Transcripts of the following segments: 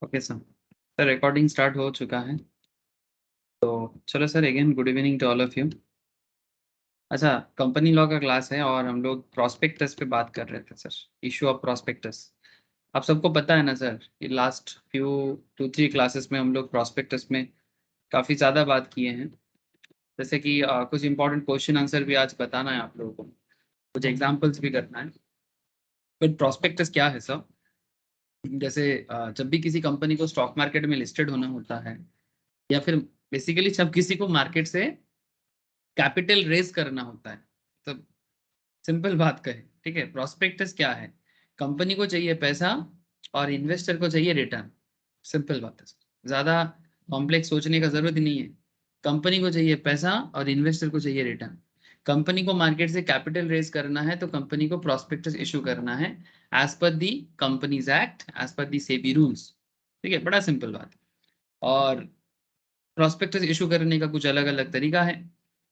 Okay sir recording start हो चुका है। तो चलो sir, again good evening to all of you. अच्छा, कंपनी लॉ का क्लास है और हम लोग प्रॉस्पेक्टस पे बात कर रहे थे सर। इशू ऑफ प्रॉस्पेक्टस आप सबको पता है ना सर। ये लास्ट फ्यू 2-3 क्लासेस में हम लोग प्रॉस्पेक्टस में काफ़ी ज़्यादा बात किए हैं। जैसे कि कुछ इंपॉर्टेंट क्वेश्चन आंसर भी आज बताना है आप लोगों को, कुछ एग्जाम्पल्स भी करना है। बट प्रॉस्पेक्टस क्या है सर? जैसे जब भी किसी कंपनी को स्टॉक मार्केट में लिस्टेड होना होता है, या फिर बेसिकली जब किसी को मार्केट से कैपिटल रेज करना होता है, तो सिंपल बात कहें, ठीक है, प्रोस्पेक्टस क्या है? कंपनी को चाहिए पैसा और इन्वेस्टर को चाहिए रिटर्न। सिंपल बात है, ज्यादा कॉम्प्लेक्स सोचने का जरूरत ही नहीं है। कंपनी को चाहिए पैसा और इन्वेस्टर को चाहिए रिटर्न। कंपनी को मार्केट से कैपिटल रेज करना है तो कंपनी को प्रोस्पेक्टस इशू करना है एज पर दी कंपनीज एक्ट, एज पर दी सेबी रूल्स। ठीक है, बड़ा सिंपल बात है। और प्रोस्पेक्टस इशू करने का कुछ अलग अलग तरीका है,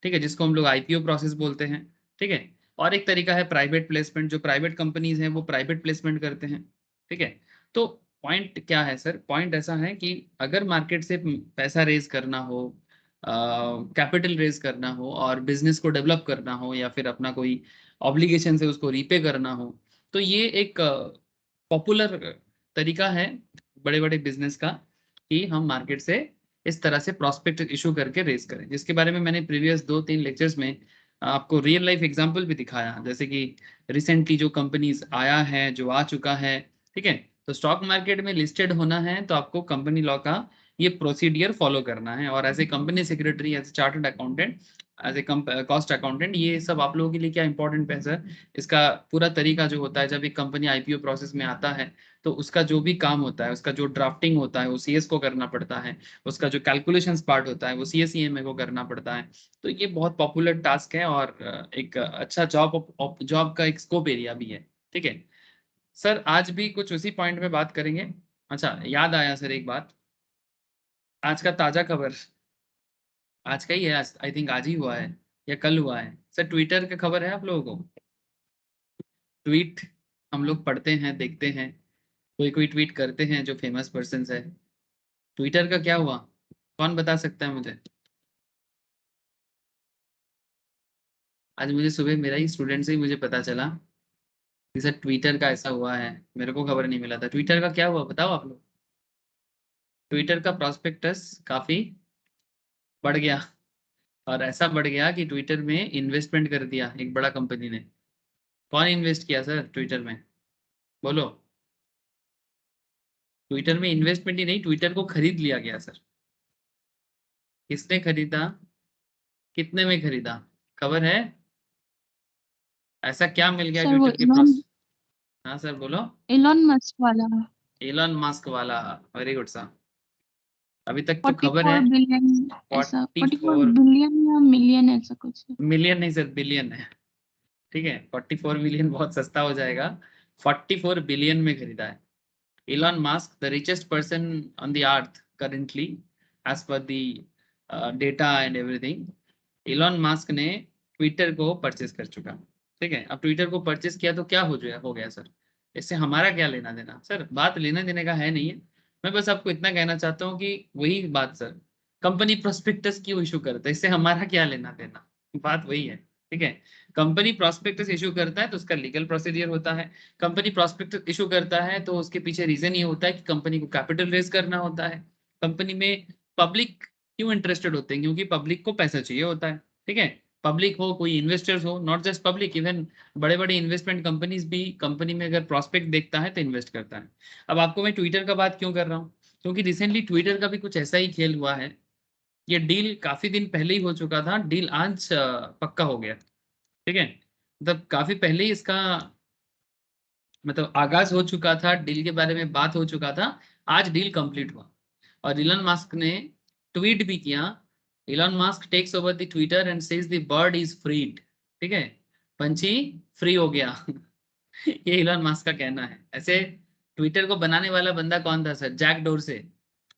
ठीक है, जिसको हम लोग आईपीओ प्रोसेस बोलते हैं। ठीक है, और एक तरीका है प्राइवेट प्लेसमेंट, जो प्राइवेट कंपनीज हैं वो प्राइवेट प्लेसमेंट करते हैं। ठीक है, तो पॉइंट क्या है सर? पॉइंट ऐसा है कि अगर मार्केट से पैसा रेज करना हो, कैपिटल रेज करना हो और बिजनेस को डेवलप करना हो, या फिर अपना कोई ऑब्लिगेशन है उसको रीपे करना हो, तो ये एक पॉपुलर तरीका है बड़े बड़े बिजनेस का, कि हम मार्केट से इस तरह से प्रॉस्पेक्ट इशू करके रेस करें, जिसके बारे में मैंने प्रीवियस 2-3 लेक्चर्स में आपको रियल लाइफ एग्जांपल भी दिखाया। जैसे कि रिसेंटली जो कंपनीज आया है, जो आ चुका है, ठीक है, तो स्टॉक मार्केट में लिस्टेड होना है तो आपको कंपनी लॉ का ये प्रोसीडियर फॉलो करना है। और as a company secretary, as a chartered accountant, as a cost accountant, ये सब आप लोगों के लिए क्या इंपॉर्टेंट है सर? इसका पूरा तरीका जो होता है, जब एक कंपनी आईपीओ प्रोसेस में आता है तो उसका जो भी काम होता है, उसका जो ड्राफ्टिंग होता है वो सीएस को करना पड़ता है, उसका जो कैलकुलेशंस पार्ट होता है वो सीएसईएमए को करना पड़ता है। तो ये बहुत पॉपुलर टास्क है और एक अच्छा जॉब का एक स्कोप एरिया भी है। ठीक है सर, आज भी कुछ उसी पॉइंट में बात करेंगे। अच्छा, याद आया सर एक बात, आज का ताजा खबर, आज का ही है, आई थिंक आज ही हुआ है या कल हुआ है सर। ट्विटर का खबर है आप लोगों को? ट्वीट हम लोग पढ़ते हैं, देखते हैं, कोई कोई ट्वीट करते हैं जो फेमस पर्सन है। ट्विटर का क्या हुआ? कौन बता सकता है मुझे? आज मुझे सुबह मेरा ही स्टूडेंट से ही मुझे पता चला कि सर ट्विटर का ऐसा हुआ है, मेरे को खबर नहीं मिला था। ट्विटर का क्या हुआ बताओ आप लोग। ट्विटर का प्रॉस्पेक्टस काफी बढ़ गया, और ऐसा बढ़ गया कि ट्विटर में इन्वेस्टमेंट कर दिया एक बड़ा कंपनी ने। कौन इन्वेस्ट किया सर ट्विटर में? बोलो। ट्विटर में इन्वेस्टमेंट ही नहीं, ट्विटर को खरीद लिया गया सर। किसने खरीदा? कितने में खरीदा? खबर है? ऐसा क्या मिल गया सर वो ट्विटर के इलॉन पास? हाँ सर बोलो। इलॉन मस्क वाला एलन मस्क वाला। Very good sir. अभी तक तो खबर 44 है बिलियन, ऐसा 44 44 बिलियन या मिलियन ऐसा कुछ है। मिलियन नहीं सर, बिलियन है। ठीक है, 44 मिलियन बहुत सस्ता हो जाएगा। 44 बिलियन में खरीदा है। Elon Musk, the richest person on the earth currently, as per the data and everything, Elon Musk ने ट्विटर को परचेस कर चुका। ठीक है, अब ट्विटर को परचेस किया तो क्या हो गया सर? इससे हमारा क्या लेना देना सर? बात लेना देने का है नहीं है। मैं बस आपको इतना कहना चाहता हूँ कि वही बात सर, कंपनी प्रोस्पेक्टस क्यों इशू करता है, इससे हमारा क्या लेना देना? बात वही है। ठीक है, कंपनी प्रोस्पेक्टस इशू करता है तो उसका लीगल प्रोसीजर होता है। कंपनी प्रोस्पेक्टस इशू करता है तो उसके पीछे रीजन ये होता है कि कंपनी को कैपिटल रेज करना होता है। कंपनी में पब्लिक क्यों इंटरेस्टेड होते हैं? क्योंकि पब्लिक को पैसा चाहिए होता है। ठीक है, पब्लिक हो, कोई इन्वेस्टर्स हो, नॉट जस्ट पब्लिक, इवन बड़े बड़े इन्वेस्टमेंट कंपनीज भी कंपनी में अगर प्रॉस्पेक्ट देखता है तो इन्वेस्ट करता है। अब आपको मैं ट्विटर का बात क्यों कर रहा हूँ? क्योंकि रिसेंटली ट्विटर का भी कुछ ऐसा ही खेल हुआ है। ये डील काफी दिन पहले ही हो चुका था, डील आज पक्का हो गया। ठीक है, मतलब काफी पहले ही इसका मतलब आगाज हो चुका था, डील के बारे में बात हो चुका था। आज डील कंप्लीट हुआ और इलन मस्क ने ट्वीट भी किया। Elon Musk takes over the Twitter and says the bird is freed. ठीक है, पंछी फ्री हो गया। ये इलन मस्क का कहना है। ऐसे ट्विटर को बनाने वाला बंदा कौन था सर? जैक डोरसे।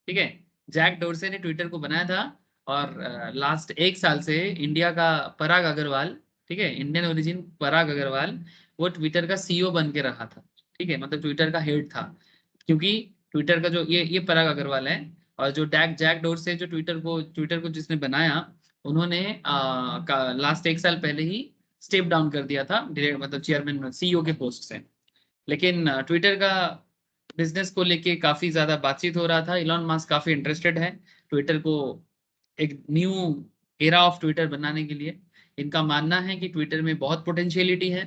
ठीक है, जैक डोरसे ने ट्विटर को बनाया था। और लास्ट 1 साल से इंडिया का पराग अग्रवाल, ठीक है, इंडियन ओरिजिन पराग अग्रवाल, वो ट्विटर का सीईओ बन के रहा था। ठीक है, मतलब ट्विटर का हेड था। क्योंकि ट्विटर का जो ये पराग अग्रवाल है, और जो जैक डोर्से जो ट्विटर को जिसने बनाया, उन्होंने लास्ट 1 साल पहले ही स्टेप डाउन कर दिया था डायरेक्ट, मतलब चेयरमैन सीईओ के पोस्ट से। लेकिन ट्विटर का बिजनेस को लेके काफी ज्यादा बातचीत हो रहा था। इलॉन मस्क काफी इंटरेस्टेड है ट्विटर को एक न्यू एरा ऑफ ट्विटर बनाने के लिए। इनका मानना है कि ट्विटर में बहुत पोटेंशियलिटी है।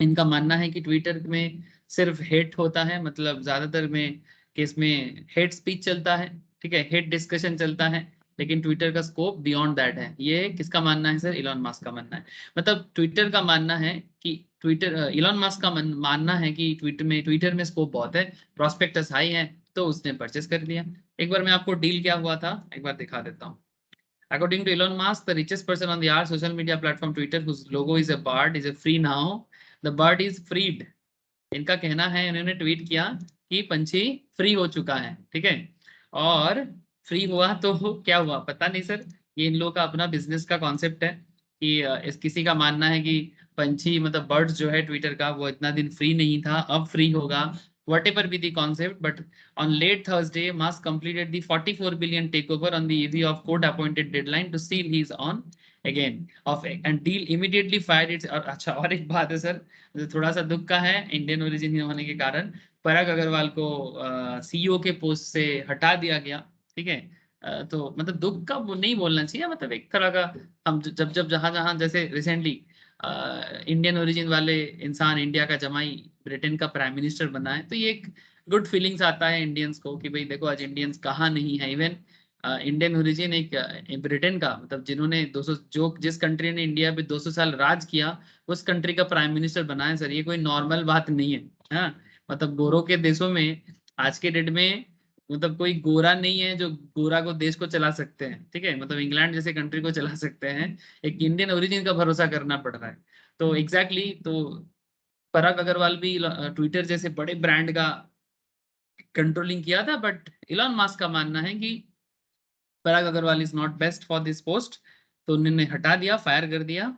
इनका मानना है कि ट्विटर में सिर्फ हेट होता है, मतलब ज्यादातर में केस में हेट स्पीच चलता है, ठीक है, हेट डिस्कशन चलता है। लेकिन ट्विटर का स्कोप बियॉन्ड दैट है। ये किसका मानना है सर? इलॉन मस्क का मानना है। मतलब ट्विटर का मानना है कि इलॉन मस्क का मानना है कि ट्विटर में स्कोप बहुत है, प्रोस्पेक्टस हाई है, तो उसने परचेस कर लिया। एक बार मैं आपको डील क्या हुआ था एक बार दिखा देता हूँ। According to Elon Musk, the richest person on the R social media platform Twitter, whose logo is a bird, is a free now. The bird is freed. इनका कहना है, इन्होंने ट्वीट किया कि पंछी फ्री हो चुका है, ठीक है। और फ्री हुआ तो क्या हुआ पता नहीं सर। ये इन लोगों का अपना बिजनेस का कॉन्सेप्ट है कि इस किसी का मानना है कि पंछी मतलब बर्ड्स जो है ट्विटर का, वो इतना दिन फ्री नहीं था, अब फ्री होगा। Whatever be the concept, but on late Thursday, Musk completed the 44 billion takeover on the eve of court-appointed deadline to seal his on again of and deal immediately fired its। और अच्छा, और एक बात है sir, जो थोड़ा सा दुख का है, इंडियन ओरिजिन होने के कारण पराग अग्रवाल को सीईओ के पोस्ट से हटा दिया गया, ठीक है। तो मतलब दुख का वो नहीं बोलना चाहिए, मतलब एक तरह का हम जब जब जहां जहां जैसे रिसेंटली इंडियन ओरिजिन वाले इंसान इंडिया का जमाई ब्रिटेन का प्राइम मिनिस्टर बना है, तो ये एक गुड फीलिंग्स आता है इंडियंस को कि भाई देखो आज इंडियंस कहाँ नहीं है। इवन इंडियन ओरिजिन एक ब्रिटेन का, मतलब जिन्होंने 200 जो जिस कंट्री ने इंडिया पे 200 साल राज किया, उस कंट्री का प्राइम मिनिस्टर बना है सर। ये कोई नॉर्मल बात नहीं है। हाँ, मतलब गोरों के देशों में आज के डेट में मतलब कोई गोरा नहीं है जो गोरा को देश को चला सकते हैं, ठीक है, मतलब इंग्लैंड जैसे कंट्री को चला सकते हैं। एक इंडियन ओरिजिन का भरोसा करना पड़ रहा है। तो एग्जैक्टली तो पराग अग्रवाल भी ट्विटर जैसे बड़े ब्रांड का कंट्रोलिंग किया था, बट इलॉन मस्क का मानना है कि Parag Agrawal is not best for this post, तो उन्होंने हटा दिया, फायर कर दिया,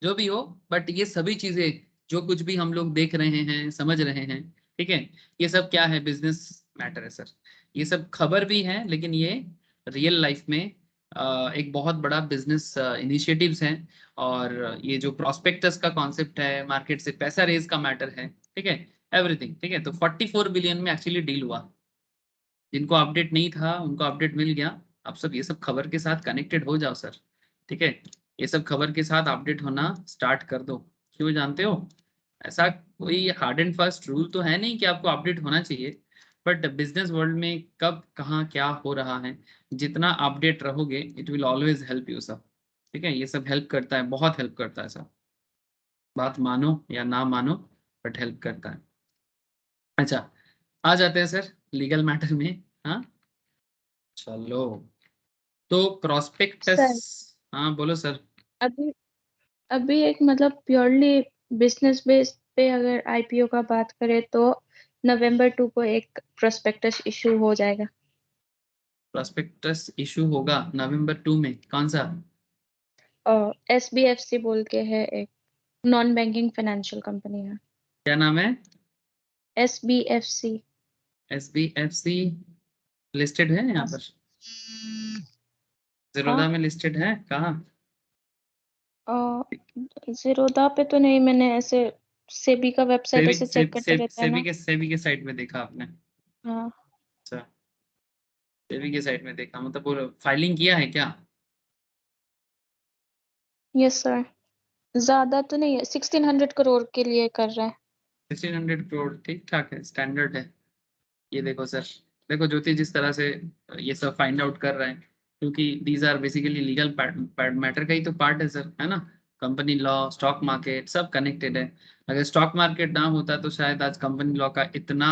जो भी हो। बट ये सभी चीजें जो कुछ भी हम लोग देख रहे हैं, समझ रहे हैं, ठीक है, ये सब क्या है? बिजनेस मैटर है सर। ये सब खबर भी है, लेकिन ये रियल लाइफ में एक बहुत बड़ा बिजनेस इनिशिएटिव्स हैं। और ये जो प्रोस्पेक्टस का कॉन्सेप्ट है, मार्केट से पैसा रेज का मैटर है, ठीक है, एवरीथिंग, ठीक है। तो 44 बिलियन में एक्चुअली डील हुआ। जिनको अपडेट नहीं था उनको अपडेट मिल गया। आप सब ये सब खबर के साथ कनेक्टेड हो जाओ सर, ठीक है। ये सब खबर के साथ अपडेट होना स्टार्ट कर दो। क्यों जानते हो, ऐसा कोई हार्ड एंड फास्ट रूल तो है नहीं कि आपको अपडेट होना चाहिए, बट बिजनेस वर्ल्ड में कब कहाँ क्या हो रहा है, जितना अपडेट रहोगे it will always help you सब, ठीक है। ये सब हेल्प करता है, बहुत हेल्प करता है सब, बात मानो या ना मानो, बट हेल्प करता है। अच्छा, आ जाते हैं सर लीगल मैटर में। हाँ, चलो, तो प्रोस्पेक्टस। सर हाँ बोलो सर। अभी अभी एक मतलब प्योरली बिजनेस बेस पे अगर आईपीओ का बात करें तो नवंबर 2 को एक प्रोस्पेक्टस इशू हो जाएगा। प्रोस्पेक्टस इशू होगा नवंबर 2 में, कौन सा? और एसबीएफसी बोल के है, एक नॉन बैंकिंग फाइनेंशियल कंपनी है। क्या नाम है? एसबीएफसी। SBFC लिस्टेड है यहाँ पर? हाँ। ज़ीरोधा में लिस्टेड है कहाँ? और जीरोदा पे तो नहीं, मैंने ऐसे सेबी का वेबसाइट सेबी ऐसे चेक सेब करते सेब रहता है ना। सेबी के साइट में देखा आपने? हाँ। अच्छा, सेबी के साइट में देखा, मतलब वो फाइलिंग किया है क्या? Yes sir. ज्यादा तो नहीं है, 1600 करोड़ के लिए कर रहा है। 1600 करोड़ ठीक ठाक है, स्टैंडर्ड है। ये देखो सर, देखो ज्योति जिस तरह से ये सब फाइंड आउट कर रहे हैं, क्योंकि these are basically legal matter का ही तो पार्ट है सर, है ना। कंपनी लॉ, स्टॉक मार्केट सब कनेक्टेड है। अगर स्टॉक मार्केट ना होता तो शायद आज कंपनी लॉ का इतना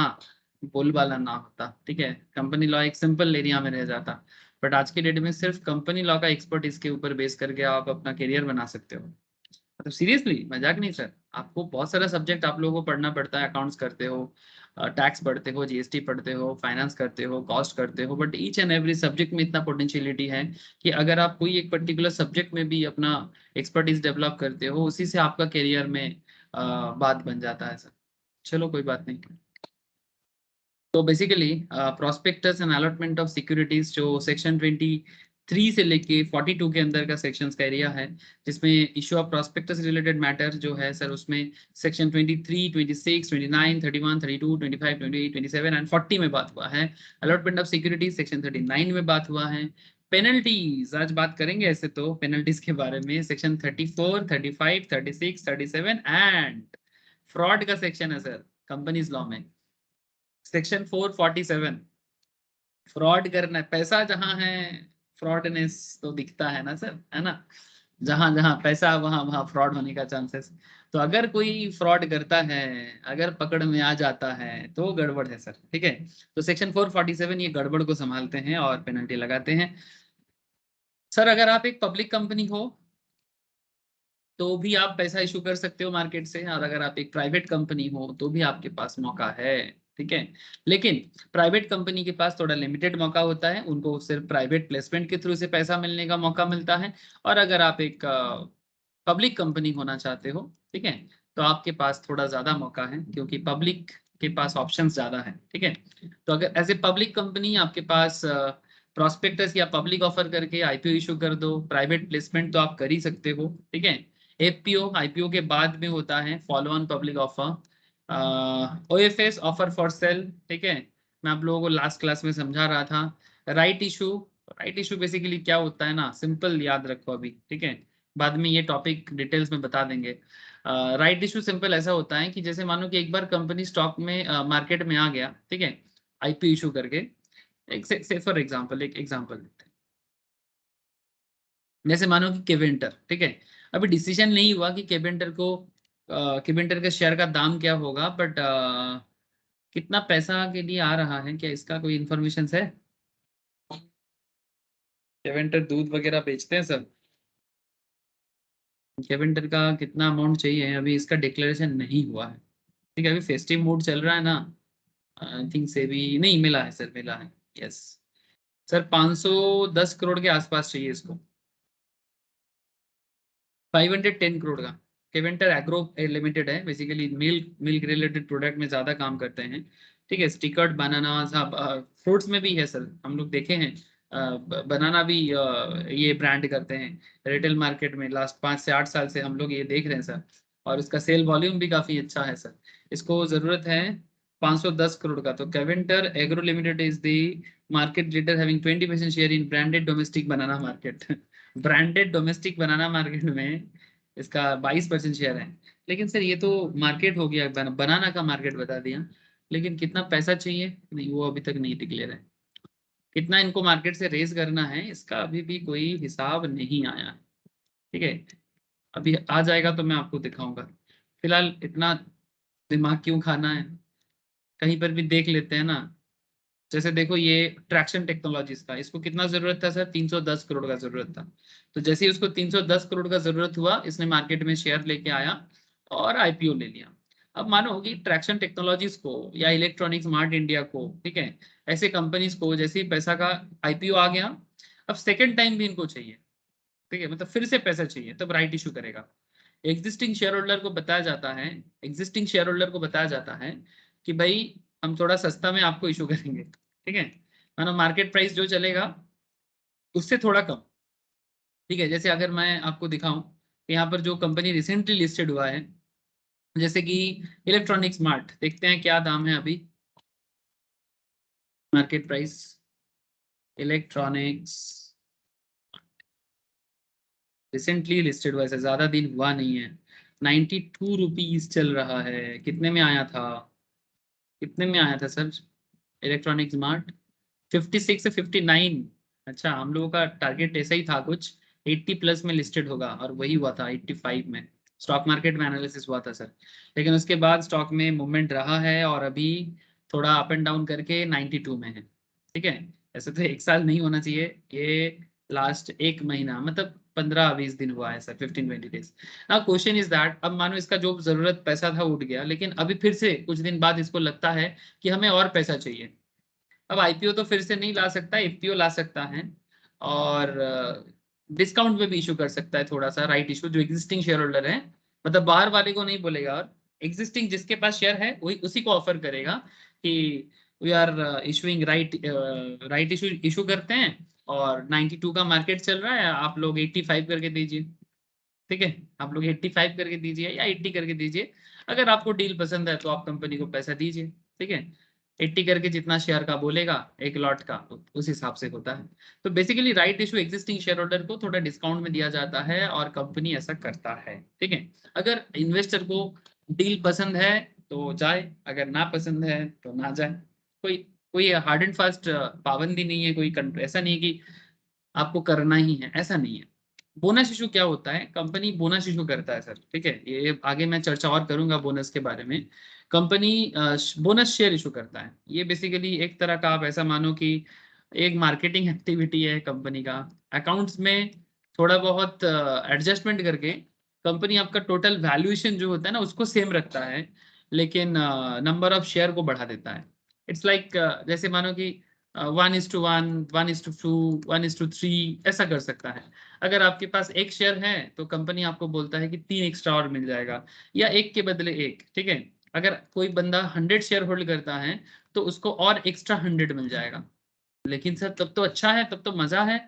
बोलबाला ना होता, ठीक है। कंपनी लॉ एक सिंपल एरिया में रह जाता, बट आज की डेट में सिर्फ कंपनी लॉ का एक्सपर्ट इसके ऊपर बेस करके आप अपना करियर बना सकते हो। मतलब सीरियसली मजाक नहीं सर, आपको बहुत सारा सब्जेक्ट आप लोगों को पढ़ना पड़ता है। अकाउंट्स करते हो, टैक्स पढ़ते हो, जीएसटी पढ़ते हो, फाइनेंस करते हो, कॉस्ट करते हो, but each and every subject में इतना पोटेंशियलिटी है कि अगर आप कोई एक पर्टिकुलर सब्जेक्ट में भी अपना एक्सपर्टीज डेवलप करते हो, उसी से आपका करियर में बात बन जाता है सर। चलो कोई बात नहीं। तो basically prospectus and allotment of securities जो सेक्शन 23 से लेके 42 के अंदर का सेक्शंस का एरिया है, जिसमें issue of prospectus related matter जो है सर, उसमें सेक्शन 23, 26, 29, 31, 32, 25, 28, 27 एंड 40 में बात हुआ है। अलॉटमेंट ऑफ सिक्योरिटीज सेक्शन 39 में बात हुआ है। पेनल्टीज आज बात करेंगे ऐसे तो पेनल्टीज के बारे में, सेक्शन 34, 35, 36, 37 एंड फ्रॉड का सेक्शन है सर कंपनीज लॉ में, सेक्शन 447। फ्रॉड करना है, पैसा जहां है फ्रॉडनेस तो दिखता है ना सर, है ना, जहां जहां पैसा वहां वहां फ्रॉड होने का चांसेस। तो अगर कोई फ्रॉड करता है, अगर पकड़ में आ जाता है तो गड़बड़ है सर, ठीक है। तो सेक्शन 447 ये गड़बड़ को संभालते हैं और पेनल्टी लगाते हैं। सर अगर आप एक पब्लिक कंपनी हो तो भी आप पैसा इशू कर सकते हो मार्केट से, और अगर आप एक प्राइवेट कंपनी हो तो भी आपके पास मौका है, ठीक है। लेकिन प्राइवेट कंपनी के पास थोड़ा लिमिटेड मौका होता है, उनको सिर्फ प्राइवेट प्लेसमेंट के थ्रू से पैसा मिलने का मौका मिलता है। और अगर आप एक पब्लिक कंपनी होना चाहते हो, ठीक है, तो आपके पास थोड़ा ज्यादा मौका है, क्योंकि पब्लिक के पास ऑप्शंस ज्यादा है, ठीक है। तो अगर एज ए पब्लिक कंपनी आपके पास प्रोस्पेक्टस या पब्लिक ऑफर करके आईपीओ इशू कर दो, प्राइवेट प्लेसमेंट तो आप कर ही सकते हो, ठीक है। एफपीओ आईपीओ के बाद में होता है follow on public offer, OFS offer for sale, ठीक है, मैं आप लोगों को लास्ट क्लास में समझा रहा था। Right issue, right issue basically क्या होता है ना, सिंपल याद रखो अभी, ठीक है, बाद में ये टॉपिक डिटेल्स में बता देंगे। राइट इशू सिंपल ऐसा होता है कि जैसे मानो कि एक बार कंपनी स्टॉक में मार्केट में आ गया, ठीक है, आईपीओ इशू करके, एक से फॉर एग्जांपल एक एग्जांपल देते हैं, जैसे मानो कि केवेंटर, ठीक है, अभी डिसीजन नहीं हुआ कि केवेंटर को केवेंटर के शेयर का दाम क्या होगा, बट कितना पैसा के लिए आ रहा है, क्या इसका कोई इंफॉर्मेशन है? केवेंटर दूध वगैरह बेचते हैं सर, केवेंटर का कितना अमाउंट चाहिए अभी इसका डिक्लेरेशन नहीं हुआ है, ठीक है, अभी फेस्टिव मूड चल रहा है ना, आई थिंक से भी नहीं मिला है सर, मिला है, यस सर, 510 करोड़ के आसपास चाहिए इसको, 510 करोड़ का। केवेंटर एग्रो लिमिटेड है, basically milk milk related product में ज्यादा काम करते हैं, ठीक है, स्टिकर्ड बनाना, फ्रूट्स में भी है सर, हम लोग देखे हैं, बनाना भी ये ब्रांड करते हैं रिटेल मार्केट में, लास्ट 5 से 8 साल से हम लोग ये देख रहे हैं सर, और इसका सेल वॉल्यूम भी काफी अच्छा है सर। इसको जरूरत है 510 करोड़ का। तो Keventer agro limited is the market leader having 20% share in branded domestic banana market. Branded domestic banana market में इसका 22% शेयर है। लेकिन सर ये तो मार्केट हो गया, बनाना का मार्केट बता दिया, लेकिन कितना पैसा चाहिए नहीं वो अभी तक नहीं डिक्लेयर है, कितना इनको मार्केट से रेज करना है इसका अभी भी कोई हिसाब नहीं आया है, ठीक है, अभी आ जाएगा तो मैं आपको दिखाऊंगा। फिलहाल इतना दिमाग क्यों खाना है, कहीं पर भी देख लेते हैं ना। जैसे देखो ये ट्रैक्शन टेक्नोलॉजीज का, इसको कितना जरूरत था सर, 310 करोड़ का जरूरत था। तो जैसे ही उसको 310 करोड़ का जरूरत हुआ, इसने मार्केट में शेयर लेके आया और आईपीओ ले लिया। अब मानो कि ट्रैक्शन टेक्नोलॉजीज को या इलेक्ट्रॉनिक स्मार्ट इंडिया को, ठीक है, ऐसे कंपनीज को जैसे ही पैसा का आईपीओ आ गया, अब सेकेंड टाइम भी इनको चाहिए, ठीक है, मतलब फिर से पैसा चाहिए, तब राइट इशू करेगा। एग्जिस्टिंग शेयर होल्डर को बताया जाता है, एग्जिस्टिंग शेयर होल्डर को बताया जाता है कि भाई हम थोड़ा सस्ता में आपको इशू करेंगे, ठीक है, मानो मार्केट प्राइस जो चलेगा उससे थोड़ा कम, ठीक है। जैसे अगर मैं आपको दिखाऊं, यहाँ पर जो कंपनी रिसेंटली लिस्टेड हुआ है, जैसे कि इलेक्ट्रॉनिक स्मार्ट, देखते हैं क्या दाम है अभी, market price electronics, recently listed हुआ है, ज्यादा दिन हुआ नहीं है, 92 रुपीज चल रहा है। कितने में आया था, कितने में आया था सर इलेक्ट्रॉनिक स्मार्ट, 56 से 59। अच्छा हम लोगों का टारगेट ऐसा ही था कुछ, 80 प्लस में लिस्टेड होगा, और वही हुआ था 85 में, स्टॉक मार्केट में एनालिसिस हुआ था सर। लेकिन उसके बाद स्टॉक में मूवमेंट रहा है और अभी थोड़ा अप एंड डाउन करके 92 में है, ठीक है। ऐसे तो एक साल नहीं होना चाहिए ये, लास्ट एक महीना मतलब 15-20 दिन हुआ है sir, 15-20 days. Now question is that, अब मानो इसका जो जरूरत पैसा था उठ गया, लेकिन अभी फिर से कुछ दिन बाद इसको लगता है कि हमें और पैसा चाहिए। अब आईपीओ तो फिर से नहीं ला सकता, एफपीओ ला सकता है, और डिस्काउंट में भी इशू कर सकता है थोड़ा सा, राइट इशू, जो एग्जिस्टिंग शेयर होल्डर है, मतलब बाहर वाले को नहीं बोलेगा, और एग्जिस्टिंग जिसके पास शेयर है वही उसी को ऑफर करेगा कि we are issuing right issue करते हैं, और 92 का मार्केट चल रहा है, आप लोग 85 करके दीजिए। ठीक है, आप लोग 85 करके दीजिए या 80 करके दीजिए। अगर आपको डील पसंद है तो आप कंपनी को पैसा दीजिए। ठीक है, 80 करके जितना शेयर का बोलेगा एक लॉट का, उस हिसाब से होता है। तो basically right issue existing share holder को थोड़ा डिस्काउंट में दिया जाता है, और कंपनी ऐसा करता है। ठीक है, अगर इन्वेस्टर को डील पसंद है तो जाए, अगर ना पसंद है तो ना जाए। कोई कोई हार्ड एंड फास्ट पाबंदी नहीं है, कोई ऐसा नहीं है कि आपको करना ही है, ऐसा नहीं है। बोनस इशू क्या होता है, कंपनी बोनस इशू करता है सर। ठीक है, ये आगे मैं चर्चा और करूंगा बोनस के बारे में। कंपनी बोनस शेयर इशू करता है। ये बेसिकली एक तरह का, आप ऐसा मानो कि एक मार्केटिंग एक्टिविटी है कंपनी का। अकाउंट्स में थोड़ा बहुत एडजस्टमेंट करके कंपनी आपका टोटल वैल्यूएशन जो होता है ना उसको सेम रखता है, लेकिन नंबर ऑफ शेयर को बढ़ा देता है। इट्स लाइक जैसे मानो कि 1:1, 1:2, 1:3 ऐसा कर सकता है। अगर आपके पास एक शेयर है तो कंपनी आपको बोलता है कि 3 एक्स्ट्रा और मिल जाएगा, या एक के बदले एक। ठीक है, अगर कोई बंदा 100 शेयर होल्ड करता है तो उसको और एक्स्ट्रा 100 मिल जाएगा। लेकिन सर तब तो अच्छा है, तब तो मजा है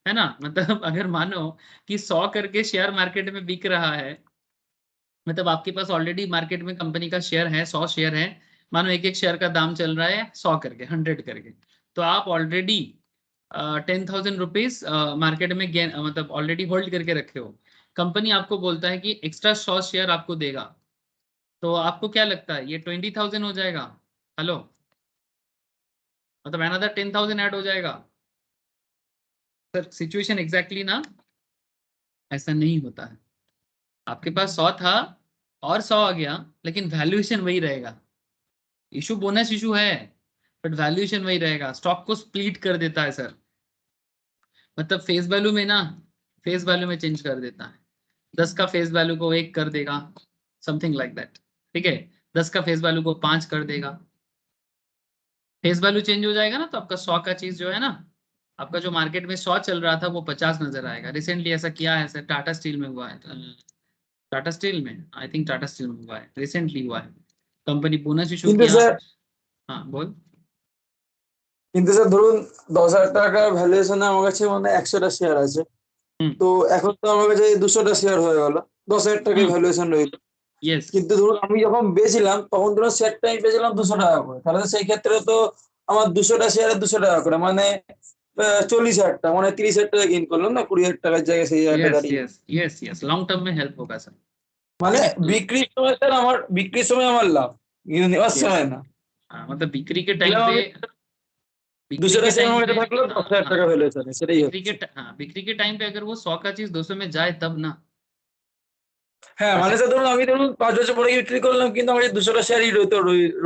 ना। मतलब अगर मानो कि 100 करके शेयर मार्केट में बिक रहा है, मतलब आपके पास ऑलरेडी मार्केट में कंपनी का शेयर है, 100 शेयर है, मानो एक एक शेयर का दाम चल रहा है 100 करके, 100 करके, तो आप ऑलरेडी 10,000 रुपीज मार्केट में गेन, मतलब ऑलरेडी होल्ड करके रखे हो। कंपनी आपको बोलता है कि एक्स्ट्रा 100 शेयर आपको देगा, तो आपको क्या लगता है ये 20,000 हो जाएगा। हेलो, मतलब अनदर 10,000 ऐड हो जाएगा। सर सिचुएशन एग्जैक्टली ना ऐसा नहीं होता है। आपके पास 100 था और 100 आ गया, लेकिन वैल्यूएशन वही रहेगा। इशू बोनस इशू है, बट वैल्यूएशन वही रहेगा। स्टॉक को स्प्लिट कर देता है सर, मतलब फेस वैल्यू में ना, फेस वैल्यू में चेंज कर देता है। 10 का फेस वैल्यू को 1 कर देगा, समथिंग लाइक दैट। ठीक है, 10 का फेस वैल्यू को 5 कर देगा। फेस वैल्यू चेंज हो जाएगा ना, तो आपका 100 का चीज जो है ना, आपका जो मार्केट में 100 चल रहा था वो 50 नजर आएगा। रिसेंटली ऐसा किया है सर, टाटा स्टील में हुआ है। टाटा स्टील में, आई थिंक टाटा स्टील में हुआ है, रिसेंटली हुआ है। कंपनी बोनस इशू কিন্তু किया। স্যার हाँ बोल। কিন্তু স্যার ধরুন 10,000 টাকার ভ্যালুয়েশনে আমার কাছে মানে 100টা শেয়ার আছে। हम्म তো এখন তো আমার কাছে 200টা শেয়ার হয়ে গেল। 10,000 টাকায় हम्म ভ্যালুয়েশন রইল। यस কিন্তু ধরুন আমি যখন বেচলাম তখন ধরুন শেয়ারটা আমি বেচলাম 200 টাকা করে। তাহলে তো সেই ক্ষেত্রে তো আমার 200টা শেয়ারে 200 টাকা করে মানে 40,000 টাকা মানে 30,000 টাকা গেইন করলাম না 20,000 টাকার জায়গায় সেই জায়গাটা यस দাঁড়িয়ে। Yes yes yes long term में हेल्प होगा सर। মানে ठीक है, বিক্রির সময় আমার লাভ, কিন্তু নেওয়ার यस, সময় না। हाँ मतलब बिक्री के टाइम দিলাম पे, আমি बिक्री 200টা के শেয়ার टाइम আমার पे, কাছে থাকলো हाँ 10,000 हाँ, টাকা ভ্যালুয়েশনে, সেটাই হচ্ছে। हाँ बिक्री के टाइम पे अगर वो 100 का चीज 200 में जाए तब না। হ্যাঁ মানে ऐसे, স্যার ধরুন আমি ধরুন 5 বছর পরে বিক্রি করলাম কিন্তু আমার এই 200টা শেয়ারই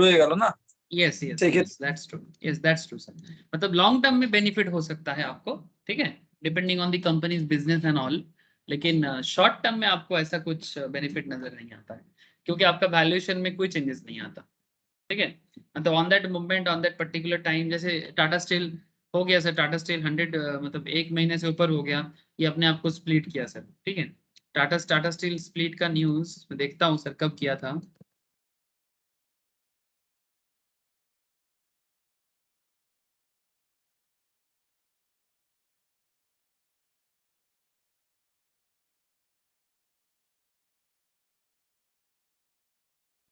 রয়ে গেল না यस यस সেই यस ক্ষেত্রে। That's true, yes that's true sir. मतलब लॉन्ग टर्म में बेनिफिट हो सकता है आपको। ठीक है, depending on the companies business and all. लेकिन शॉर्ट टर्म में आपको ऐसा कुछ बेनिफिट नजर नहीं आता है, क्योंकि आपका वैल्यूएशन में कोई चेंजेस नहीं आता। ठीक है, मतलब on that movement, on that particular time, जैसे टाटा स्टील हो गया सर, टाटा स्टील 100 मतलब एक महीने से ऊपर हो गया, ये अपने आप को स्प्लिट किया सर। ठीक है, टाटा स्टील स्प्लिट का न्यूज मैं देखता हूँ सर कब किया था।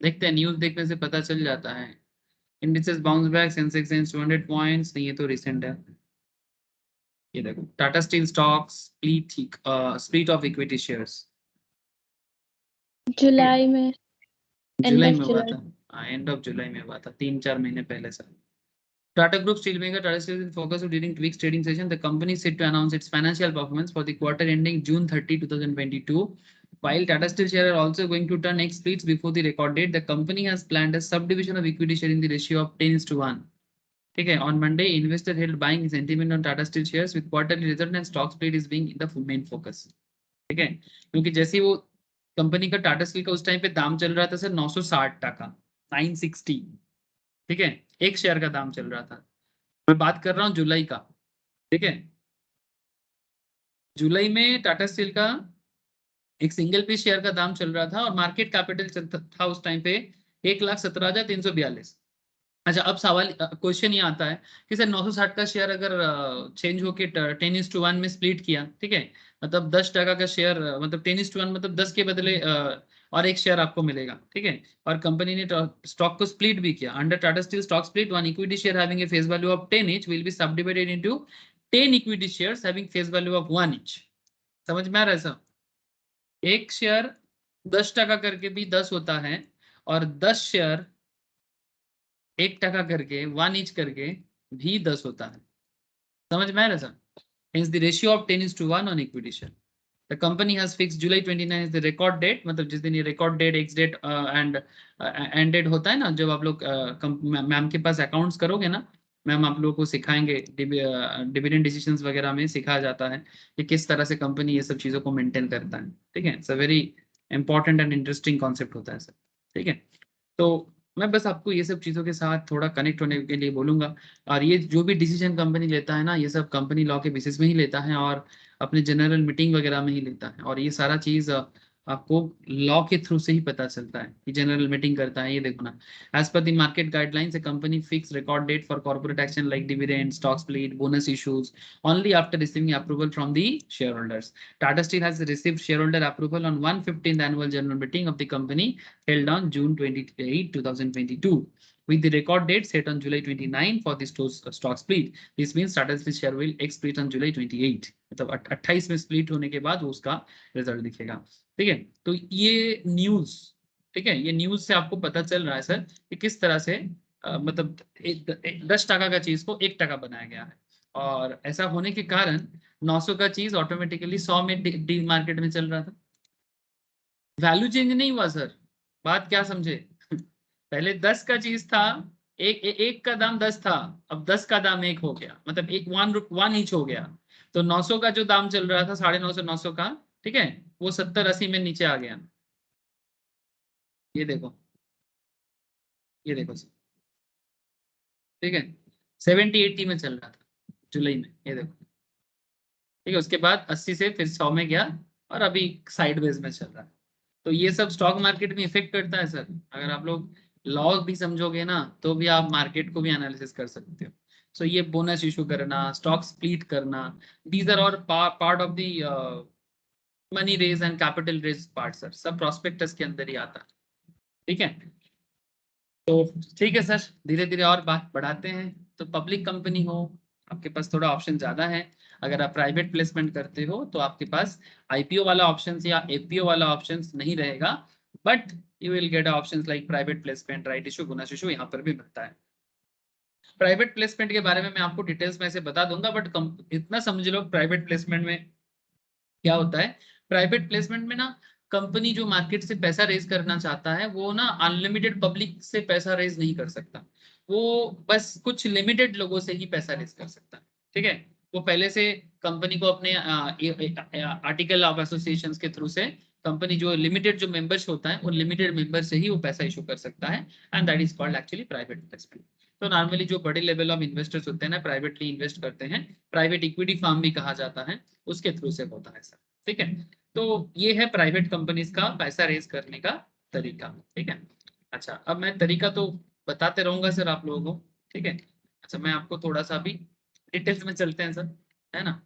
देखते हैं, न्यूज देखने से पता चल जाता है। Indices bounce back, Sensex 200 points, नहीं ये तो रिसेंट है। ये देखो Tata steel stocks split, split of equity shares. जुलाई में, एंड जुलाई ऑफ में हुआ जुलाई। था, एंड ऑफ जुलाई में हुआ था, 3-4 महीने पहले sir. Tata Group Steelmaker, Tata Steel will focus on during week's trading session. The company is set to announce its financial performance for the quarter ending June 30, 2022. While Tata Steel share are also going to turn X splits before the record date, the company has planned a subdivision of equity share in the ratio of 10:1. Okay, on Monday, investor held buying sentiment on Tata Steel shares with quarterly result and stock split is being the main focus. ठीक है, क्योंकि जैसे वो company का Tata steel का उस time पे दाम चल रहा था सर 960 टका, 960। ठीक है, एक शेयर का दाम चल रहा था। मैं बात कर रहा हूँ जुलाई का। ठीक है, जुलाई में टाटा स्टील का एक सिंगल पीस शेयर का दाम चल रहा था और मार्केट कैपिटल था उस टाइम पे 1,17,342। अच्छा, अब सवाल क्वेश्चन ये आता है कि सर 960 का शेयर अगर चेंज होके 10:1 में स्प्लिट किया, ठीक है, मतलब 10% का शेयर, मतलब 10:1 मतलब 10 के बदले और एक शेयर आपको मिलेगा, ठीक है, और कंपनी ने स्टॉक को स्प्लिट भी किया under Tata steel stock split, one equity share having a face value of 10 each will be subdivided into 10 equity shares having face value of 1 each। समझ में आ रहा है सर? एक शेयर 10% करके भी 10 होता है, और 10 शेयर 1% करके 1 each करके भी 10 होता है। समझ में आ रहा है sir? Hence the ratio of 10:1 on equity share. The company has fixed July 29 as the record date, मतलब जिस दिन ये record date, ex date and end date होता है ना, जब आप लोग मैम के पास अकाउंट्स करोगे ना, मैम आप लोगों को सिखाएंगे, डिविडेंड डिसीजंस वगैरह में सिखाया जाता है कि किस तरह से कंपनी ये सब चीजों को मेंटेन करता है, ठीक है। It's a very important and interesting concept होता है सर, ठीक है। तो मैं बस आपको ये सब चीज़ों के साथ थोड़ा कनेक्ट होने के लिए बोलूंगा, और ये जो भी डिसीजन कंपनी लेता है ना, ये सब कंपनी लॉ के बेसिस में ही लेता है, और अपने जनरल मीटिंग वगैरह में ही लेता है, और ये सारा चीज़ आपको लॉ के थ्रू से ही पता चलता है कि जनरल मीटिंग करता है। ये देखो ना, as per the market guidelines, a company fix record date for corporate action like dividend, stock split, bonus issues only after receiving approval from the shareholders. Tata Steel has received shareholder approval on 115th annual general meeting of the company held on June 28, 2022, with the record date set on July 29 for the stock split. This means Tata Steel share will split on July 28, मतलब 28 में split होने के बाद उसका result दिखेगा, ठीक है। तो ये न्यूज, ठीक है, ये न्यूज से आपको पता चल रहा है सर कि किस तरह से मतलब 10% का चीज को 1% बनाया गया है, और ऐसा होने के कारण 900 का चीज ऑटोमेटिकली 100 में डी मार्केट में चल रहा था। वैल्यू चेंज नहीं हुआ सर, बात क्या समझे? पहले 10 का चीज था, एक का दाम 10 था, अब 10 का दाम 1 हो गया, मतलब एक 1 ईच हो गया। तो 900 का जो दाम चल रहा था, 950 900 का, ठीक है, वो 70-80 में नीचे आ गया। ये देखो, ये देखो सर, ठीक है, 70-80 में चल रहा था जुलाई में, ये देखो, ठीक है, उसके बाद 80 से फिर 100 में गया, और अभी साइडवेज में चल रहा है। तो ये सब स्टॉक मार्केट में इफेक्ट करता है सर। अगर आप लोग लॉ भी समझोगे ना, तो भी आप मार्केट को भी एनालिसिस कर सकते हो। सो ये बोनस इशू करना, स्टॉक स्प्लिट करना, दीज आर और part of the money raise and capital raise part sir, सब प्रोस्पेक्टस के अंदर ही आता है, ठीक है। तो ठीक है सर, धीरे धीरे और बात बढ़ाते हैं। तो पब्लिक कंपनी हो, आपके पास थोड़ा ऑप्शन ज्यादा है। अगर आप प्राइवेट प्लेसमेंट करते हो तो आपके पास आईपीओ वाला ऑप्शन या एपीओ वाला ऑप्शन नहीं रहेगा, but you will get option like private placement, right issue, bonus issue, यहाँ पर भी मिलता है। प्राइवेट प्लेसमेंट के बारे में मैं आपको डिटेल्स में से बता दूंगा, बट इतना समझ लो प्राइवेट प्लेसमेंट में क्या होता है। प्राइवेट प्लेसमेंट में ना, कंपनी जो मार्केट से पैसा रेज करना चाहता है, वो ना अनलिमिटेड पब्लिक से पैसा रेज नहीं कर सकता, वो बस कुछ लिमिटेड लोगों से ही पैसा रेज कर सकता है, ठीक है। वो पहले से कंपनी को अपने आर्टिकल ऑफ एसोसिएशन के थ्रू से, कंपनी जो लिमिटेड जो मेंबर्स होता है, उन लिमिटेड मेंबर से ही वो पैसा इशू कर सकता है, and that is called actually private investment. तो नॉर्मली जो बड़े लेवल ऑफ इन्वेस्टर्स होते हैं ना, प्राइवेटली इन्वेस्ट करते हैं, प्राइवेट इक्विटी फर्म भी कहा जाता है, उसके थ्रू से होता है सर, ठीक है। तो ये है प्राइवेट कंपनीज का पैसा रेज करने का तरीका, ठीक है। अच्छा, अब मैं तरीका तो बताते रहूंगा सर आप लोगों को, ठीक है। अच्छा, मैं आपको थोड़ा सा भी डिटेल्स में चलते हैं सर, है ना।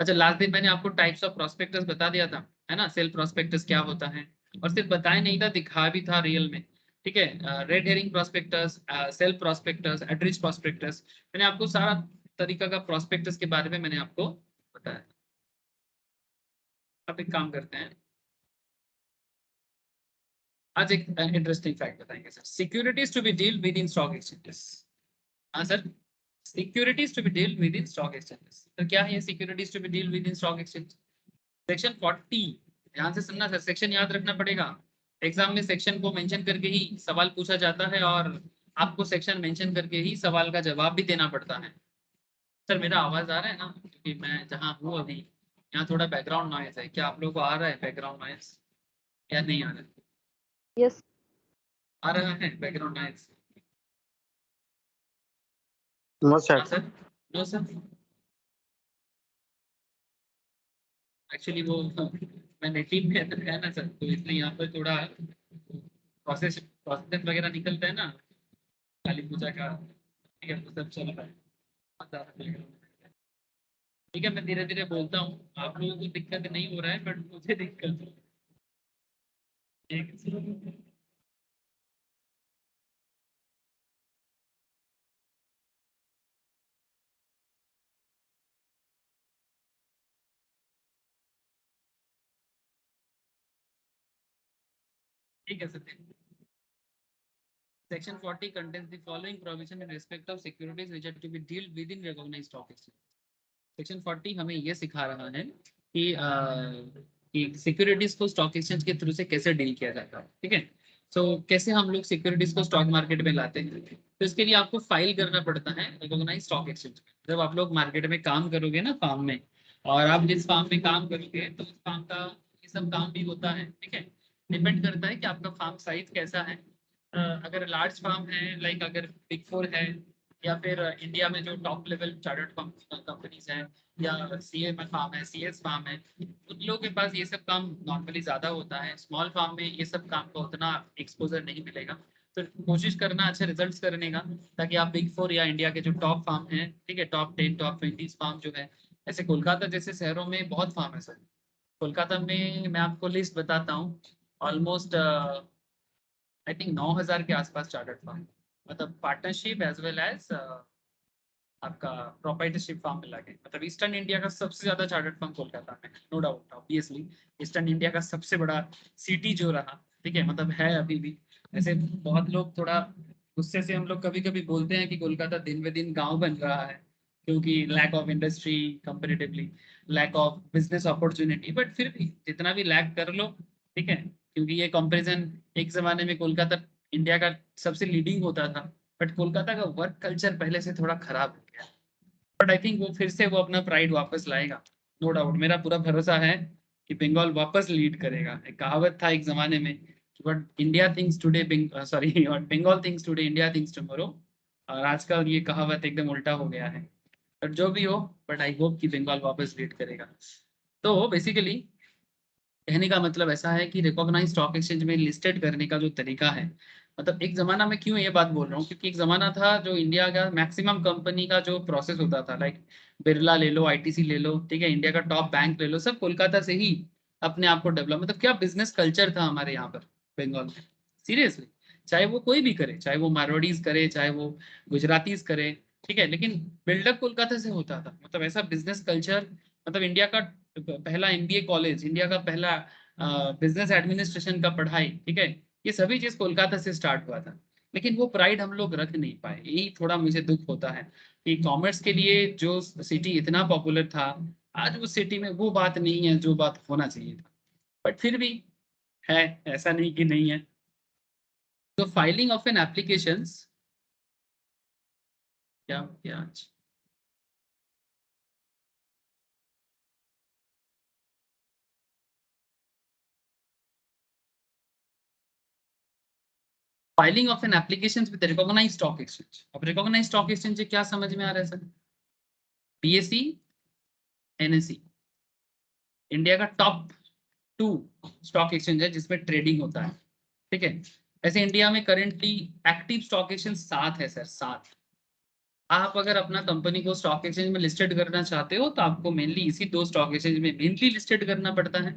अच्छा, लास्ट दिन मैंने आपको टाइप्स ऑफ प्रोस्पेक्टस बता दिया था, है ना, सेल प्रोस्पेक्टस क्या होता है, और सिर्फ बताया नहीं था, दिखा भी था रियल में, ठीक है। Red herring prospectus, shelf prospectus, एड्रिच प्रोस्पेक्टस, मैंने आपको सारा तरीका का प्रोस्पेक्टस के बारे में मैंने आपको बताया। अब एक काम करते हैं, आज एक इंटरेस्टिंग फैक्ट बताएंगे sir, securities to be deal with in stock exchanges. हाँ sir, securities to be deal with in stock exchanges, तो क्या है securities to be deal with in stock exchange? Section 40, ध्यान से सुनना सर, सेक्शन याद रखना पड़ेगा। एग्जाम में सेक्शन को मेंशन करके ही सवाल पूछा जाता है, और आपको सेक्शन मेंशन करके ही सवाल का जवाब भी देना पड़ता है। सर मेरा आवाज आ रहा है ना, क्योंकि मैं जहाँ हूँ अभी, यहाँ थोड़ा बैकग्राउंड नॉइज है, क्या आप लोगों को आ रहा है बैकग्राउंड नॉइज या नहीं आ रहा है? यस। आ रहा है बैकग्राउंड नॉइज? नो हाँ sir. Sir, no sir, actually वो मैंने टीम में अंदर है ना सर, तो इसलिए यहाँ पर थोड़ा प्रोसेस प्रोसेस वगैरह निकलता है ना काली पूजा का, ठीक है, तो सब चल रहा है। ठीक है, मैं धीरे धीरे बोलता हूँ, आप लोगों को दिक्कत नहीं हो रहा है बट मुझे दिक्कत हो रही है। ठीक है। ठीक है sir. Section 40 contains the following provision in respect of securities which are to be dealt within recognized stock exchange. Section 40 हमें ये सिखा रहा है कि सिक्योरिटीज को स्टॉक एक्सचेंज के थ्रू से कैसे डील किया जाता है। ठीक है, तो कैसे हम लोग सिक्योरिटीज को स्टॉक मार्केट में लाते हैं, तो इसके लिए आपको फाइल करना पड़ता है रिकॉग्नाइज स्टॉक एक्सचेंज। जब आप लोग मार्केट में काम करोगे ना फार्म में, और आप जिस फार्म में काम करोगे तो उस फार्म का ये सब काम भी होता है। ठीक है, डिपेंड करता है कि आपका फार्म साइज कैसा है। अगर लार्ज फार्म है, लाइक अगर बिग फोर है, या फिर इंडिया में जो टॉप लेवल चार्टर्ड कंपनीज हैं, या सीए में फार्म है, सीएस फार्म है, उन लोगों के पास ये सब काम नॉर्मली ज्यादा होता है। स्मॉल फार्म में ये सब काम का उतना एक्सपोजर नहीं मिलेगा, तो कोशिश करना अच्छे रिजल्ट्स करने का, ताकि आप बिग फोर या इंडिया के जो टॉप फार्म है, ठीक है, टॉप 10 टॉप 20 फार्म जो है, ऐसे कोलकाता जैसे शहरों में बहुत फार्म है सर। कोलकाता में मैं आपको लिस्ट बताता हूँ, ऑलमोस्ट आई थिंक 9,000 के आसपास चार्टर्ड फार्म, मतलब पार्टनरशिप एज वेल एज आपका प्रोप्राइटरशिप फार्म मिला के, मतलब ईस्टर्न इंडिया का सबसे ज्यादा चार्टर्ड फर्म कोलकाता में, no doubt. Obviously eastern India का सबसे बड़ा सिटी जो रहा, ठीक है, मतलब है अभी भी। ऐसे बहुत लोग थोड़ा गुस्से से हम लोग कभी कभी बोलते हैं कि कोलकाता दिन ब दिन गांव बन रहा है, क्योंकि lack of industry, comparatively lack of business opportunity, but फिर भी जितना भी लैक कर लो, ठीक है, क्योंकि ये कंपेरिजन, एक जमाने में कोलकाता इंडिया का सबसे लीडिंग होता था, बट कोलकाता का वर्क कल्चर पहले से थोड़ा खराब हो गया। बट आई थिंक वो फिर से वो अपना प्राइड वापस लाएगा, नो डाउट। मेरा पूरा भरोसा है कि बंगाल वापस लीड करेगा। एक कहावत था एक जमाने में, but India thinks today, sorry, Bengal thinks today, India thinks tomorrow. और आजकल ये कहावत एकदम उल्टा हो गया है, बट जो भी हो, बट आई होप कि बंगाल वापस लीड करेगा। तो बेसिकली कहने का मतलब ऐसा है कि रिकॉग्नाइज स्टॉक एक्सचेंज में लिस्टेड करने का जो तरीका है, मतलब एक जमाना में क्यों ये बात बोल रहा हूँ, क्योंकि एक जमाना था जो इंडिया का मैक्सिमम कंपनी का जो प्रोसेस होता था, लाइक बिरला ले लो, आईटीसी ले लो, ठीक है, इंडिया का टॉप बैंक ले लो, सब कोलकाता से ही अपने आप को डेवलप, मतलब क्या बिजनेस कल्चर था हमारे यहाँ पर बंगाल में, सीरियसली। चाहे वो कोई भी करे, चाहे वो मारवाड़ीज करे, चाहे वो गुजरातीज करे, ठीक है, लेकिन बिल्डअप कोलकाता से होता था। मतलब ऐसा बिजनेस कल्चर, मतलब इंडिया का पहला एमबीए कॉलेज, इंडिया का पहला बिजनेस एडमिनिस्ट्रेशन का पढ़ाई, ठीक है, ये सभी चीज कोलकाता से स्टार्ट हुआ था। लेकिन वो प्राइड हम लोग रख नहीं पाए, यही थोड़ा मुझे दुख होता है कि कॉमर्स के लिए जो सिटी इतना पॉपुलर था, आज उस सिटी में वो बात नहीं है जो बात होना चाहिए था। बट फिर भी है, ऐसा नहीं कि नहीं है। तो फाइलिंग ऑफ एन एप्लीकेशन, क्या क्या आज filing of an application with recognised stock exchange. अब रिकॉग्नाइज्ड स्टॉक एक्सचेंज क्या समझ में आ रहा है सर? बीएसई, एनएसई, इंडिया का टॉप 2 स्टॉक एक्सचेंज है जिसमें ट्रेडिंग होता है, ठीक है। ऐसे इंडिया में करेंटली एक्टिव स्टॉक एक्सचेंज 7 है सर, 7। आप अगर अपना कंपनी को स्टॉक एक्सचेंज में लिस्टेड करना चाहते हो तो आपको मेनली इसी 2 स्टॉक एक्सचेंज में मेनली लिस्टेड करना पड़ता है।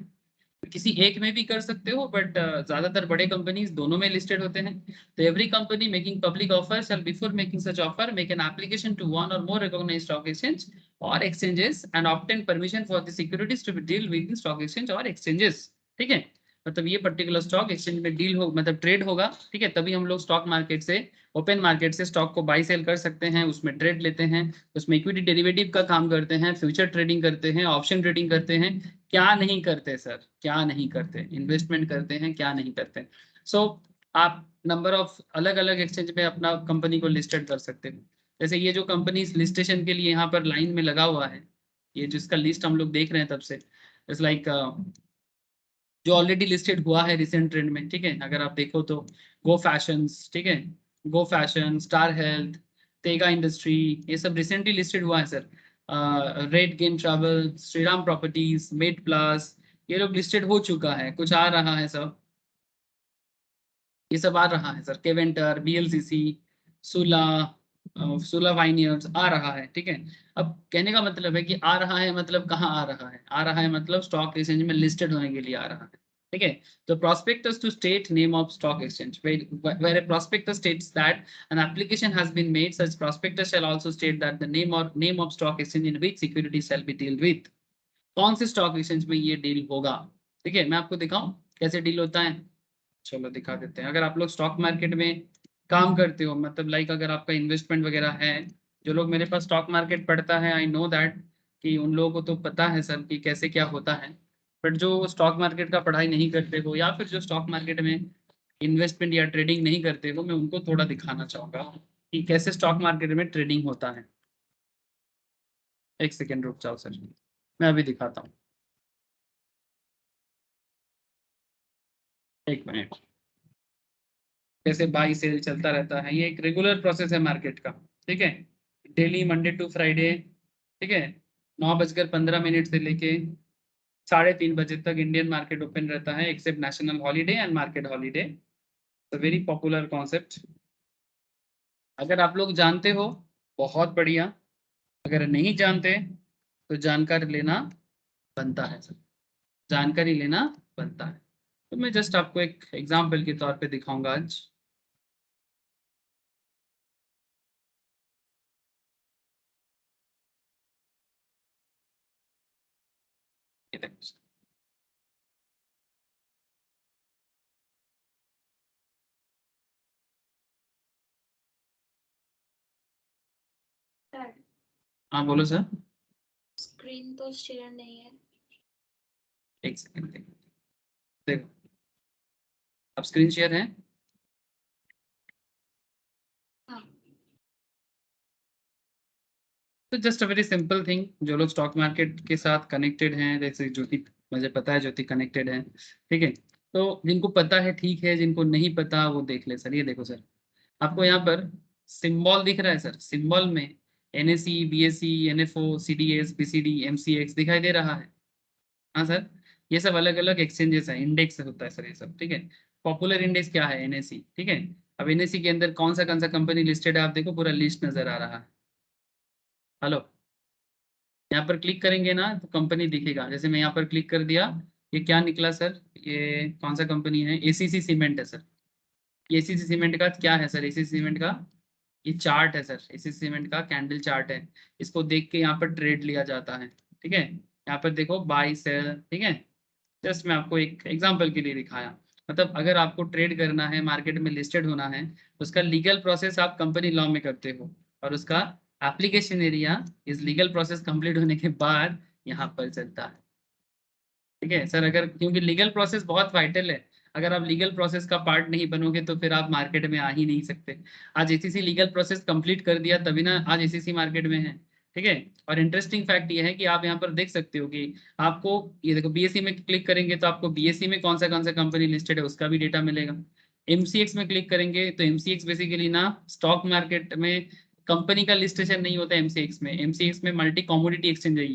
किसी एक में भी कर सकते हो, बट ज्यादातर बड़े कंपनीज दोनों में लिस्टेड होते हैं। तो every company making public offer shall before making such offer make an application to one or more recognised stock exchange or exchanges and obtain permission for the securities to be deal with stock exchange or exchanges, ठीक है। मतलब ये particular stock exchange में deal हो, मतलब trade होगा, ठीक है, तभी हम लोग स्टॉक मार्केट से, ओपन मार्केट से स्टॉक को बाई सेल कर सकते हैं, उसमें ट्रेड लेते हैं, उसमें इक्विटी डेरिवेटिव का काम करते हैं, फ्यूचर ट्रेडिंग करते हैं, ऑप्शन ट्रेडिंग करते हैं। क्या नहीं करते सर, क्या नहीं करते, इन्वेस्टमेंट करते हैं, क्या नहीं करते। सो आप नंबर ऑफ अलग अलग एक्सचेंज में अपना कंपनी को लिस्टेड कर सकते हो। जैसे ये जो कंपनी लिस्टेशन के लिए यहाँ पर लाइन में लगा हुआ है, ये जिसका लिस्ट हम लोग देख रहे हैं तब से, इट्स लाइक जो ऑलरेडी लिस्टेड हुआ है रिसेंट ट्रेंड में, ठीक है, अगर आप देखो तो गो फैशंस, ठीक है, गो फैशन, स्टार हेल्थ, तेगा इंडस्ट्री, ये सब रिसेंटली लिस्टेड हुआ है sir. Red game travel, Shriram properties, made plus, ये लोग लिस्टेड हो चुका है, कुछ आ रहा है सब, ये सब आ रहा है सर। केवेंटर, बीएलसीसी, सुला, सुला वाइनियर्स आ रहा है, ठीक है। अब कहने का मतलब है कि आ रहा है मतलब कहाँ आ रहा है, आ रहा है मतलब स्टॉक एक्सचेंज में लिस्टेड होने के लिए आ रहा है, ठीक है। तो prospectus to state name of stock exchange, where a prospectus states that an application has been made, such prospectus shall also state that the name of stock exchange in which security shall be dealt with। कौन से stock exchange में ये deal होगा, ठीक है। मैं आपको दिखाऊं कैसे डील होता है, चलो दिखा देते हैं। अगर आप लोग स्टॉक मार्केट में काम करते हो, मतलब लाइक अगर आपका इन्वेस्टमेंट वगैरह है, जो लोग मेरे पास स्टॉक मार्केट पढ़ता है, आई नो दैट कि उन लोगों को तो पता है सर कि कैसे क्या होता है। बट जो स्टॉक मार्केट का पढ़ाई नहीं करते हो, या फिर जो स्टॉक मार्केट में इन्वेस्टमेंट या ट्रेडिंग नहीं करते हो, मैं उनको थोड़ा दिखाना चाहूंगा कि कैसे स्टॉक मार्केट में ट्रेडिंग होता है। एक सेकेंड रुक जाओ सर, मैं अभी दिखाता हूँ, एक मिनट। कैसे बाई सेल चलता रहता है, ये एक रेगुलर प्रोसेस है मार्केट का, ठीक है। डेली मंडे टू फ्राइडे, ठीक है, 9:15 से लेके 3:30 तक इंडियन मार्केट ओपन रहता है, except national holiday and market holiday. Very popular concept. अगर आप लोग जानते हो बहुत बढ़िया, अगर नहीं जानते तो जानकारी लेना बनता है सर, जानकारी लेना बनता है। तो मैं जस्ट आपको एक एग्जाम्पल के तौर पे दिखाऊंगा आज। ये देखो सर। हाँ बोलो सर। स्क्रीन तो शेयर नहीं है। एक सेकंड देखो, देखो अब स्क्रीन शेयर है। हाँ। तो just a very simple thing, जो लोग स्टॉक मार्केट के साथ कनेक्टेड हैं, जैसे ज्योति, मुझे पता है ज्योति कनेक्टेड है, ठीक है। तो जिनको पता है ठीक है, जिनको नहीं पता वो देख ले सर। ये देखो सर, आपको यहाँ पर सिंबल दिख रहा है सर, सिंबल में NSE, BSE, NFO, CDS, BCD, MCX दिखाई दे रहा है। हाँ सर, ये सब अलग अलग एक्सचेंजेस है, इंडेक्स होता है सर ये सब, ठीक है। पॉपुलर इंडेक्स क्या है, एनएसई, ठीक है। अब एनएसई के अंदर कौन सा कंपनी लिस्टेड है, आप देखो पूरा लिस्ट नजर आ रहा है। हेलो, यहाँ पर क्लिक करेंगे ना तो कंपनी दिखेगा, जैसे मैं यहाँ पर क्लिक कर दिया, ये क्या निकला सर, ये कौन सा कंपनी है, एसीसी सीमेंट है सर। एसीसी सीमेंट का क्या है सर, एसीसी सीमेंट का ये चार्ट है सर, एसीसी सीमेंट का कैंडल चार्ट है। इसको देख के यहाँ पर ट्रेड लिया जाता है, ठीक है। यहाँ पर देखो बाई सेल, ठीक है। जस्ट मैं आपको एक एग्जांपल के लिए दिखाया। मतलब अगर आपको ट्रेड करना है, मार्केट में लिस्टेड होना है, उसका लीगल प्रोसेस आप कंपनी लॉ में करते हो, और उसका एप्लीकेशन एरिया इस लीगल प्रोसेस कंप्लीट होने के बाद यहाँ पर चलता है, ठीक है सर। अगर क्योंकि लीगल प्रोसेस बहुत वाइटल है, अगर आप लीगल प्रोसेस का पार्ट नहीं बनोगे तो फिर आप मार्केट में आ ही नहीं सकते। आज एसीसी लीगल प्रोसेस कंप्लीट कर दिया तभी ना आज एसीसी मार्केट में है, ठीक है। और इंटरेस्टिंग फैक्ट ये है कि आप यहाँ पर देख सकते हो कि आपको, ये देखो बीएससी में क्लिक करेंगे तो आपको बीएससी में कौन सा कंपनी लिस्टेड है उसका भी डेटा मिलेगा। एमसीएक्स में क्लिक करेंगे तो एमसीएक्स बेसिकली ना स्टॉक मार्केट में कंपनी का लिस्टेशन नहीं होता। एमसीएक्स में, एमसीएक्स में मल्टी कमोडिटी एक्सचेंज है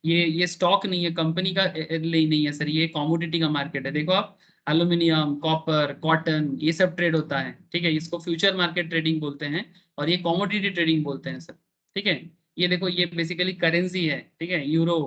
ये स्टॉक नहीं है, कंपनी का लिए नहीं है सर, ये कमोडिटी का मार्केट है। देखो आप, एल्यूमिनियम, कॉपर, कॉटन, ये सब ट्रेड होता है, ठीक है। इसको फ्यूचर मार्केट ट्रेडिंग बोलते हैं और ये कमोडिटी ट्रेडिंग बोलते हैं सर, ठीक है। ये देखो ये बेसिकली करेंसी है, ठीक है, यूरो,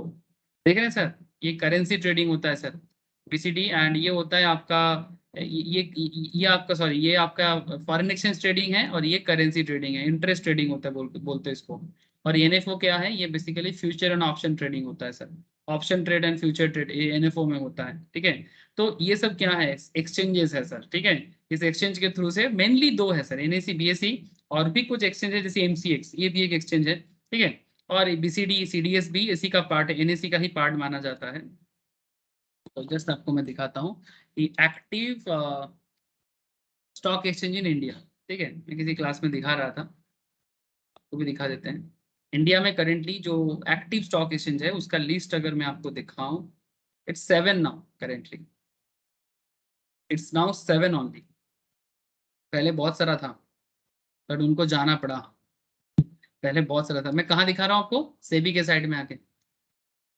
देख रहे हैं सर, ये करेंसी ट्रेडिंग होता है सर, बीसीडी। एंड ये होता है आपका, ये आपका, सॉरी, ये आपका फॉरेन एक्सचेंज ट्रेडिंग है और ये करेंसी ट्रेडिंग है, इंटरेस्ट ट्रेडिंग होता है बोलते हैं इसको। और एनएफओ क्या है, ये basically future and option trading होता है sir, option trade and future trade ये एनएफओ में होता है, ठीक है। तो ये सब क्या है, एक्सचेंजेस है सर, ठीक है। इस एक्सचेंज के थ्रू से मेनली दो है सर, एनएसी, बीएसई, और भी कुछ एक्सचेंज है जैसे एमसीएक्स, ये भी एक एक्सचेंज है, ठीक है। और बीसीडी, सीडीएस भी इसी का पार्ट है, एनएसी का ही पार्ट माना जाता है। तो जस्ट आपको मैं दिखाता हूँ कि active stock exchange in India, ठीक है, मैं किसी क्लास में दिखा रहा था, आपको भी दिखा देते हैं। इंडिया में करेंटली जो एक्टिव स्टॉक एक्सचेंज है उसका लिस्ट अगर मैं आपको दिखाऊं, it's 7 now currently, it's now 7 only. पहले बहुत सारा था बट उनको जाना पड़ा, पहले बहुत सारा था। मैं कहाँ दिखा रहा हूँ आपको, सेबी के साइड में आके,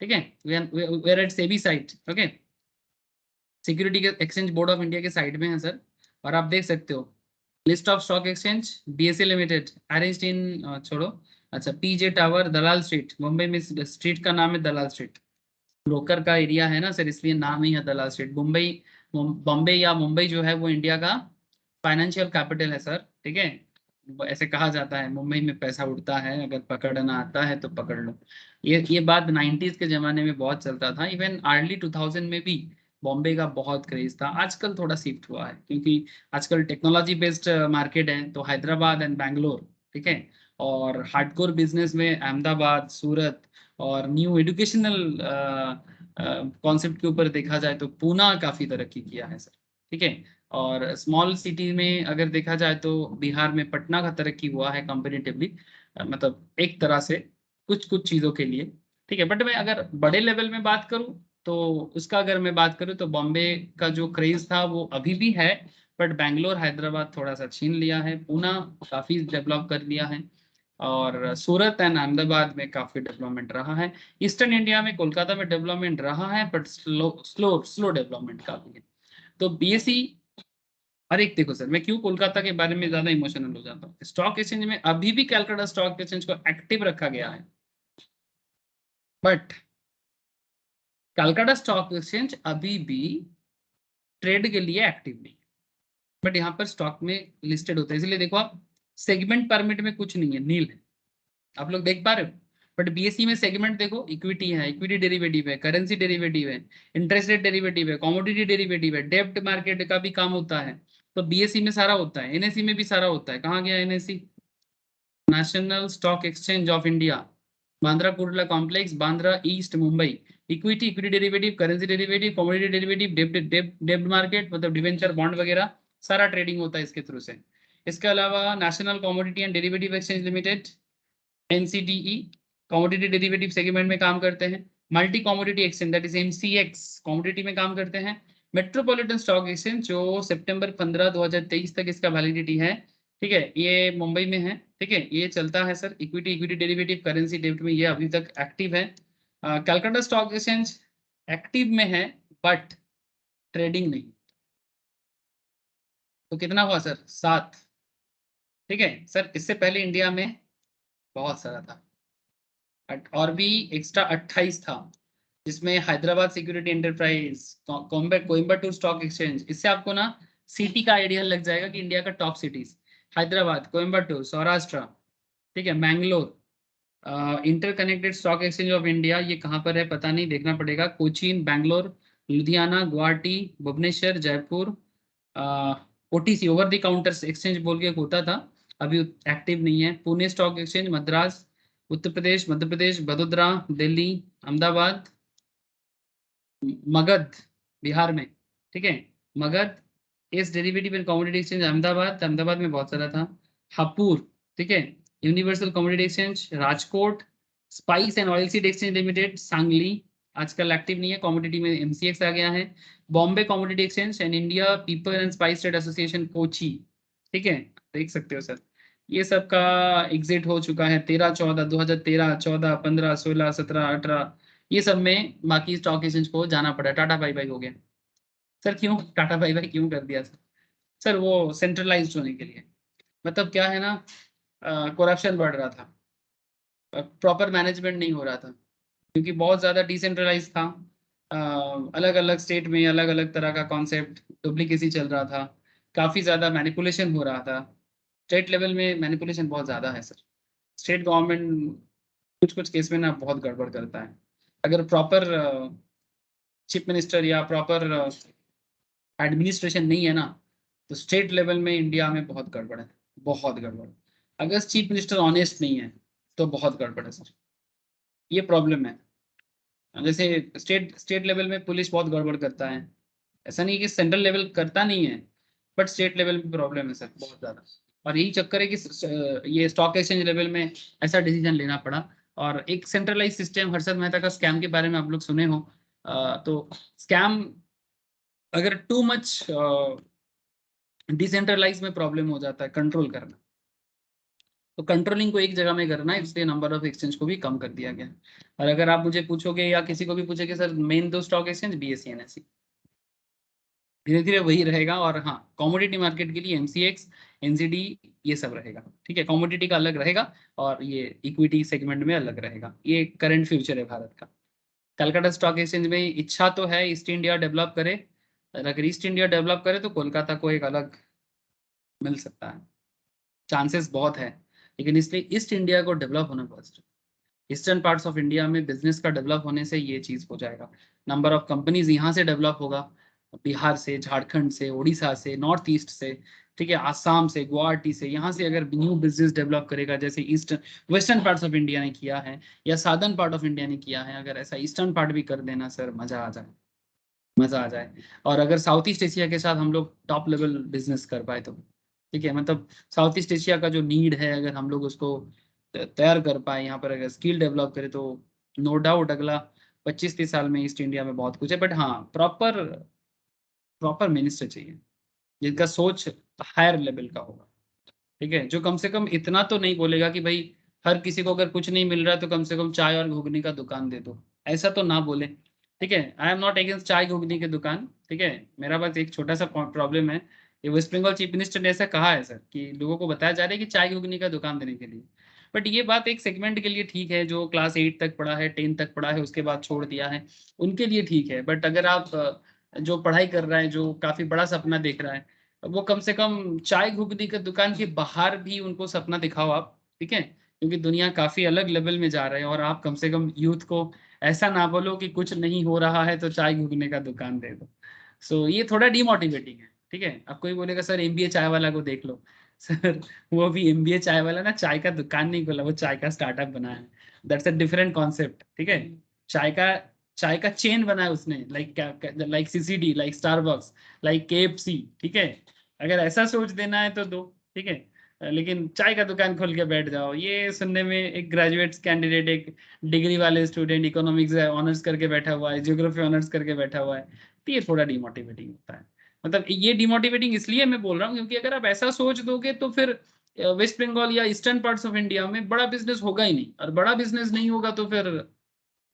ठीक है, we are at SEBI site, okay, security के एक्सचेंज बोर्ड ऑफ इंडिया के साइड में है सर। और आप देख सकते हो list of stock exchange, BSA limited arranged in, छोड़ो, अच्छा, PJ tower, Dalal street, Mumbai में स्ट्रीट का नाम है दलाल स्ट्रीट, ब्रोकर का एरिया है ना सर, इसलिए नाम ही है दलाल स्ट्रीट। मुंबई, बॉम्बे या मुंबई जो है वो इंडिया का फाइनेंशियल कैपिटल है सर, ठीक है, ऐसे कहा जाता है, मुंबई में पैसा उड़ता है, अगर पकड़ना आता है तो पकड़ लो। ये बात 90s के जमाने में बहुत चलता था, इवन अर्ली 2000 में भी बॉम्बे का बहुत क्रेज था। आजकल थोड़ा शिफ्ट हुआ है क्योंकि आजकल टेक्नोलॉजी बेस्ड मार्केट है, तो हैदराबाद एंड बैंगलोर, ठीक है, और हार्डकोर बिजनेस में अहमदाबाद, सूरत, और न्यू एजुकेशनल कॉन्सेप्ट के ऊपर देखा जाए तो पूना काफी तरक्की किया है सर, ठीक है। और स्मॉल सिटी में अगर देखा जाए तो बिहार में पटना का तरक्की हुआ है कंपेरेटिवली, मतलब एक तरह से कुछ कुछ चीजों के लिए, ठीक है। बट मैं अगर बड़े लेवल में बात करूं तो उसका अगर मैं बात करूं तो बॉम्बे का जो क्रेज था वो अभी भी है, बट बैंगलोर हैदराबाद थोड़ा सा छीन लिया है, पूना काफी डेवलप कर लिया है, और सूरत एंड अहमदाबाद में काफी डेवलपमेंट रहा है। ईस्टर्न इंडिया में कोलकाता में डेवलपमेंट रहा है, but slow slow slow development काफी है। तो बीएसई, अरे देखो सर, मैं क्यों कोलकाता के बारे में ज्यादा इमोशनल हो जाता हूँ, स्टॉक एक्सचेंज में अभी भी कैलकाटा स्टॉक एक्सचेंज को एक्टिव रखा गया है, बट कैलकाटा स्टॉक एक्सचेंज अभी भी ट्रेड के लिए एक्टिव नहीं, बट यहाँ पर स्टॉक में लिस्टेड होता है, इसलिए देखो आप, सेगमेंट परमिट में कुछ नहीं है, नील है, आप लोग देख पा रहे हो। बट बीएसई में सेगमेंट देखो, इक्विटी है, इक्विटी डेरिवेटिव है, करेंसी डेरिवेटिव है, इंटरेस्ट रेट डेरिवेटिव है, कमोडिटी डेरिवेटिव है, डेब्ट मार्केट का भी काम होता है, तो बीएसई में सारा होता है, एनएसई में भी सारा होता है। कहाँ गया NSE, national stock exchange of India, Bandra Kurla complex, Bandra east, Mumbai. Equity, equity derivative, currency derivative, commodity derivative, डेब्ट मार्केट मतलब डिवेंचर, बॉन्ड वगैरह सारा ट्रेडिंग होता है इसके थ्रू से। इसके अलावा national commodity and derivative exchange limited, NCDE, commodity derivative segment में काम करते हैं। Multi commodity exchange that is MCX, commodity में काम करते हैं। मेट्रोपॉलिटन स्टॉक एक्सचेंज जो सितंबर 15 2023 तक इसका वैलिडिटी है, ठीक है, ये मुंबई में है, ठीक है, ये चलता है sir, equity, equity derivative, currency डेब्ट में ये अभी तक एक्टिव है। कलकत्ता स्टॉक एक्सचेंज एक्टिव में है बट ट्रेडिंग नहीं, तो कितना हुआ सर, 7, ठीक है सर। इससे पहले इंडिया में बहुत सारा था, और भी एक्स्ट्रा 28 था, जिसमें Hyderabad security enterprise, Coimbatore stock exchange. इससे आपको ना सिटी का आइडिया लग जाएगा कि इंडिया का टॉप सिटीज, हैदराबाद, कोयम्बटूर, सौराष्ट्र, ठीक है, Mangalore. Interconnected stock exchange of India, ये कहाँ पर है पता नहीं, देखना पड़ेगा। Cochin, Bangalore, Ludhiana, Guwahati, Bhubaneswar, Jaipur. OTC, over the counter exchange बोल के एक होता था, अभी एक्टिव नहीं है। पुणे स्टॉक एक्सचेंज, मद्रास, उत्तर प्रदेश, मध्य प्रदेश, वडोदरा, दिल्ली, अहमदाबाद, मगध बिहार में, ठीक है, मगध। इस derivative and commodity exchange Ahmedabad, Ahmedabad में बहुत सारा था। हापुर, ठीक है, universal commodity exchange Rajkot, spice and oil seed exchange limited Sangli, आजकल एक्टिव नहीं है, कमोडिटी में एमसीएक्स आ गया है। Bombay commodity exchange and India people and spice trade association Kochi, ठीक है, देख सकते हो सर, ये सब का एग्जिट हो चुका है 13 14 2013 14 15 16 17 18, ये सब में बाकी स्टॉक एक्सचेंज को जाना पड़ा, टाटा बाई बाई हो गया सर। क्यों टाटा बाई बाई क्यों कर दिया सर? सर वो सेंट्रलाइज्ड होने के लिए, मतलब क्या है ना, करप्शन बढ़ रहा था, प्रॉपर मैनेजमेंट नहीं हो रहा था, क्योंकि बहुत ज़्यादा डिसेंट्रलाइज था, अलग अलग स्टेट में अलग अलग तरह का कॉन्सेप्ट, डुप्लीकेसी चल रहा था, काफ़ी ज़्यादा मैनिपुलेशन हो रहा था। स्टेट लेवल में मैनिपुलेशन बहुत ज़्यादा है सर, स्टेट गवर्नमेंट कुछ कुछ केस में ना बहुत गड़बड़ करता है। अगर प्रॉपर चीफ मिनिस्टर या प्रॉपर एडमिनिस्ट्रेशन नहीं है ना, तो स्टेट लेवल में इंडिया में बहुत गड़बड़ है, बहुत गड़बड़। अगर चीफ मिनिस्टर ऑनेस्ट नहीं है तो बहुत गड़बड़ है सर, ये प्रॉब्लम है। जैसे स्टेट लेवल में पुलिस बहुत गड़बड़ करता है, ऐसा नहीं कि सेंट्रल लेवल करता नहीं है, बट स्टेट लेवल में प्रॉब्लम है सर बहुत ज़्यादा। और यही चक्कर है कि ये स्टॉक एक्सचेंज लेवल में ऐसा डिसीजन लेना पड़ा। और एक सेंट्रलाइज सिस्टम, हर्षद मेहता का स्कैम के बारे में आप लोग सुने हो, तो स्कैम अगर टू मच डिसेंट्रलाइज में प्रॉब्लम हो जाता है कंट्रोल करना, तो कंट्रोलिंग को एक जगह में करना है, इसलिए नंबर ऑफ एक्सचेंज को भी कम कर दिया गया है। और अगर आप मुझे पूछोगे या किसी को भी पूछोगे sir main 2 stock exchange BSE NSE, धीरे धीरे वही रहेगा। और हाँ, कमोडिटी मार्केट के लिए MCX NCD ये सब रहेगा, ठीक है। कमोडिटी का अलग रहेगा और ये इक्विटी सेगमेंट में अलग रहेगा। ये करंट फ्यूचर है भारत का। कलकत्ता स्टॉक एक्सचेंज में इच्छा तो है ईस्ट इंडिया डेवलप करे, और अगर ईस्ट इंडिया डेवलप करे तो कोलकाता को एक अलग मिल सकता है, चांसेस बहुत है। लेकिन इसलिए ईस्ट इंडिया को डेवलप होना बहुत, ईस्टर्न पार्ट्स ऑफ इंडिया में बिजनेस का डेवलप होने से ये चीज हो जाएगा। नंबर ऑफ कंपनीज यहाँ से डेवलप होगा, बिहार से, झारखंड से, उड़ीसा से, नॉर्थ ईस्ट से, ठीक है, आसाम से, गुवाहाटी से, यहाँ से अगर न्यू बिजनेस डेवलप करेगा जैसे eastern western parts of India ने किया है या सादर्न पार्ट ऑफ इंडिया ने किया है, अगर ऐसा ईस्टर्न पार्ट भी कर देना सर, मजा आ जाए, मजा आ जाए। और अगर साउथ ईस्ट एशिया के साथ हम लोग टॉप लेवल बिजनेस कर पाए तो ठीक है, मतलब साउथ ईस्ट एशिया का जो नीड है अगर हम लोग उसको तैयार कर पाए, यहाँ पर अगर स्किल डेवलप करें तो नो डाउट अगला 25-30 साल में ईस्ट इंडिया में बहुत कुछ है। बट हाँ, प्रॉपर प्रॉपर मिनिस्टर चाहिए जिनका सोच हायर लेवल का होगा, ठीक है, जो कम से कम इतना तो नहीं बोलेगा कि भाई हर किसी को अगर कुछ नहीं मिल रहा है तो कम से कम चाय और घुगनी का दुकान दे दो, ऐसा तो ना बोले, ठीक है। आई एम नॉट अगेंस्ट चाय घुगनी की दुकान, ठीक है। मेरा बस एक छोटा सा प्रॉब्लम है, ये वेस्ट बंगाल चीफ मिनिस्टर ने ऐसा कहा है सर कि लोगों को बताया जा रहा है कि चाय घुगनी का दुकान देने के लिए। बट ये बात एक सेगमेंट के लिए ठीक है, जो क्लास 8 तक पढ़ा है, 10 तक पढ़ा है, उसके बाद छोड़ दिया है, उनके लिए ठीक है। बट अगर आप जो पढ़ाई कर रहा है, जो काफी बड़ा सपना देख रहा है, वो कम से कम चाय घुगनी की दुकान के बाहर भी उनको सपना दिखाओ आप, ठीक है, क्योंकि दुनिया काफी अलग लेवल में जा रहे हैं। और आप कम से कम यूथ को ऐसा ना बोलो कि कुछ नहीं हो रहा है तो चाय घुगने का दुकान दे दो। सो ये थोड़ा डिमोटिवेटिंग है, ठीक है। अब कोई बोलेगा सर MBA चाय वाला को देख लो, सर वो भी MBA चाय वाला ना चाय का दुकान नहीं खोला, वो चाय का स्टार्टअप बनाया है, दैट्स अ डिफरेंट कॉन्सेप्ट, ठीक है। चाय का चेन बनाया उसने, like CCD, like Starbucks, like KFC, ठीक है। अगर ऐसा सोच देना है तो दो, ठीक है। लेकिन चाय का दुकान खोल के बैठ जाओ, ये सुनने में एक ग्रेजुएट्स कैंडिडेट, एक डिग्री वाले स्टूडेंट, इकोनॉमिक्स ऑनर्स करके बैठा हुआ है, ज्योग्राफी ऑनर्स करके बैठा हुआ है, तो ये थोड़ा डिमोटिवेटिंग होता है। मतलब ये डिमोटिवेटिंग इसलिए मैं बोल रहा हूँ क्योंकि अगर आप ऐसा सोच दोगे तो फिर वेस्ट बंगाल या ईस्टर्न पार्ट्स ऑफ इंडिया में बड़ा बिजनेस होगा ही नहीं, और बड़ा बिजनेस नहीं होगा तो फिर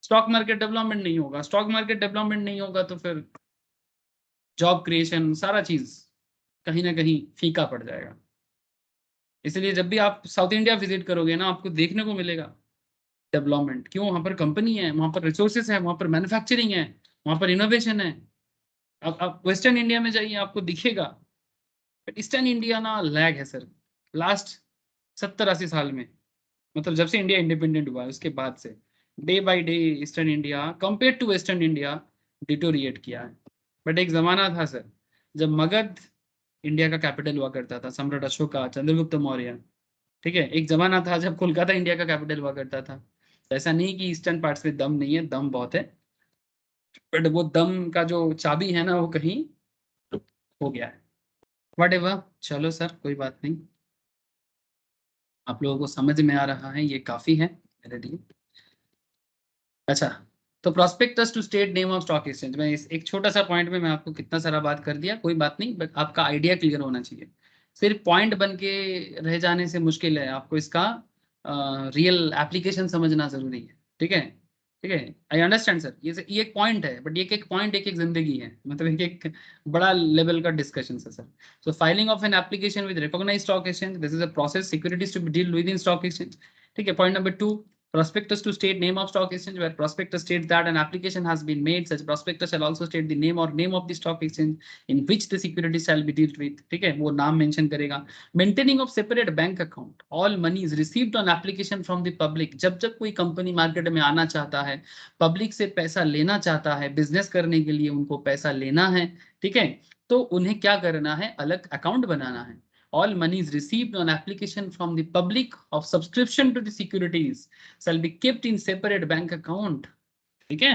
स्टॉक मार्केट डेवलपमेंट नहीं होगा, स्टॉक मार्केट डेवलपमेंट नहीं होगा तो फिर जॉब क्रिएशन सारा चीज कहीं ना कहीं फीका पड़ जाएगा। इसलिए जब भी आप साउथ इंडिया विजिट करोगे ना, आपको देखने को मिलेगा डेवलपमेंट। क्यों? वहां पर कंपनी है, वहां पर रिसोर्सेस है, वहां पर मैन्युफैक्चरिंग है, वहां पर इनोवेशन है। अब आप वेस्टर्न इंडिया में जाइए, आपको दिखेगा। बट ईस्टर्न इंडिया ना लैग है सर, लास्ट 70-80 साल में, मतलब जब से इंडिया इंडिपेंडेंट हुआ है उसके बाद से day by day eastern India compare to western India deteriorate किया है। बट एक जमाना था सर जब मगध इंडिया का कैपिटल हुआ करता था, सम्राट अशोका, चंद्रगुप्त मौर्य, ठीक है। एक जमाना था जब कोलकाता इंडिया का कैपिटल हुआ करता था। तो ऐसा नहीं कि ईस्टर्न पार्ट्स में दम नहीं है, दम बहुत है, बट वो दम का जो चाबी है ना वो कहीं हो गया है। वट एवर, चलो सर कोई बात नहीं, आप लोगों को समझ में आ रहा है, ये काफी है मेरे लिए। अच्छा, तो prospectus to state name of stock exchange में इस एक छोटा सा पॉइंट में मैं आपको कितना सारा बात कर दिया, कोई बात नहीं, बट आपका आइडिया क्लियर होना चाहिए। सिर्फ पॉइंट बन के रह जाने से मुश्किल है, आपको इसका रियल एप्लीकेशन समझना जरूरी है, ठीक है, ठीक है। आई अंडरस्टैंड सर, ये एक पॉइंट है, बट ये एक पॉइंट एक जिंदगी है, मतलब एक बड़ा लेवल का डिस्कशन है sir. So filing of an application with recognised stock exchange, this is a process, securities to be deal with in stock exchange, ठीक है। Point number 2, prospectus to state name of stock exchange, where prospectus states that an application has been made, such prospectus shall also state the name or name of the stock exchange in which the securities shall be dealt with, ठीक है, वो नाम mention करेगा। Maintaining of separate bank account, all monies received on application from the public, जब जब कोई company market में आना चाहता है, पब्लिक से पैसा लेना चाहता है, बिजनेस करने के लिए उनको पैसा लेना है, ठीक है, तो उन्हें क्या करना है, अलग अकाउंट बनाना है। All monies received on application from the public of subscription to the securities shall be kept in separate bank account, ठीक है,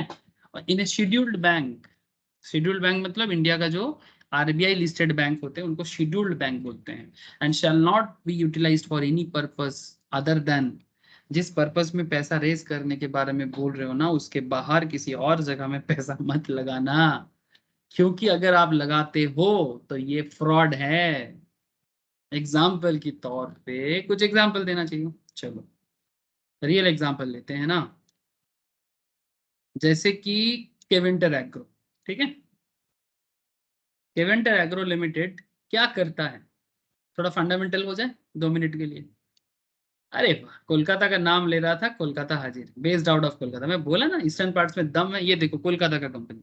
in a scheduled bank। scheduled bank मतलब इंडिया का जो RBI लिस्टेड बैंक होते हैं उनको scheduled bank बोलते हैं। and shall not be utilized for any purpose other than, जिस पर्पस में पैसा रेज करने के बारे में बोल रहे हो ना, उसके बाहर किसी और जगह में पैसा मत लगाना, क्योंकि अगर आप लगाते हो तो ये फ्रॉड है। एग्जाम्पल के तौर पे कुछ एग्जाम्पल देना चाहिए। चलो रियल एग्जाम्पल लेते हैं ना, जैसे कि केवेंटर एग्रो, ठीक है। केवेंटर एग्रो लिमिटेड क्या करता है, थोड़ा फंडामेंटल हो जाए 2 मिनट के लिए। अरे वाह, कोलकाता का नाम ले रहा था, कोलकाता हाजिर, बेस्ड आउट ऑफ कोलकाता। मैं बोला ना ईस्टर्न पार्ट्स में दम है। ये देखो कोलकाता का company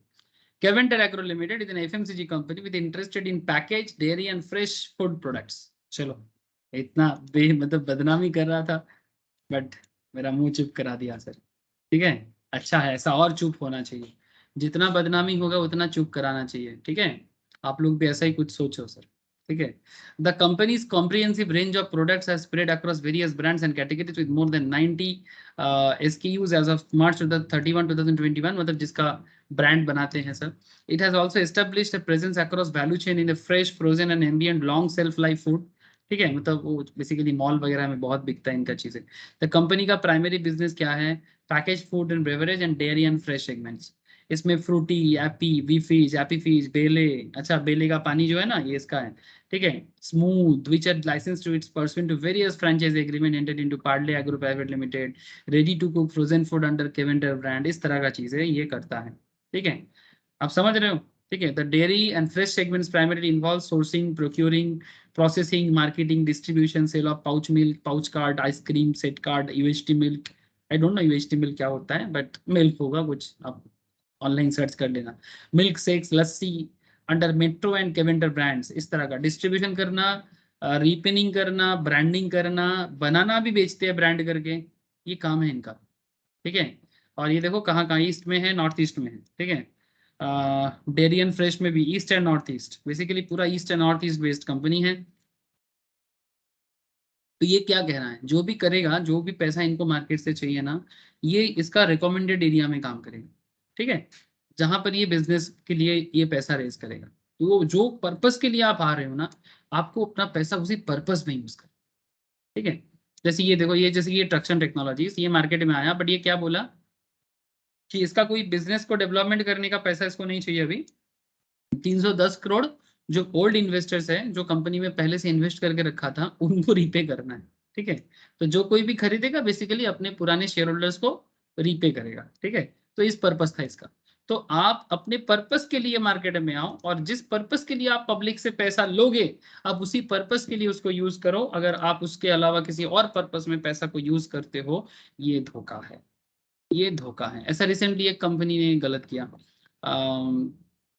Keventer agro limited is an FMCG company with interested in package dairy and fresh food products. चलो इतना मतलब बदनामी कर रहा था, बट मेरा मुंह चुप करा दिया सर। ठीक है, अच्छा है, ऐसा और चुप होना चाहिए। जितना बदनामी होगा उतना चुप कराना चाहिए। ठीक है, आप लोग भी ऐसा ही कुछ सोचो सर। ठीक है, the company's comprehensive range of products has spread across various brands and categories with more than 90 SKUs as of March 31 2021, मतलब जिसका ब्रांड बनाते हैं sir. It has also established a presence across value chain in the fresh frozen and ambient long shelf life food. ठीक है, मतलब वो basically mall वगैरह में बहुत बिकता है इनका चीजें। द कंपनी का प्राइमरी बिजनेस क्या है, package food and beverage and dairy and fresh segments. इसमें फ्रूटी, एपी, वीफीज, एपी फीज, बेले, अच्छा बेले का पानी जो है ना ये इसका है। ठीक है, smooth which are license to its person to various franchise agreement entered into Parle agro private limited, ready to cook frozen food under Keventer brand, इस तरह का चीज है ये करता है। ठीक है, आप समझ रहे हो। ठीक है, the dairy and fresh segments primarily involve sourcing, procuring, processing, marketing, distribution, sale of pouch milk, pouch card, ice cream, set card, UHT milk. I don't know UHT milk क्या होता है, but milk होगा कुछ, आप online search कर लेना। Milk shakes, lassi under metro and Keventer brands, इस तरह का डिस्ट्रीब्यूशन करना, रीपिनिंग करना, ब्रांडिंग करना, बनाना भी बेचते हैं ब्रांड करके, ये काम है इनका। ठीक है, और ये देखो कहाँ कहाँ, ईस्ट में है, नॉर्थ ईस्ट में है। ठीक है, डेयरी एंड फ्रेश में भी east and north east, basically पूरा east and north east based company है। तो ये क्या कह रहा है, जो भी करेगा, जो भी पैसा इनको मार्केट से चाहिए ना, ये इसका रिकमेंडेड एरिया में काम करेगा। ठीक है, जहां पर ये बिजनेस के लिए ये पैसा रेज करेगा, तो वो जो पर्पस के लिए आप आ रहे हो ना, आपको अपना पैसा उसी पर्पस में यूज कर। ठीक है, जैसे ये देखो, ये जैसे ये ट्रक्शन टेक्नोलॉजीज, ये मार्केट में आया, बट ये क्या बोला कि इसका कोई बिजनेस को डेवलपमेंट करने का पैसा इसको नहीं चाहिए अभी। 310 करोड़ जो ओल्ड इन्वेस्टर्स है, जो कंपनी में पहले से इन्वेस्ट करके रखा था, उनको रीपे करना है। ठीक है, तो जो कोई भी खरीदेगा बेसिकली अपने पुराने शेयर होल्डर्स को रीपे करेगा। ठीक है, तो इस पर्पस था इसका। तो आप अपने पर्पस के लिए मार्केट में आओ, और जिस पर्पस के लिए आप पब्लिक से पैसा लोगे, आप उसी पर्पस के लिए उसको यूज करो। अगर आप उसके अलावा किसी और पर्पस में पैसा को यूज करते हो, ये धोखा है, ये धोखा है। ऐसा रिसेंटली एक कंपनी ने गलत किया।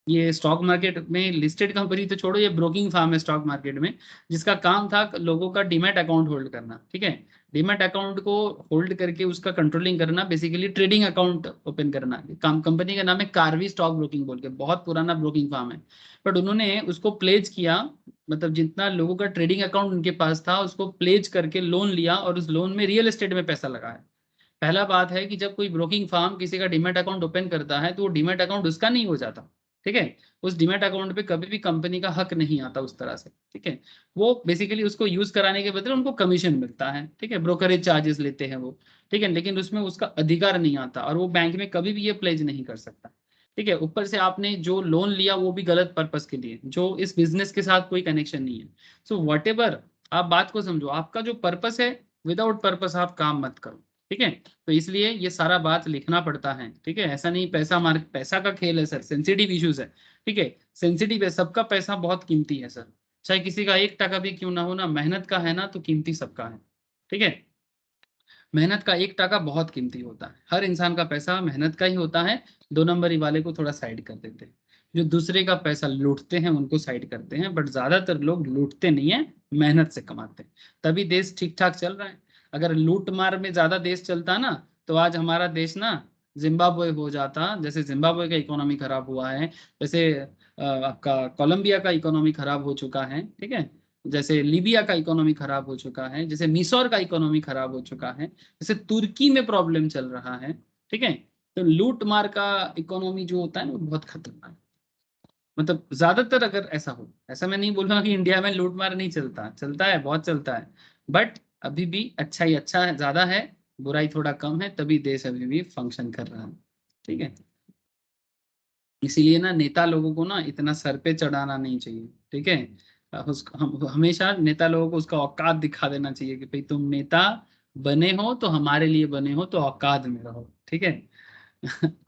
ये स्टॉक मार्केट में लिस्टेड कंपनी तो छोड़ो, ये ब्रोकिंग फार्म है स्टॉक मार्केट में, जिसका काम था लोगों का डीमैट अकाउंट होल्ड करना। ठीक है, डीमैट अकाउंट को होल्ड करके उसका कंट्रोलिंग करना, बेसिकली ट्रेडिंग अकाउंट ओपन करना। काम कंपनी का नाम है कार्वी स्टॉक ब्रोकिंग बोल के, बहुत पुराना ब्रोकिंग फार्म है। बट उन्होंने उसको प्लेज किया, मतलब जितना लोगों का ट्रेडिंग अकाउंट उनके पास था उसको प्लेज करके लोन लिया, और उस लोन में रियल एस्टेट में पैसा लगाया। पहला बात है कि जब कोई ब्रोकिंग फार्म किसी का डीमैट अकाउंट ओपन करता है, तो वो डीमैट अकाउंट उसका नहीं हो जाता। ठीक है, उस डीमैट अकाउंट पे कभी भी कंपनी का हक नहीं आता उस तरह से। ठीक है, वो बेसिकली उसको यूज कराने के बदले उनको कमीशन मिलता है। ठीक है, ब्रोकरेज चार्जेस लेते हैं वो। ठीक है, लेकिन उसमें उसका अधिकार नहीं आता, और वो बैंक में कभी भी ये प्लेज नहीं कर सकता। ठीक है, ऊपर से आपने जो लोन लिया वो भी गलत पर्पस के लिए, जो इस बिजनेस के साथ कोई कनेक्शन नहीं है। सो वट एवर, आप बात को समझो, आपका जो पर्पस है, विदाउट पर्पस आप काम मत करो। ठीक है, तो इसलिए ये सारा बात लिखना पड़ता है। ठीक है, ऐसा नहीं पैसा का खेल है सर, सेंसिटिव इश्यूज है। ठीक है, सेंसिटिव है, सबका पैसा बहुत कीमती है सर, चाहे किसी का 1 टका भी क्यों ना हो ना, मेहनत का है ना, तो कीमती सबका है। ठीक है, मेहनत का 1 टका बहुत कीमती होता है, हर इंसान का पैसा मेहनत का ही होता है। 2 नंबरी वाले को थोड़ा साइड कर देते हैं, जो दूसरे का पैसा लूटते हैं उनको साइड करते हैं, बट ज्यादातर लोग लूटते नहीं है, मेहनत से कमाते हैं, तभी देश ठीक ठाक चल रहा है। अगर लूट मार में ज्यादा देश चलता ना, तो आज हमारा देश ना जिम्बाब्वे हो जाता। जैसे जिम्बाब्वे का इकोनॉमी खराब हुआ है, वैसे आपका कोलंबिया का इकोनॉमी खराब हो चुका है। ठीक है, जैसे लीबिया का इकोनॉमी खराब हो चुका है, जैसे मिसौर का इकोनॉमी खराब हो चुका है, जैसे तुर्की में प्रॉब्लम चल रहा है। ठीक है, तो लूट मार का इकोनॉमी जो होता है ना, वो बहुत खतरनाक है। मतलब ज्यादातर अगर ऐसा हो, ऐसा मैं नहीं बोल रहा कि इंडिया में लूट मार नहीं चलता, चलता है, बहुत चलता है, बट अभी भी अच्छा ही अच्छा है, ज्यादा है, बुराई थोड़ा कम है, तभी देश अभी भी फंक्शन कर रहा है। ठीक है, इसीलिए ना नेता लोगों को ना इतना सर पे चढ़ाना नहीं चाहिए। ठीक है, उसको हम हमेशा नेता लोगों को उसका औकात दिखा देना चाहिए कि भाई तुम नेता बने हो तो हमारे लिए बने हो, तो औकात में रहो, ठीक है।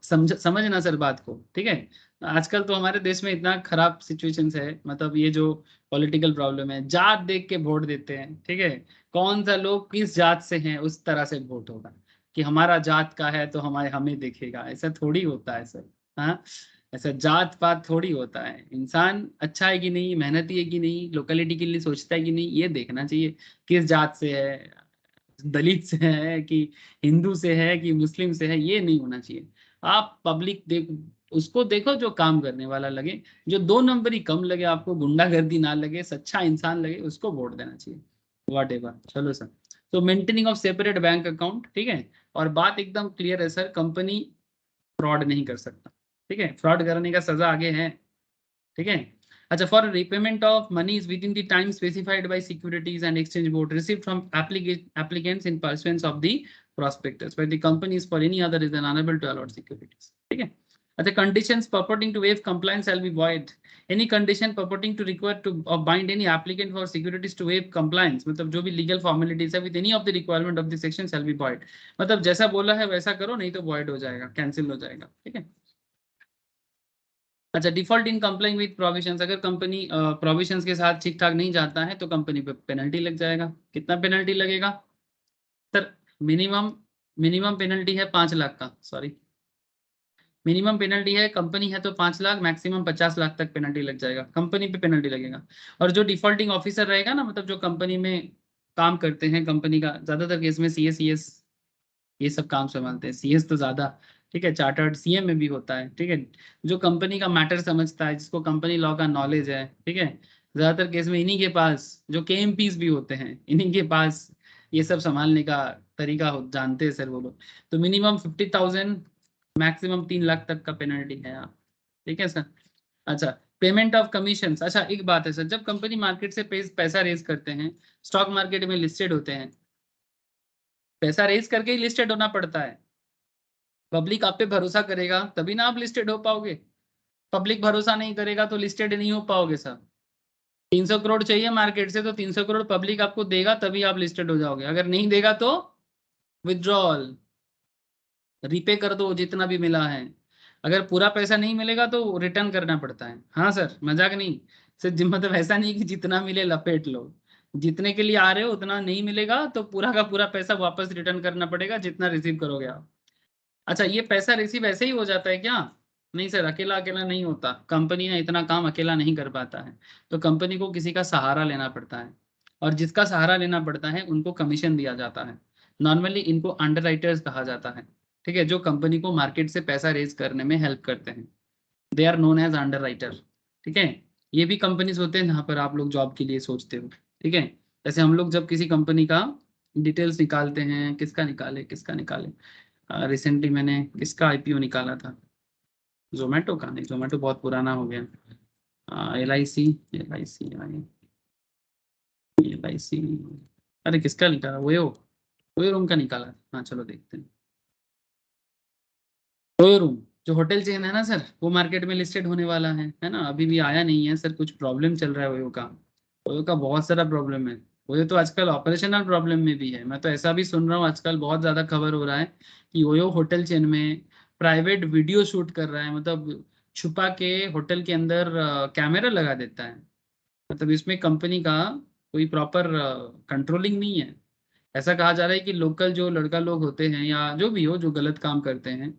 समझना सर बात को, ठीक है। आजकल तो हमारे देश में इतना खराब सिचुएशंस है, मतलब ये जो पॉलिटिकल प्रॉब्लम है, जात देख के वोट देते हैं, ठीक है। कौन सा लोग किस जात से हैं उस तरह से वोट होगा, कि हमारा जात का है तो हमें देखेगा, ऐसा थोड़ी होता है सर। हाँ, ऐसा जात पात थोड़ी होता है। इंसान अच्छा है कि नहीं, मेहनती है कि नहीं, लोकेलिटी के लिए सोचता है कि नहीं, ये देखना चाहिए। किस जात से है, दलित से है कि हिंदू से है कि मुस्लिम से है, ये नहीं होना चाहिए। आप पब्लिक देख, उसको देखो जो काम करने वाला लगे, जो 2 नंबरी कम लगे, आपको गुंडागर्दी ना लगे, सच्चा इंसान लगे, उसको वोट देना चाहिए। वॉट एवर, चलो सर। तो maintaining of separate bank account, ठीक है। और बात एकदम क्लियर है सर, कंपनी फ्रॉड नहीं कर सकता, ठीक है। फ्रॉड करने का सजा आगे है, ठीक है। अच्छा, for repayment of monies within the time specified by securities and exchange board received from applicants in pursuance of the prospectus where the company is for any other reason unable to allot securities, ठीक है। अच्छा, conditions purporting to waive compliance shall be void. Any condition purporting to require to bind any applicant for securities to waive compliance, मतलब जो भी legal formalities है with any of the requirement of the section shall be void. मतलब जैसा बोला है वैसा करो, नहीं तो void हो जाएगा, cancel हो जाएगा, ठीक है। अच्छा, default in complying with provisions, अगर कंपनी प्रोविजंस के साथ ठीक ठाक नहीं जाता है तो कंपनी पे पेनल्टी लग जाएगा। कितना पेनल्टी लगेगा सर? मिनिमम मिनिमम पेनल्टी है 5 लाख का, सॉरी, मिनिमम पेनल्टी है, कंपनी है तो 5 लाख, मैक्सिमम 50 लाख तक पेनल्टी लग जाएगा, कंपनी पे पेनल्टी लगेगा। और जो डिफॉल्टिंग ऑफिसर रहेगा ना, मतलब जो कंपनी में काम करते हैं, कंपनी का ज्यादातर केस में सीएस ये सब काम संभालते हैं, सीएस तो ज्यादा, ठीक है, चार्टर्ड सीएम में भी होता है, ठीक है। जो कंपनी का मैटर समझता है, जिसको कंपनी लॉ का नॉलेज है, ठीक है, ज्यादातर केस में इन्हीं के पास, जो केएमपीस भी होते हैं, इन्हीं के पास ये सब संभालने का तरीका जानते हैं सर वो लोग। तो मिनिमम 50,000, मैक्सिमम 3 लाख तक का पेनल्टी है यहाँ, ठीक है सर। अच्छा, पेमेंट ऑफ कमीशन। अच्छा, एक बात है सर, जब कंपनी मार्केट से पैसा रेज करते हैं, स्टॉक मार्केट में लिस्टेड होते हैं, पैसा रेज करके ही लिस्टेड होना पड़ता है। पब्लिक आप पे भरोसा करेगा तभी ना आप लिस्टेड हो पाओगे। पब्लिक भरोसा नहीं करेगा तो लिस्टेड नहीं हो पाओगे सर। 300 करोड़ चाहिए मार्केट से, तो 300 करोड़ पब्लिक आपको देगा तभी आप लिस्टेड हो जाओगे। अगर नहीं देगा तो विथड्रॉल, रिपे कर दो जितना भी मिला है। अगर पूरा पैसा नहीं मिलेगा तो रिटर्न करना पड़ता है। हाँ सर, मजाक नहीं सर, मतलब ऐसा नहीं कि जितना मिले लपेट लो, जितने के लिए आ रहे हो उतना नहीं मिलेगा तो पूरा का पूरा पैसा वापस रिटर्न करना पड़ेगा जितना रिसीव करोगे आप। अच्छा, ये पैसा रिसीव ऐसे ही हो जाता है क्या? नहीं सर, अकेला अकेला नहीं होता, कंपनी ना इतना काम अकेला नहीं कर पाता है, तो कंपनी को किसी का सहारा लेना पड़ता है, और जिसका सहारा लेना पड़ता है उनको कमीशन दिया जाता है। नॉर्मली इनको अंडरराइटर्स कहा जाता है, ठीक है, जो कंपनी को मार्केट से पैसा रेज करने में हेल्प करते हैं, they are known as underwriter, ठीक है। ये भी कंपनीज होते हैं जहाँ पर आप लोग जॉब के लिए सोचते हो, ठीक है। जैसे हम लोग जब किसी कंपनी का डिटेल्स निकालते हैं, किसका निकाले रिसेंटली मैंने किसका आईपीओ निकाला था, जोमेटो का, नहीं जोमेटो बहुत पुराना हो गया, एल आई सी, अरे किसका निकाला, ओयो रूम का निकाला। हाँ चलो देखते हैं। ओयो रूम जो होटल चेन है ना सर, वो मार्केट में लिस्टेड होने वाला है ना, अभी भी आया नहीं है सर, कुछ प्रॉब्लम चल रहा है ओयो का बहुत सारा प्रॉब्लम है। ओयो तो आजकल ऑपरेशनल प्रॉब्लम में भी है, मैं तो ऐसा भी सुन रहा हूँ आजकल बहुत ज्यादा खबर हो रहा है कि ओयो होटल चेन में प्राइवेट वीडियो शूट कर रहा है, मतलब छुपा के होटल के अंदर कैमरा लगा देता है, मतलब इसमें कंपनी का कोई प्रॉपर कंट्रोलिंग नहीं है। ऐसा कहा जा रहा है कि लोकल जो लड़का लोग होते हैं या जो भी हो जो गलत काम करते हैं,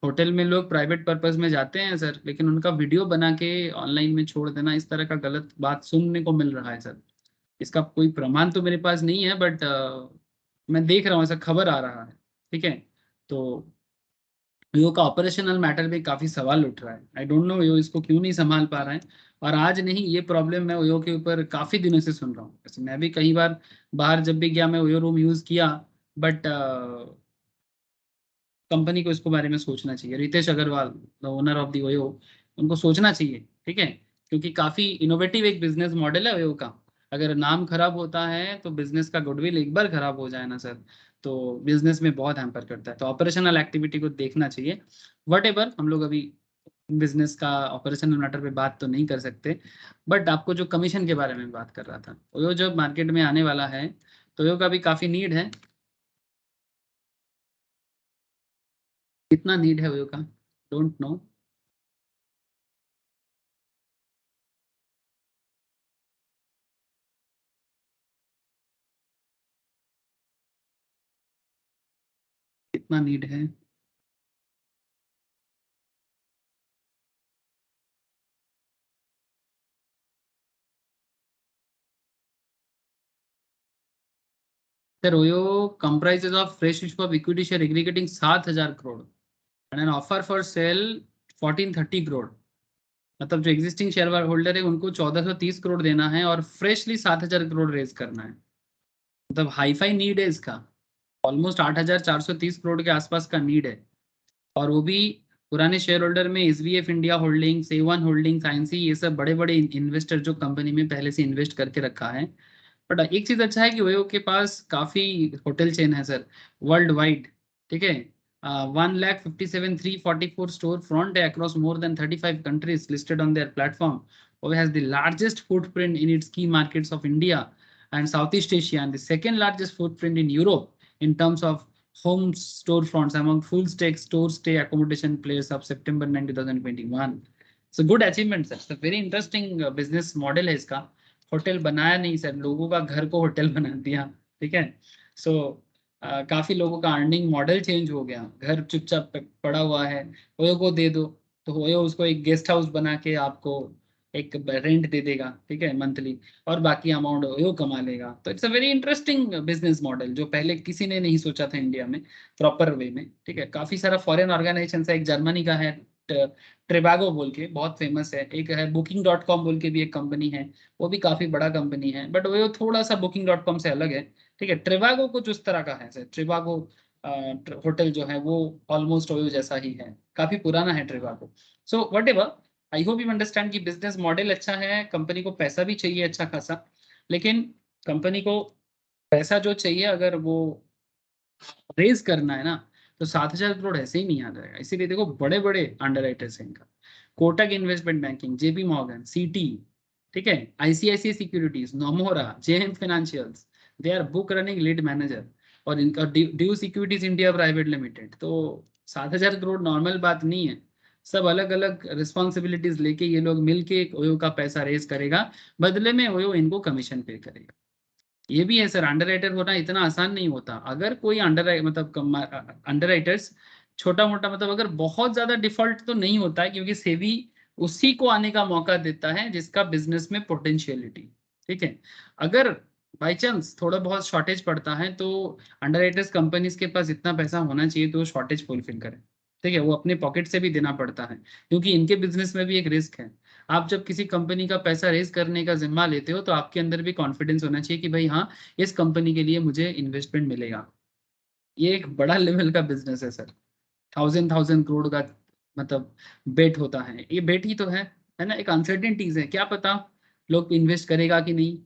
होटल में लोग प्राइवेट पर्पस में जाते हैं सर, लेकिन उनका वीडियो बना के ऑनलाइन में छोड़ देना, इस तरह का गलत बात सुनने को मिल रहा है सर। इसका कोई प्रमाण तो मेरे पास नहीं है, बट मैं देख रहा हूँ ऐसा खबर आ रहा है, ठीक है। तो यो का ऑपरेशनल मैटर में काफी सवाल उठ रहा है, आई डोंट नो यो इसको क्यों नहीं संभाल पा रहा है। और आज नहीं, ये प्रॉब्लम मैं ओयो के ऊपर काफी दिनों से सुन रहा हूँ, वैसे मैं भी कई बार बाहर जब भी गया मैं ओयो रूम यूज किया, बट कंपनी को इसको बारे में सोचना चाहिए। Ritesh Agarwal, the owner of the OYO, उनको सोचना चाहिए, ठीक है, क्योंकि काफी इनोवेटिव एक बिजनेस मॉडल है ओयो का। अगर नाम खराब होता है तो बिजनेस का गुडविल एक बार खराब हो जाए ना सर, तो बिजनेस में बहुत हैम्पर करता है, तो ऑपरेशनल एक्टिविटी को देखना चाहिए। वट एवर, हम लोग अभी बिजनेस का ऑपरेशनल मैटर पे बात तो नहीं कर सकते, बट आपको जो कमीशन के बारे में बात कर रहा था, ओयो जो मार्केट में आने वाला है तो ओयो का भी काफी नीड है। कितना नीड है ओयो का, डोंट नो। कितना नीड है? Sir OYO comprises of fresh issue of equity share aggregating 7,000 crore and an offer for sale 1430 crore. मतलब जो एग्जिस्टिंग शेयर होल्डर है उनको 1430 करोड़ देना है और फ्रेशली 7,000 करोड़ रेज करना है। मतलब हाईफाई नीड है इसका, ऑलमोस्ट 8,430 करोड़ के आसपास का नीड है। और वो भी पुराने शेयर होल्डर में SVF India holdings, A1 holdings, INC, ये सब बड़े बड़े इन्वेस्टर जो कंपनी में पहले से इन्वेस्ट करके रखा है। बट एक चीज अच्छा है कि ओयो के पास काफी होटल चेन है सर, वर्ल्ड वाइड। ठीक है, 1,57,344 स्टोर फ्रंट है across more than 35 countries listed on their platform. Oyo has the largest footprint in its key markets of India and Southeast Asia, and the second largest footprint in Europe in terms of home storefronts among full stack store stay accommodation players of September 9, 2021. So good achievement sir. It's a very interesting business model है इसका। Hotel बनाया नहीं sir, लोगों का घर को hotel बना दिया। ठीक है, सो काफी लोगों का अर्निंग मॉडल चेंज हो गया। घर चुपचाप पड़ा हुआ है, ओयो को दे दो तो ओयो उसको एक गेस्ट हाउस बना के आपको एक रेंट दे देगा, ठीक है, मंथली, और बाकी अमाउंट ओयो कमा लेगा। तो it's a very interesting business model जो पहले किसी ने नहीं सोचा था इंडिया में प्रॉपर वे में। ठीक है, काफी सारा फॉरेन ऑर्गेनाइजेशन है, एक जर्मनी का है ट्रिबागो बोल के, बहुत फेमस है। एक है Booking.com बोल के भी एक कंपनी है, वो भी काफी बड़ा कंपनी है, बट वो थोड़ा सा Booking.com से अलग है। ठीक है, ट्रिबागो कुछ उस तरह का है सर। ट्रिबागो होटल जो है वो ऑलमोस्ट ओयो जैसा ही है, काफी पुराना है Trivago. So whatever, I hope you understand कि बिजनेस मॉडल अच्छा है, कंपनी को पैसा भी चाहिए अच्छा खासा, लेकिन कंपनी को पैसा जो चाहिए अगर वो रेज करना है ना, तो 7,000 करोड़ ऐसे ही नहीं आ जाएगा। इसीलिए देखो बड़े बड़े अंडर राइटर्स हैं इनका, Kotak investment banking, JP Morgan, Citi, ठीक है, ICICI securities, Nomura, JM financials, they are book running lead manager, और इनका due securities India private limited. तो 7,000 करोड़ नॉर्मल बात नहीं है। सब अलग अलग रिस्पॉन्सिबिलिटीज लेके ये लोग मिलके ओयो का पैसा रेज करेगा, बदले में ओयो इनको कमीशन पे करेगा। ये भी है सर, अंडर राइटर होना इतना आसान नहीं होता। अगर कोई अंडर राइटर्स छोटा मोटा, मतलब अगर बहुत ज्यादा डिफॉल्ट तो नहीं होता है, क्योंकि सेबी उसी को आने का मौका देता है जिसका बिजनेस में पोटेंशियलिटी। ठीक है, अगर बाई चांस थोड़ा बहुत शॉर्टेज पड़ता है तो अंडर राइटर्स कंपनीज के पास इतना पैसा होना चाहिए तो शॉर्टेज फुलफिल करें। ठीक है, वो अपने पॉकेट से भी देना पड़ता है, क्योंकि इनके बिजनेस में भी एक रिस्क है। आप जब किसी कंपनी का पैसा रेज करने का जिम्मा लेते हो तो आपके अंदर भी कॉन्फिडेंस होना चाहिए कि भाई हाँ, इस कंपनी के लिए मुझे इन्वेस्टमेंट मिलेगा। ये एक बड़ा लेवल का बिजनेस है सर, 1,000 करोड़ का मतलब बेट होता है। ये बेट ही तो है ना, एक अनसर्टेनिटीज है, क्या पता लोग इन्वेस्ट करेगा कि नहीं,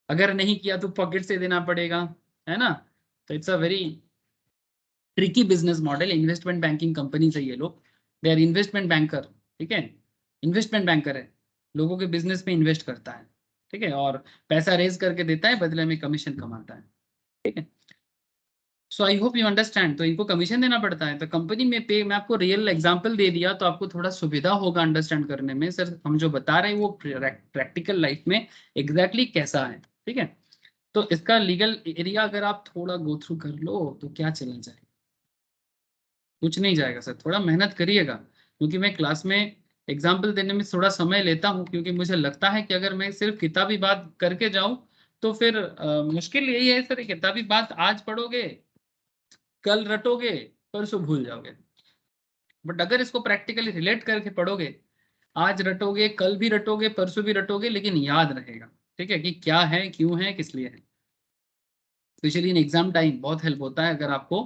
अगर नहीं किया तो पॉकेट से देना पड़ेगा, है ना। तो it's a very tricky business model. Investment banking company से ये लोग, दे आर इन्वेस्टमेंट बैंकर। ठीक है, इन्वेस्टमेंट बैंकर है, लोगों के बिजनेस में इन्वेस्ट करता है, ठीक है, और पैसा रेज करके देता है, बदले में कमीशन कमाता है। ठीक है, so I hope you understand. तो इनको कमीशन देना पड़ता है, तो कंपनी में पे, मैं आपको रियल एग्जांपल दे दिया तो आपको थोड़ा सुविधा होगा अंडरस्टैंड करने में। सर हम जो बता रहे हैं वो प्रैक्टिकल लाइफ में एग्जैक्टली कैसा है। ठीक है, तो इसका लीगल एरिया अगर आप थोड़ा गो थ्रू कर लो तो क्या चला जाए, कुछ नहीं जाएगा सर। थोड़ा मेहनत करिएगा, क्योंकि मैं क्लास में एग्जाम्पल देने में थोड़ा समय लेता हूँ, क्योंकि मुझे लगता है कि अगर मैं सिर्फ किताबी बात करके जाऊं तो फिर मुश्किल यही है सर, किताबी बात आज पढ़ोगे, कल रटोगे, परसों भूल जाओगे। बट अगर इसको प्रैक्टिकली रिलेट करके पढ़ोगे, आज रटोगे, कल भी रटोगे, परसों भी रटोगे, लेकिन याद रहेगा। ठीक है, कि क्या है, क्यों है, किस लिए है। स्पेशली इन एग्जाम टाइम बहुत हेल्प होता है अगर आपको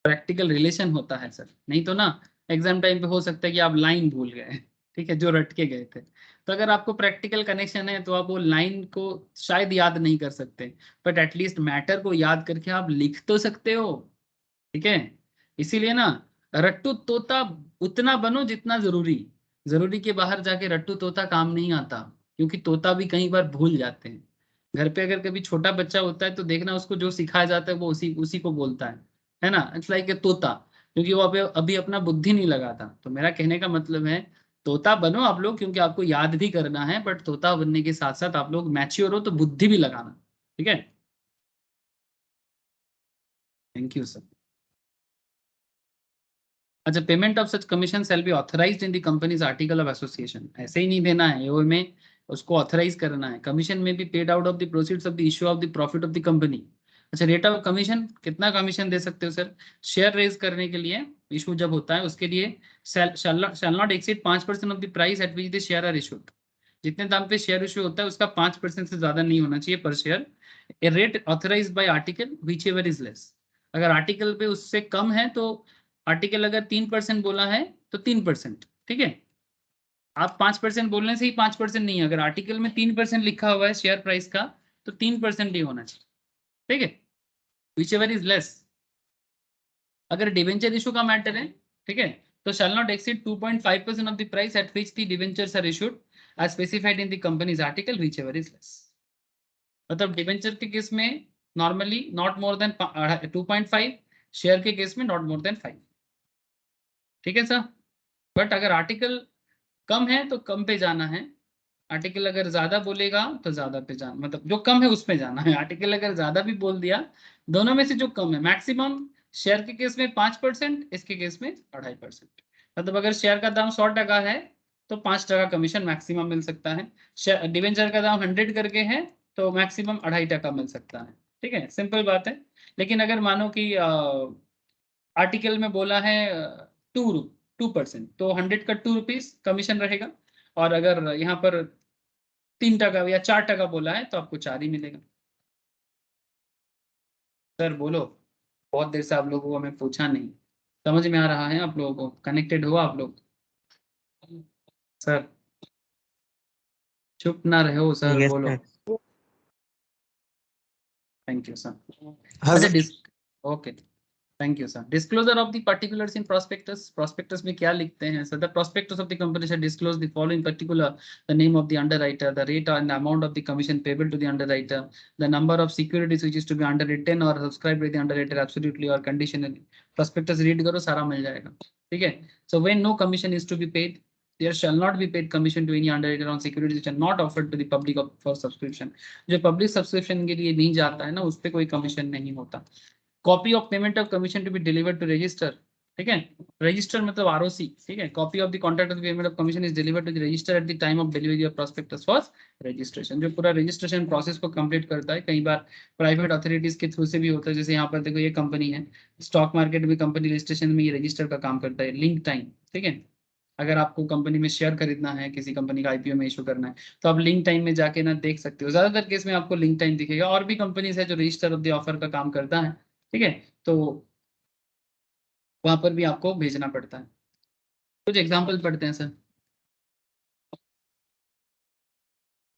प्रैक्टिकल रिलेशन होता है सर। नहीं तो ना एग्जाम टाइम पे हो सकता है कि आप लाइन भूल गए, ठीक है, जो रट के गए थे। तो अगर आपको प्रैक्टिकल कनेक्शन है तो आप वो लाइन को शायद याद नहीं कर सकते, बट एटलीस्ट मैटर को याद करके आप लिख तो सकते हो। ठीक है, इसीलिए ना रट्टू तोता उतना बनो जितना जरूरी, जरूरी के बाहर जाके रट्टू तोता काम नहीं आता, क्योंकि तोता भी कई बार भूल जाते हैं। घर पे अगर कभी छोटा बच्चा होता है तो देखना उसको जो सिखाया जाता है वो उसी उसी को बोलता है ना। इट्स लाइक ए तोता, क्योंकि वो अभी अभी अपना बुद्धि नहीं लगाता। तो मेरा कहने का मतलब है तोता बनो आप लोग, क्योंकि आपको याद भी करना है, बट तोता बनने के साथ साथ आप लोग मैच्योर हो तो बुद्धि भी लगाना। ठीक है, थैंक यू सर। अच्छा, payment of such commission shall be authorised in the companies article of association. ऐसे ही नहीं देना है, एओ में उसको ऑथराइज करना है। कमीशन में be paid out of the proceeds of the issue of the profit of the company. अच्छा, रेट ऑफ कमीशन, कितना कमीशन दे सकते हो सर? शेयर रेज करने के लिए, इशू जब होता है उसके लिए shall not exceed 5% of the price at which the share are issued. जितने दाम पे शेयर इशू होता है उसका 5% से ज्यादा नहीं होना चाहिए पर share. A rate authorised bye article which ever is less. अगर आर्टिकल पे उससे कम है तो आर्टिकल अगर 3% बोला है तो 3%, ठीक है। आप 5% बोलने से ही 5% नहीं है, अगर आर्टिकल में 3% लिखा हुआ है शेयर प्राइस का तो 3% ही होना चाहिए, ठीक है, विच एवर इज लेस। अगर डिवेंचर इशू का मैटर है, ठीक है, तो shall not exceed 2.5% of the price at which the debentures are issued as specified in the company's article whichever is less। मतलब डिवेंचर के केस में normally not more than 2.5, share के case में नॉट मोर देन 5, ठीक है sir. But अगर article कम है तो कम पे जाना है, आर्टिकल अगर ज्यादा बोलेगा तो ज्यादा पे जाना, मतलब जो कम है उसमें जाना है। आर्टिकल अगर ज्यादा भी बोल दिया, दोनों में से जो कम है, मैक्सिमम शेयर के केस में 5%, इसके केस में 2.5%। मतलब अगर शेयर का दाम 100 है तो 5% कमीशन मैक्सिमम मिल सकता है। डिवेंचर का दाम 100 करके है तो मैक्सिमम 2.5% मिल सकता है, ठीक है, सिंपल बात है। लेकिन अगर मानो कि आर्टिकल में बोला है 2% तो 100 का 2 रुपीज कमीशन रहेगा, और अगर यहाँ पर 3% या 4% बोला है तो आपको 4 ही मिलेगा। सर बोलो, बहुत देर से आप लोगों को हमें पूछा नहीं, समझ में आ रहा है आप लोगों को? कनेक्टेड हो आप लोग? सर चुप ना रहो सर, यस बोलो। सर। Thank you sir. हाँ अच्छा, sir. Okay, thank you sir. Disclosure of the particulars in prospectus. Prospectus में क्या लिखते हैं sir? The prospectus of the company shall disclose the following particular: the name of the underwriter, the rate and amount of the commission payable to the underwriter, the number of securities which is to be underwritten or subscribed by the underwriter absolutely और conditionally. Prospectus read करो, सारा मिल जाएगा, ठीक है। So when no commission is to be paid, there shall not be paid commission to any underwriter on securities which are not offered to the public for subscription। जो public subscription के लिए नहीं जाता है ना, उस पर कोई कमीशन नहीं होता। Copy of payment of commission to be delivered to register, ठीक है, रजिस्टर मतलब आरओसी, ठीक है। Copy of the contract of payment of commission is delivered to the register at the time of delivery of prospectus for registration. जो पूरा registration process को complete करता है, कई बार प्राइवेट अथॉरिटीज के थ्रू से भी होता है। जैसे यहाँ पर देखो, ये कंपनी है, स्टॉक मार्केट में कंपनी रजिस्ट्रेशन में ये रजिस्टर का काम करता है, लिंक टाइम, ठीक है। अगर आपको कंपनी में शेयर खरीदना है, किसी कंपनी का आईपीओ में इशू करना है, तो आप लिंक टाइम में जाके ना देख सकते हो। ज्यादातर केस में आपको लिंक टाइम दिखेगा, और भी कंपनीज है जो रजिस्टर ऑफ द ऑफर का काम करता है, ठीक है, तो वहां पर भी आपको भेजना पड़ता है। कुछ एग्जांपल पढ़ते हैं sir.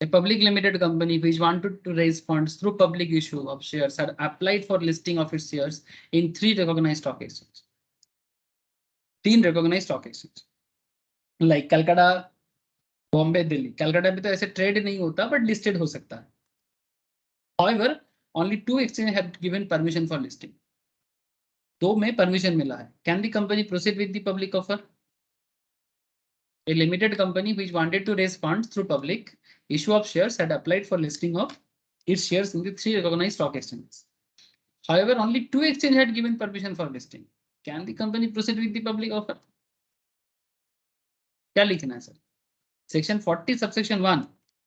A public limited company which wanted to raise funds through public issue of shares had applied for listing of its shares in 3 recognized stock exchanges। 3 recognized stock exchanges like Calcutta, Bombay, Delhi. Calcutta में तो ऐसे trade नहीं होता but listed हो सकता है। However, only 2 exchanges have given permission for listing। 2 में permission मिला है। Can the company proceed with the public offer? A limited company which wanted to raise funds through public issue of shares had applied for listing of its shares in the 3 recognized stock exchanges. However, only 2 exchanges had given permission for listing। Can the company proceed with the public offer? क्या लिखना है sir? Section 40 subsection 1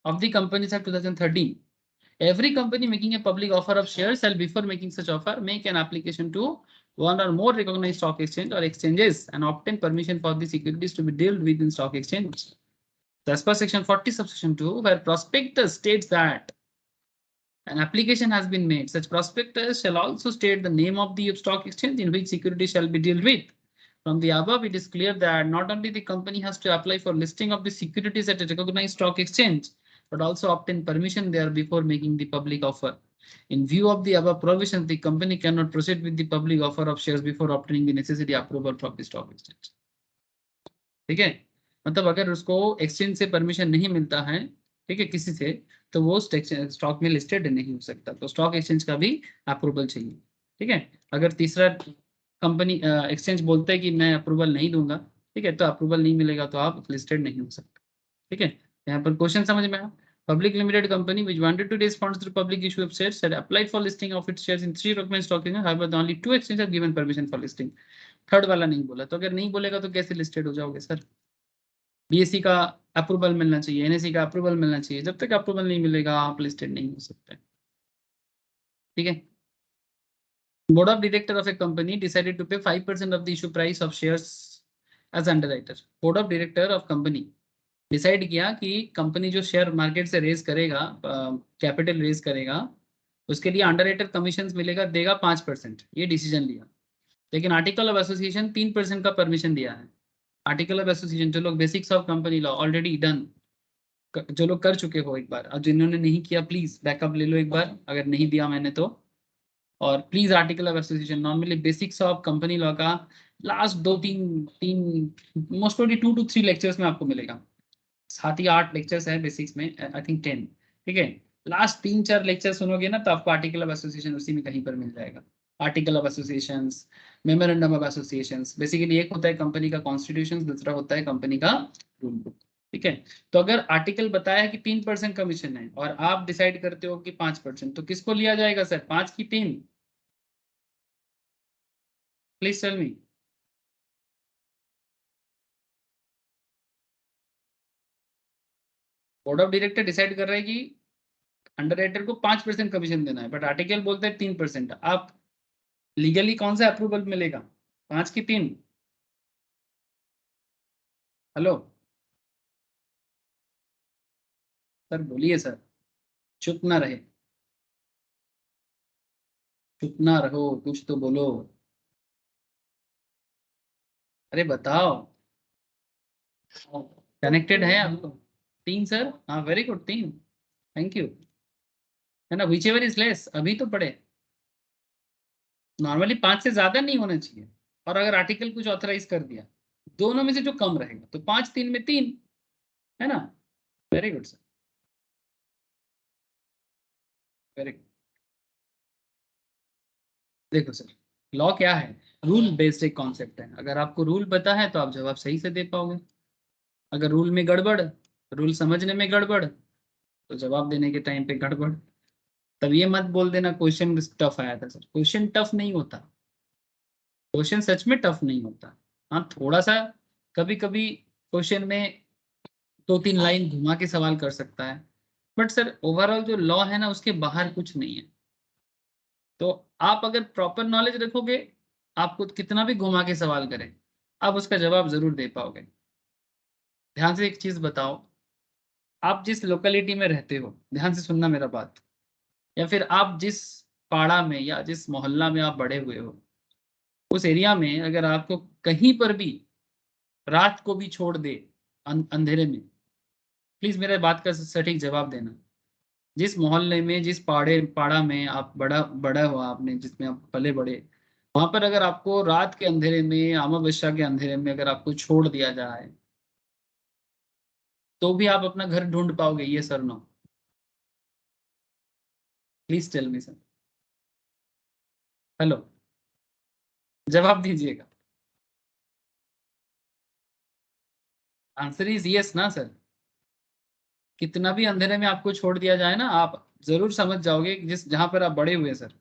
of the Companies Act 2013. Every company making a public offer of shares shall, before making such offer, make an application to one or more recognized stock exchange or exchanges and obtain permission for the securities to be dealt with in stock exchange. As per section 40 subsection 2, where prospectus states that an application has been made, such prospectus shall also state the name of the stock exchange in which security shall be dealt with. From the above, it is clear that not only the company has to apply for listing of the securities at a recognized stock exchange, but also obtain permission there before making the public offer. In view of the above provisions, the company cannot proceed with the public offer of shares before obtaining the necessary approval from the stock exchange। ठीक है, मतलब अगर उसको exchange से permission नहीं मिलता है, ठीक है, किसी से, तो वो स्टॉक में लिस्टेड नहीं हो सकता। तो स्टॉक एक्सचेंज का भी अप्रूवल चाहिए, ठीक है। अगर तीसरा कंपनी एक्सचेंज बोलता है कि मैं अप्रूवल नहीं दूंगा, ठीक है, तो अप्रूवल नहीं मिलेगा तो आप लिस्टेड नहीं हो सकते, ठीक है। यहाँ पर क्वेश्चन समझ में आया। Public limited company which wanted to raise funds through public issue of shares had applied for listing of its shares in 3 recognized stock exchanges. However, only 2 exchanges have given permission for listing. Third वाला नहीं बोला, तो अगर नहीं बोलेगा तो कैसे listed हो जाओगे सर? बीएससी का अप्रूवल मिलना चाहिए, एनएससी का अप्रूवल मिलना चाहिए। जब तक अप्रूवल नहीं मिलेगा आप लिस्टेड नहीं हो सकते, ठीक है। Board of director of a company decided to pay 5% of the issue price of shares as underwriter. Board of director of company decide किया कि कंपनी जो शेयर मार्केट से रेज करेगा, कैपिटल रेज करेगा, उसके लिए अंडरराइटर कमीशन मिलेगा, देगा 5%, ये डिसीजन लिया। लेकिन आर्टिकल ऑफ एसोसिएशन 3% का परमिशन दिया है। आर्टिकल ऑफ एसोसिएशन, जो लोग basics of company law already done, जो लोग कर चुके हो एक बार, और जिन्होंने नहीं किया प्लीज बैकअप ले लो एक बार, अगर नहीं दिया मैंने तो। और please article of association, normally basics of company law का last 2-3 most probably 2 to 3 lectures में आपको मिलेगा। 7 या 8 लेक्चर्स है बेसिक्स में, आई थिंक 10, ठीक है। लास्ट 3-4 लेक्चर सुनोगे ना तो आपको आर्टिकल ऑफ एसोसिएशन उसी में कहीं पर मिल जाएगा। Article of association, memorandum of association, basically एक होता है कंपनी का कॉन्स्टिट्यूशन, दूसरा होता है कंपनी का रूल बुक, ठीक है। तो अगर आर्टिकल बताया कि 3% कमीशन है और आप डिसाइड करते हो कि 5%, तो किसको लिया जाएगा सर, 5 की 3? Please tell me. Board of director decide कर रहा है कि अंडरराइटर को 5% कमीशन देना है, बट आर्टिकल बोलता है 3%। आप लीगली कौन सा अप्रूवल मिलेगा, 5 की 3? हेलो सर, बोलिए सर, चुप ना रहे, चुप ना रहो, कुछ तो बोलो, अरे बताओ। कनेक्टेड है आपको? 3 सर, हाँ वेरी गुड, 3, थैंक यू, है ना। विच एवर इज लेस, अभी तो पढ़े। नॉर्मली 5 से ज्यादा नहीं होना चाहिए, और अगर आर्टिकल कुछ ऑथराइज कर दिया, दोनों में से जो कम रहेगा, तो 5 3 में 3, है ना। Very good sir, very good. देखो सर, लॉ क्या है, रूल बेस्ड एक कॉन्सेप्ट है। अगर आपको रूल पता है तो आप जवाब सही से दे पाओगे। अगर रूल में गड़बड़, रूल समझने में गड़बड़, तो जवाब देने के टाइम पे गड़बड़। तब ये मत बोल देना क्वेश्चन टफ आया था सर, क्वेश्चन टफ नहीं होता, क्वेश्चन सच में टफ नहीं होता। हाँ थोड़ा सा कभी कभी क्वेश्चन में 2-3 लाइन घुमा के सवाल कर सकता है, बट सर ओवरऑल जो लॉ है ना उसके बाहर कुछ नहीं है। तो आप अगर प्रॉपर नॉलेज रखोगे, आपको कितना भी घुमा के सवाल करें, आप उसका जवाब जरूर दे पाओगे। ध्यान से एक चीज बताओ, आप जिस लोकेलिटी में रहते हो, ध्यान से सुनना मेरा बात, या फिर आप जिस पाड़ा में या जिस मोहल्ला में आप बड़े हुए हो, उस एरिया में अगर आपको कहीं पर भी रात को भी छोड़ दे अंधेरे में, प्लीज मेरे बात का सटीक जवाब देना। जिस मोहल्ले में, जिस पाड़ा में आप बड़ा बड़ा हुआ आपने, जिसमें आप पले बड़े, वहां पर अगर आपको रात के अंधेरे में, अमावस्या के अंधेरे में अगर आपको छोड़ दिया जाए, तो भी आप अपना घर ढूंढ पाओगे, ये sir no? Please tell me sir, hello, जवाब दीजिएगा। आंसर इज यस ना सर। कितना भी अंधेरे में आपको छोड़ दिया जाए ना, आप जरूर समझ जाओगे कि जिस जहां पर आप बड़े हुए सर,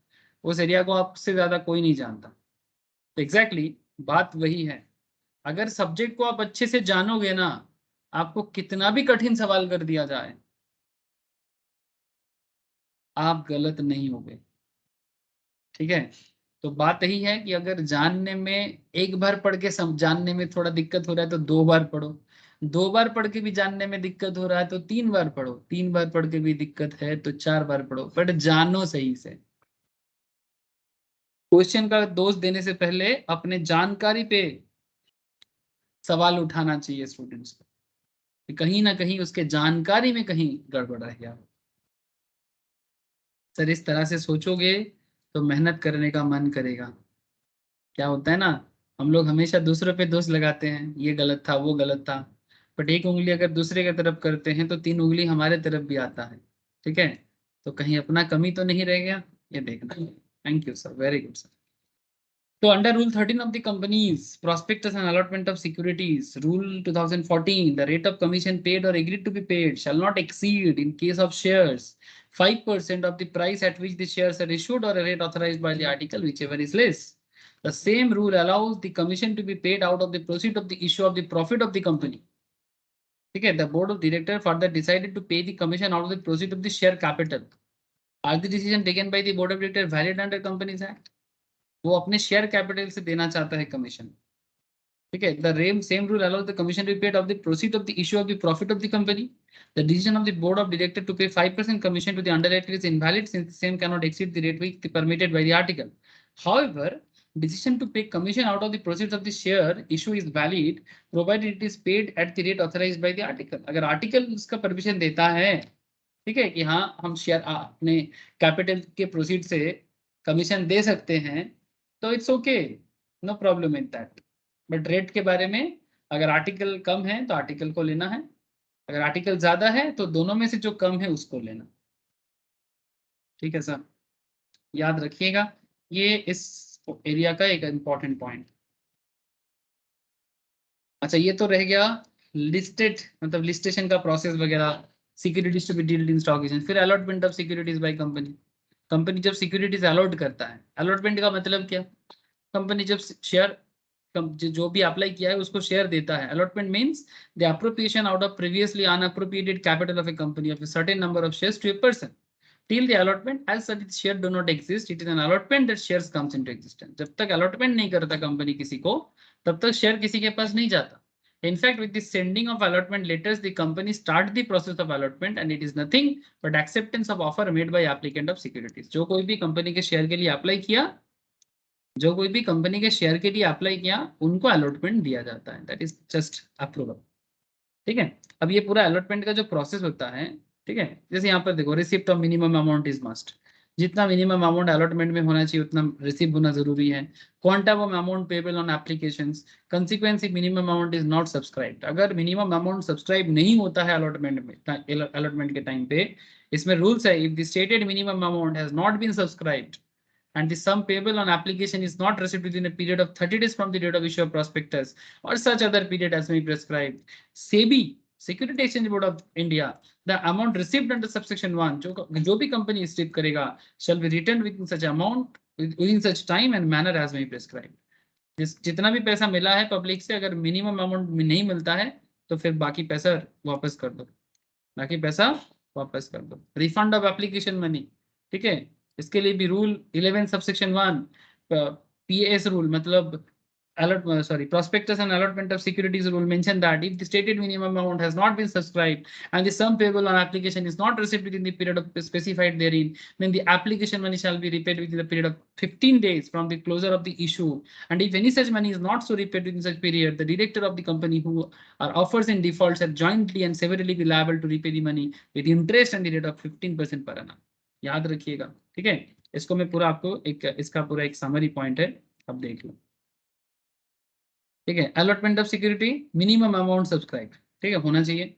उस एरिया को आपसे ज्यादा कोई नहीं जानता। तो एग्जैक्टली बात वही है। अगर सब्जेक्ट को आप अच्छे से जानोगे ना, आपको कितना भी कठिन सवाल कर दिया जाए, आप गलत नहीं होगे, ठीक है। तो बात यही है कि अगर जानने में, एक बार पढ़ के जानने में थोड़ा दिक्कत हो रहा है तो 2 बार पढ़ो, 2 बार पढ़ के भी जानने में दिक्कत हो रहा है तो 3 बार पढ़ो, 3 बार पढ़ के भी दिक्कत है तो 4 बार पढ़ो, बट जानो सही से। क्वेश्चन का दोष देने से पहले अपने जानकारी पे सवाल उठाना चाहिए स्टूडेंट्स को, कि कहीं ना कहीं उसके जानकारी में कहीं गड़बड़ रह गया। सर इस तरह से सोचोगे तो मेहनत करने का मन करेगा। क्या होता है ना, हम लोग हमेशा दूसरों पे दोष लगाते हैं, ये गलत था वो गलत था, बट एक उंगली अगर दूसरे की तरफ करते हैं तो 3 उंगली हमारे तरफ भी आता है, ठीक है। तो कहीं अपना कमी तो नहीं रह गया, ये देखना। Thank you sir, very good sir. तो under rule 13 of the companies prospectus and allotment of securities rule 2014, the rate of commission paid or agreed to be paid shall not exceed in case of shares 5% of the price at which the shares are issued or a rate authorized by the article, whichever is less. The same rule allows the commission to be paid out of the proceeds of the issue of the profit of the company. Okay, the board of directors further decided to pay the commission out of the proceeds of the share capital. Are the decision taken by the board of directors valid under Companies Act? वो अपने share capital से देना चाहता है commission, ठीक है। The same rule allows the commission to be paid of the proceed of the issue of the profit of the company. The decision of the board of director to pay 5% commission to the underwriter is invalid since the same can not exceed the rate which permitted by the article. However, decision to pay commission out of the proceeds of the share issue is valid provided it is paid at the rate authorized by the article. अगर article उसका permission देता है, ठीक है, कि हाँ हम share अपने कैपिटल के प्रोसीड से कमीशन दे सकते हैं, तो it's okay, no problem in that. But rate के बारे में अगर आर्टिकल कम है तो आर्टिकल को लेना है, अगर आर्टिकल ज्यादा है तो दोनों में से जो कम है उसको लेना. ठीक है सर, याद रखिएगा, ये इस एरिया का एक इंपॉर्टेंट पॉइंट. अच्छा, ये तो रह गया लिस्टेड, मतलब लिस्टेशन का प्रोसेस वगैरह, securities to be dealt in stock exchange. फिर allotment of securities by company. Company जब सिक्योरिटीज अलॉट करता है, अलॉटमेंट का मतलब क्या, कंपनी जब शेयर जो भी अप्लाई किया है उसको शेयर देता है. Allotment means the appropriation out of previously unappropriated capital of a company of a certain number of shares to a person till the allotment. As such share do not exist, it is an allotment that shares comes into existence. जब तक allotment नहीं करता company किसी को, तब तक share किसी के पास नहीं जाता. In fact, with the sending of allotment letters, the company start the process of allotment and it is nothing but acceptance of offer made by applicant of securities. जो कोई भी कंपनी के शेयर के लिए अप्लाई किया, जो कोई भी कंपनी के शेयर के लिए अप्लाई किया, उनको अलॉटमेंट दिया जाता है. That is just approval. ठीक है. अब ये पूरा अलॉटमेंट का जो प्रोसेस होता है, ठीक है, जैसे यहाँ पर देखो, receipt of minimum amount is must. जितना मिनिमम अमाउंट अलॉटमेंट में होना चाहिए उतना रिसीव होना जरूरी है. Quantum of amount payable on applications. Consequence if minimum amount is not subscribed. अगर मिनिमम अमाउंट सब्सक्राइब नहीं होता है अलॉटमेंट में, अलॉटमेंट के टाइम पे, इसमें रूल्स है, if the stated minimum amount has not been subscribed and the sum payable on application is not received within a period of 30 days from the date of issue of prospectus or such other period as may be prescribed, SEBI, Security Exchange Board of India, the amount received under subsection 1, जो भी company receive करेगा, shall be returned within such amount, within such time and manner as may be prescribed. जितना भी पैसा मिला है public से, अगर मिनिमम अमाउंट में नहीं मिलता है तो फिर बाकी पैसा वापस कर दो, बाकी पैसा वापस कर दो. रिफंड ऑफ एप्लीकेशन मनी, ठीक है, इसके लिए भी रूल 11 सबसेक्शन 1 पीएस रूल, मतलब prospectus and allotment of securities rule mention that if the stated minimum amount has not been subscribed and the sum payable on application is not received within the period of specified therein, then the application money shall be repaid within the period of 15 days from the closure of the issue. And if any such money is not so repaid within such period, the director of the company who are offers in default shall jointly and severally be liable to repay the money with interest and the rate of 15% per annum. याद रखिएगा, ठीक है. इसको मैं पूरा आपको इसका पूरा एक समरी पॉइंट है, अब देख लो. ठीक है, allotment of security, minimum amount subscribe, ठीक है, होना चाहिए.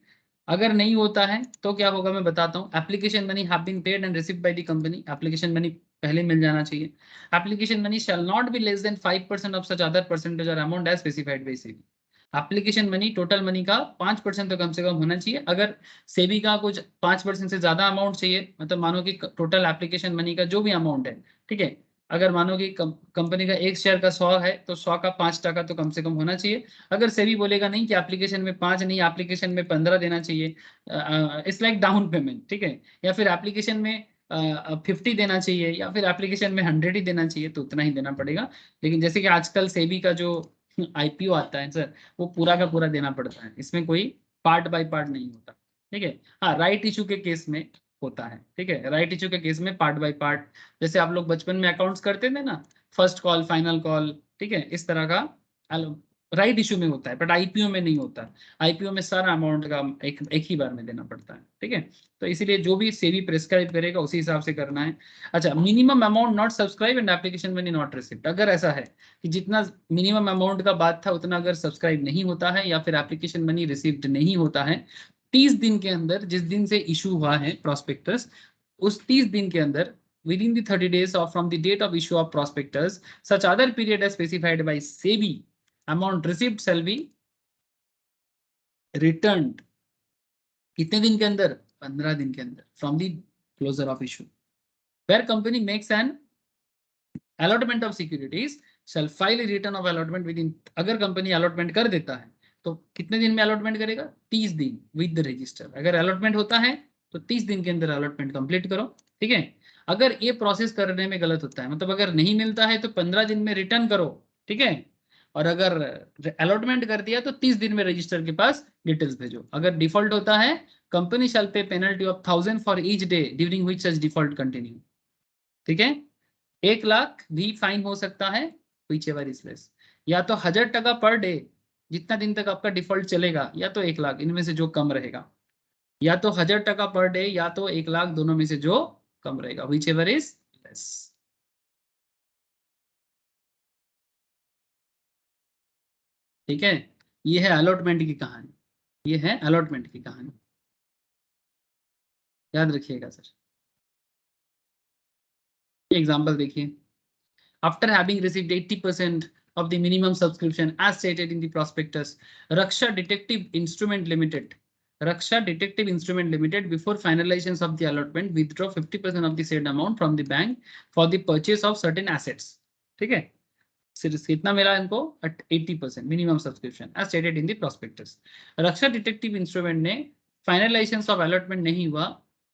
अगर नहीं होता है तो क्या होगा मैं बताता हूँ. Application money have been paid and received by the company. Application money पहले मिल जाना चाहिए. Application money shall not be less than 5% of such other percentage or amount as specified by SEBI. Application money total money का 5% तो कम से कम होना चाहिए. अगर सेबी का कुछ 5% से ज्यादा अमाउंट चाहिए, मतलब मानो कि टोटल एप्लीकेशन मनी का जो भी अमाउंट है, ठीक है, अगर मानो कि कंपनी का एक शेयर का 100 है तो 100 का 5% तो कम से कम होना चाहिए. अगर सेबी बोलेगा नहीं कि एप्लीकेशन में 5 नहीं, एप्लीकेशन में 15 देना चाहिए, इट्स लाइक डाउन पेमेंट, ठीक है, या फिर एप्लीकेशन में 50 देना चाहिए, या फिर एप्लीकेशन में 100 ही देना चाहिए, तो उतना ही देना पड़ेगा. लेकिन जैसे कि आजकल सेबी का जो आईपीओ आता है सर, वो पूरा का पूरा देना पड़ता है, इसमें कोई पार्ट बाय पार्ट नहीं होता. ठीक है, हाँ, राइट इशू के केस में होता है. ठीक है, राइट इशू के केस में पार्ट बाय पार्ट, जैसे आप लोग बचपन में अकाउंट्स करते थे ना, फर्स्ट कॉल फाइनल कॉल, ठीक है, इस तरह का राइट इशू में होता है, बट आईपीओ में नहीं होता। आईपीओ में सारा अमाउंट का एक ही बार में देना पड़ता है, ठीक है। तो इसीलिए जो भी सेबी प्रेस्क्राइब करेगा उसी हिसाब से करना है। अच्छा, minimum amount not subscribe and application money not received. अगर ऐसा है कि जितना मिनिमम अमाउंट का बात था उतना अगर सब्सक्राइब नहीं होता है या फिर एप्लीकेशन मनी रिसीव्ड नहीं होता है, 30 दिन के अंदर, जिस दिन से इशू हुआ है प्रॉस्पेक्टस, उस 30 दिन के अंदर, within the 30 days of from the date of issue of prospectus, such other period as specified by SEBI, amount received shall be returned. कितने दिन के अंदर? 15 दिन के अंदर, from the closure of issue. Where company makes an allotment of securities, shall file a return of allotment within. अगर company allotment कर देता है तो कितने दिन में अलॉटमेंट करेगा? 30 दिन विद द रजिस्टर। अगर अलॉटमेंट होता है तो 30 दिन के अंदर अलॉटमेंट कंप्लीट करो, ठीक है। अगर ये प्रोसेस करने में गलत होता है, मतलब अगर नहीं मिलता है तो 15 दिन में रिटर्न करो, ठीक है। और अगर अलॉटमेंट कर दिया तो 30 दिन में रजिस्टर के पास डिटेल्स भेजो। अगर डिफॉल्ट होता है, कंपनी शैल पे penalty of 1000 for each day during which such default continue, ठीक है। 1 लाख भी फाइन हो सकता है, व्हिचएवर इज लेस। या तो 1000 टका पर डे, जितना दिन तक आपका डिफॉल्ट चलेगा, या तो 1 लाख, इनमें से जो कम रहेगा। या तो 1000 टका पर डे या तो 1 लाख, दोनों में से जो कम रहेगा, व्हिचएवर इज लेस। ठीक है, ये है अलॉटमेंट की कहानी, ये है अलॉटमेंट की कहानी, याद रखिएगा सर। एग्जांपल देखिए, after having received 80% of the minimum subscription as stated in the prospectus, Raksha Detective Instrument Limited, before finalization of the allotment withdraw 50% of the said amount from the bank for the purchase of certain assets, ठीक है। सिर्फ कितना मिला इनको? 80% minimum subscription as stated in the prospectus। Raksha detective instrument ने finalisation of allotment नहीं हुआ,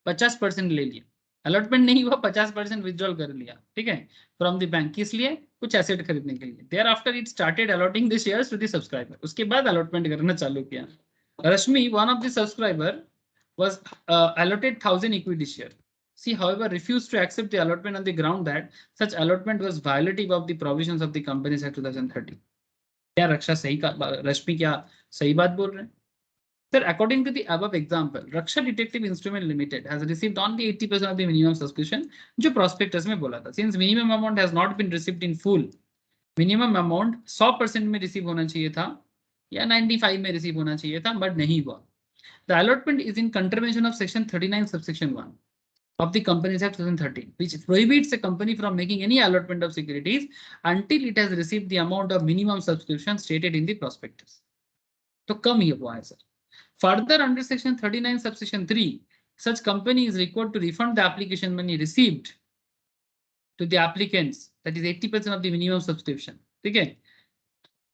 50% ले लिया। अलॉटमेंट नहीं हुआ, 50% विथड्रॉल कर लिया, ठीक है, फ्रॉम द बैंक। किस लिए? कुछ एसेट खरीदने के लिए। Thereafter it started allotting the shares to the subscriber. उसके बाद अलॉटमेंट करना चालू किया। Rashmi, one of the subscriber, was allotted 1000 equity share. She, however, refused to accept the allotment on the ground that such allotment was violative of the provisions of the Companies Act 2013. क्या रक्षा सही का, रश्मि क्या सही बात बोल रहे हैं? Sir, according to the above example, Raksha Detective Instrument Limited has received only 80% of the minimum subscription, जो prospectus में बोला था। Since minimum amount has not been received in full, minimum amount 100% में रिसीव होना चाहिए था या 95 में रिसीव होना चाहिए था, बट नहीं हुआ। The allotment is in contravention of section 39 subsection 1 of the Companies Act 2013, which prohibits a company from making any allotment of securities until it has received the amount of minimum subscription stated in the prospectus. तो कम ही हुआ है sir. Further, under section 39 subsection 3, such company is required to refund the application money received to the applicants, that is 80% of the minimum subscription, ठीक है।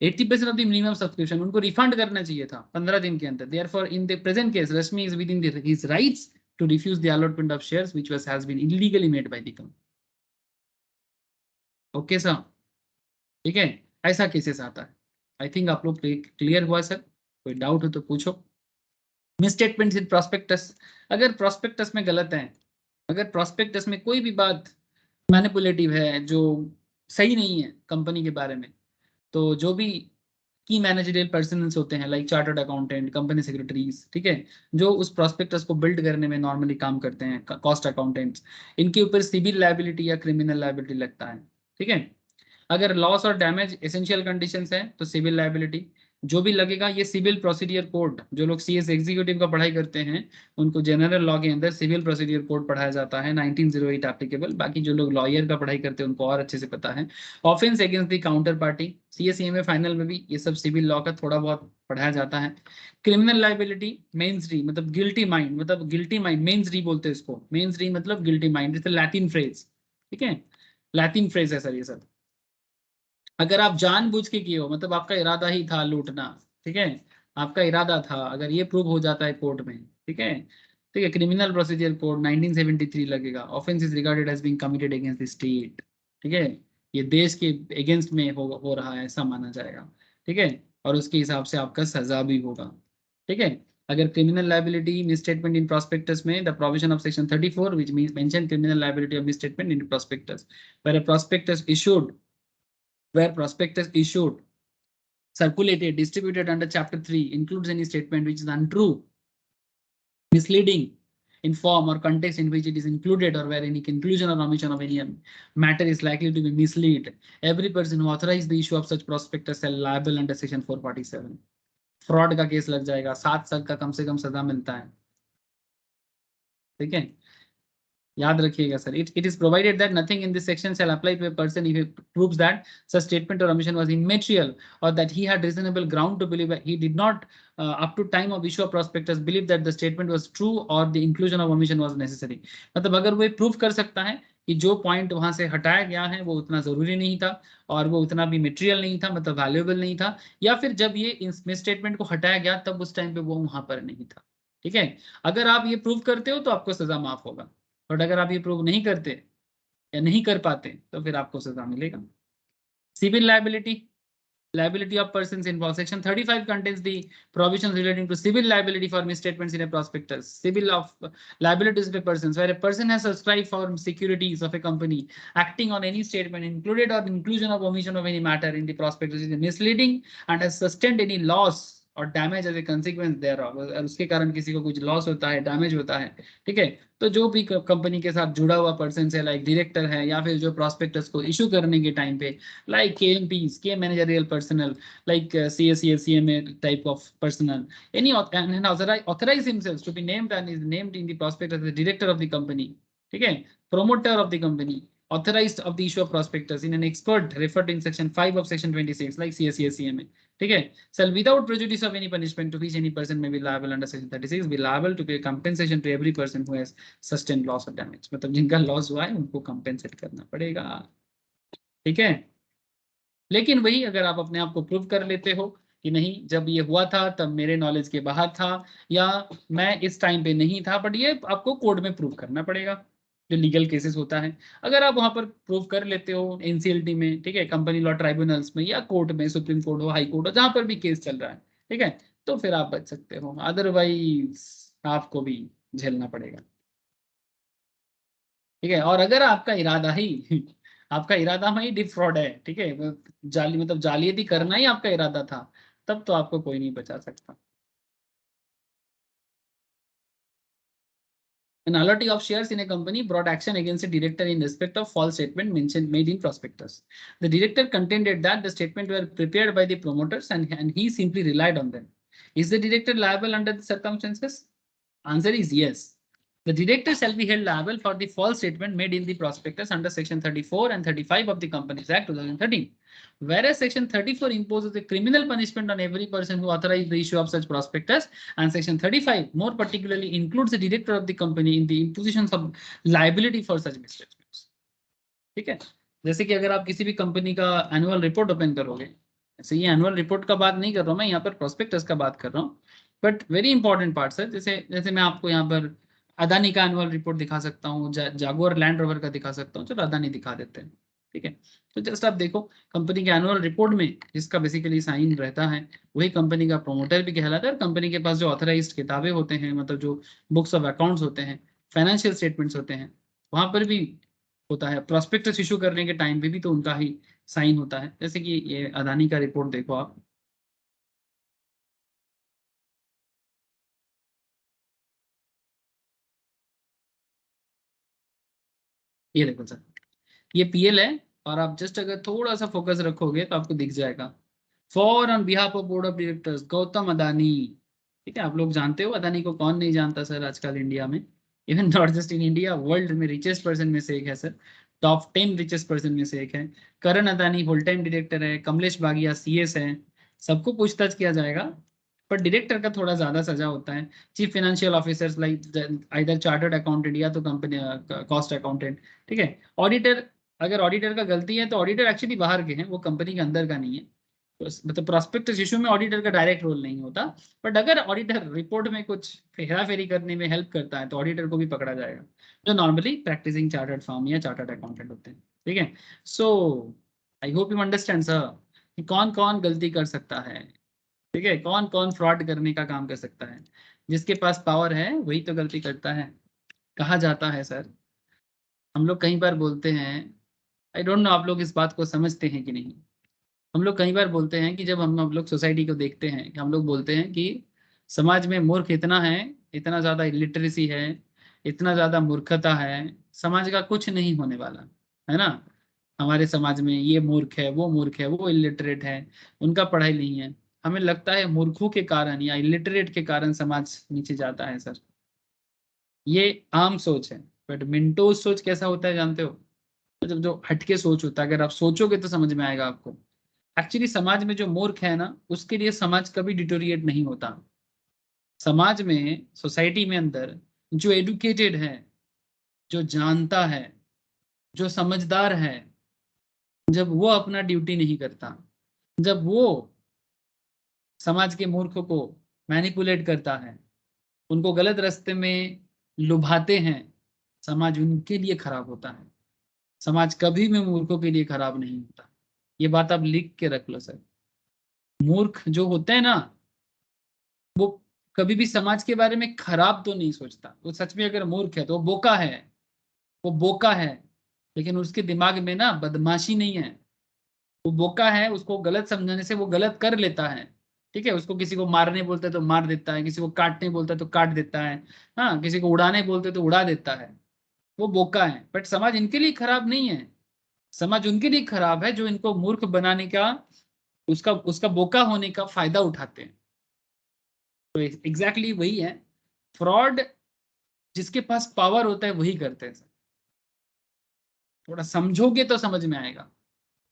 80% of the minimum subscription उनको refund करना चाहिए था 15 दिन के अंदर। Therefore, in the present case, Rashmi is within his rights to refuse the allotment of shares which has been illegally made by the company. Okay sir, ठीक है, ऐसा केसेस आता है। आई थिंक आप लोग क्लियर हुआ सर? कोई doubt हो तो पूछो। मिसस्टेटमेंट्स इन प्रोस्पेक्टस, अगर प्रोस्पेक्टस में गलत है, अगर प्रोस्पेक्टस में कोई भी बात मैनिपुलेटिव है, जो सही नहीं है कंपनी के बारे में, तो जो भी की मैनेजरियल पर्सनल्स होते हैं, like chartered accountant, company secretaries, ठीक है, जो उस प्रोस्पेक्टस को बिल्ड करने में नॉर्मली काम करते हैं, कॉस्ट अकाउंटेंट्स, इनके ऊपर सिविल लायबिलिटी या क्रिमिनल लायबिलिटी लगता है, ठीक है। अगर लॉस और डैमेज एसेंशियल कंडीशंस है तो सिविल लायबिलिटी जो भी लगेगा। ये सिविल प्रोसीडियर कोड, जो लोग सीएस एग्जीक्यूटिव का पढ़ाई करते हैं उनको जनरल लॉ के अंदर सिविल प्रोसीडियर कोड पढ़ाया जाता है, 1908 एप्लीकेबल। बाकी जो लोग लॉयर का पढ़ाई करते हैं उनको और अच्छे से पता है। Offence against the counter party, सीएसईएमए फाइनल में भी ये सब सिविल लॉ का थोड़ा बहुत पढ़ाया जाता है। क्रिमिनल लायबिलिटी, मेन्स री मतलब गिल्टी माइंड, मतलब गिल्टी माइंड, मेन्स री बोलते हैं इसको, मेन्स री मतलब guilty mind, it's Latin phrase, ठीक है, लैटिन फ्रेज है सर ये सब। अगर आप जानबूझ के किए हो, मतलब आपका इरादा ही था लूटना, ठीक है, आपका इरादा था, अगर ये प्रूव हो जाता है कोर्ट में, ठीक है, ठीक है, क्रिमिनल प्रोसीजर कोड 1973 लगेगा। Offence is regarded as being committed against the state, ठीक है, ये देश के अगेंस्ट में हो रहा है ऐसा माना जाएगा, ठीक है, और उसके हिसाब से आपका सजा भी होगा, ठीक है। अगर criminal liability misstatement in prospectus में, the provision of section 34 which mention criminal liability of misstatement in prospectus, where a prospectus issued, where prospectus issued circulated, distributed under Chapter 3 includes any statement which is untrue, misleading in form or context in which it is included, or where any conclusion or omission of any matter is likely to be mislead, every person who authorized the issue of such prospectus shall liable under Section 447. Fraud का case लग जाएगा, 7 साल का कम से कम सजा मिलता है। ठीक है, याद रखिएगा sir. It is provided that nothing in this section shall apply to a person if it proves that such statement or omission was immaterial, or that he had reasonable ground to believe that he did not up to time of issue of prospectus believe that the statement was true or the inclusion of omission was necessary। मतलब अगर वो prove कर सकता है कि जो point वहां से हटाया गया है वो उतना जरूरी नहीं था और वो उतना भी मटेरियल नहीं था, मतलब वैल्यूएबल नहीं था, या फिर जब ये मिस स्टेटमेंट को हटाया गया तब उस टाइम पे वो वहां पर नहीं था। ठीक है, अगर आप ये प्रूव करते हो तो आपको सजा माफ होगा, बट अगर आप ये प्रूव नहीं करते या नहीं कर पाते तो फिर आपको सजा मिलेगा। Civil liability, liability of persons involved. Section 35 contains the provisions relating to civil liability for misstatements in a prospectus. Civil of liabilities of persons, where a person has subscribed for securities of a company acting on any statement included or inclusion of omission of any matter in the prospectus is misleading and has sustained any loss और damage as a consequence thereof, और उसके कारण किसी को कुछ loss होता है, damage होता है। ठीक है, तो जो भी कंपनी के साथ जुड़ा हुआ पर्सन है, लाइक डायरेक्टर है या फिर जो प्रोस्पेक्टस को इशू करने के टाइम पे लाइक KMPs, के managerial personal, like CSE, CMA type of personnel, any authorize himself to be named and is named in the prospectus as the director of the company, ठीक है, promoter of the company, authorized of the issue of prospectus in an expert referred in section 5 of section 26 like CSE, CMA, ठीक है, shall without prejudice of any punishment to which any person may be liable under section 36 be liable to pay compensation to every person who has sustained loss or damage। मतलब जिनका loss हुआ है उनको compensate करना पड़ेगा। ठीक है, लेकिन वही अगर आप अपने आप को प्रूव कर लेते हो कि नहीं जब ये हुआ था तब मेरे नॉलेज के बाहर था या मैं इस टाइम पे नहीं था, बट ये आपको कोर्ट में प्रूव करना पड़ेगा जो लीगल केसेस होता है। अगर आप वहां पर प्रूव कर लेते हो NCLT में, ठीक है, कंपनी लॉ ट्राइब्यूनल्स में या कोर्ट में, सुप्रीम कोर्ट हो, हाई कोर्ट हो, जहां पर भी केस चल रहा है, ठीक है, तो फिर आप बच सकते हो, अदरवाइज आपको भी झेलना पड़ेगा। ठीक है, और अगर आपका इरादा ही आपका इरादा में ही डीप फ्रॉड है, ठीक है, जाली मतलब जालियाती करना ही आपका इरादा था, तब तो आपको कोई नहीं बचा सकता। An allotee of shares in a company brought action against a director in respect of false statement made in prospectus. The director contended that the statement were prepared by the promoters and he simply relied on them. Is the director liable under the circumstances? Answer is yes. The director shall be held liable for the false statement made in the prospectus under section 34 and 35 of the Companies Act 2013. Whereas section 34 imposes a criminal punishment on every person who authorized the issue of such prospectus, and section 35 more particularly includes the director of the company in the impositions of liability for such misstatements. ठीक है, जैसे कि अगर आप किसी भी company का annual report open करोगे, ऐसे ये एनुअल रिपोर्ट का बात नहीं कर रहा हूँ मैं, यहाँ पर प्रोस्पेक्टस का बात कर रहा हूँ, but very important part sir, जैसे मैं आपको यहाँ पर अदानी का एनुअल रिपोर्ट दिखा सकता हूँ, जागुआर लैंड रोवर का दिखा सकता हूँ, चलो अदानी दिखा देते हैं। ठीक है, तो जस्ट आप देखो कंपनी के एनुअल रिपोर्ट में जिसका बेसिकली साइन रहता है वही कंपनी का प्रोमोटर भी कहलाता है, और कंपनी के पास जो ऑथराइज्ड किताबें होते हैं, मतलब जो बुक्स ऑफ अकाउंट्स होते हैं, फाइनेंशियल स्टेटमेंट्स होते हैं, वहां पर भी होता है। प्रोस्पेक्टस इशू करने के टाइम पे भी तो उनका ही साइन होता है। जैसे कि ये अदानी का रिपोर्ट देखो आप, ये देखो सर, ये PL है, और आप जस्ट अगर थोड़ा सा फोकस रखोगे तो आपको दिख जाएगा, for on behalf of board of directors Gautam Adani. ठीक है, आप लोग जानते हो अदानी को, कौन नहीं जानता सर आजकल इंडिया में, even not just in India, world में रिचेस्ट पर्सन में से एक है सर, टॉप 10 रिचेस्ट पर्सन में से एक है। करण अदानी होल टाइम डायरेक्टर है, कमलेश बागिया CS है, सबको पूछताछ किया जाएगा, पर डायरेक्टर का थोड़ा ज्यादा सजा होता है। Chief financial officers like either chartered accountant या तो कंपनी कॉस्ट अकाउंटेंट। ठीक है, ऑडिटर, अगर ऑडिटर का गलती है तो ऑडिटर एक्चुअली बाहर के हैं, वो कंपनी के अंदर का नहीं है, मतलब प्रोस्पेक्टस इशू में ऑडिटर का डायरेक्ट रोल नहीं होता, बट अगर ऑडिटर रिपोर्ट में कुछ हेरा फेरी करने में हेल्प करता है तो ऑडिटर को भी पकड़ा जाएगा, जो नॉर्मली प्रैक्टिसिंग चार्टर्ड फर्म या चार्टर्ड अकाउंटेंट होते हैं। ठीक है, so I hope you understand sir कि कौन कौन गलती कर सकता है, ठीक है, कौन कौन फ्रॉड करने का काम कर सकता है, जिसके पास पावर है वही तो गलती करता है। कहा जाता है सर, हम लोग कई बार बोलते हैं, आई डोंट नो आप लोग इस बात को समझते हैं कि नहीं, हम लोग कई बार बोलते हैं कि जब हम लोग सोसाइटी को देखते हैं कि हम लोग बोलते हैं कि समाज में मूर्ख इतना है, इतना ज्यादा इलिटरेसी है, इतना ज्यादा मूर्खता है, समाज का कुछ नहीं होने वाला, है ना। हमारे समाज में ये मूर्ख है, वो मूर्ख है, वो इलिटरेट है, उनका पढ़ाई नहीं है। हमें लगता है मूर्खों के कारण या इलिटरेट के कारण समाज नीचे जाता है सर। ये आम सोच है, बट मिंटोज सोच कैसा होता है जानते हो? मतलब जो हटके सोच होता है, अगर आप सोचोगे तो समझ में आएगा आपको। एक्चुअली समाज में जो मूर्ख है ना, उसके लिए समाज कभी डिटोरिएट नहीं होता। समाज में, सोसाइटी में अंदर जो एडुकेटेड है, जो जानता है, जो समझदार है, जब वो अपना ड्यूटी नहीं करता, जब वो समाज के मूर्ख को मैनिपुलेट करता है, उनको गलत रास्ते में लुभाते हैं, समाज उनके लिए खराब होता है। समाज कभी भी मूर्खों के लिए खराब नहीं होता। ये बात आप लिख के रख लो सर। मूर्ख जो होते हैं ना, वो कभी भी समाज के बारे में खराब तो नहीं सोचता। वो सच में अगर मूर्ख है तो वो बोका है, वो बोका है, लेकिन उसके दिमाग में ना बदमाशी नहीं है। वो बोका है, उसको गलत समझाने से वो गलत कर लेता है। ठीक है, उसको किसी को मारने बोलता है तो मार देता है, किसी को काटने बोलता है तो काट देता है, हाँ, किसी को उड़ाने बोलते तो उड़ा देता है। वो बोका है, बट समाज इनके लिए खराब नहीं है। समाज उनके लिए खराब है जो इनको मूर्ख बनाने का, उसका उसका बोका होने का फायदा उठाते हैं। तो एग्जैक्टली वही है। फ्रॉड जिसके पास पावर होता है वही करते हैं। थोड़ा समझोगे तो समझ में आएगा।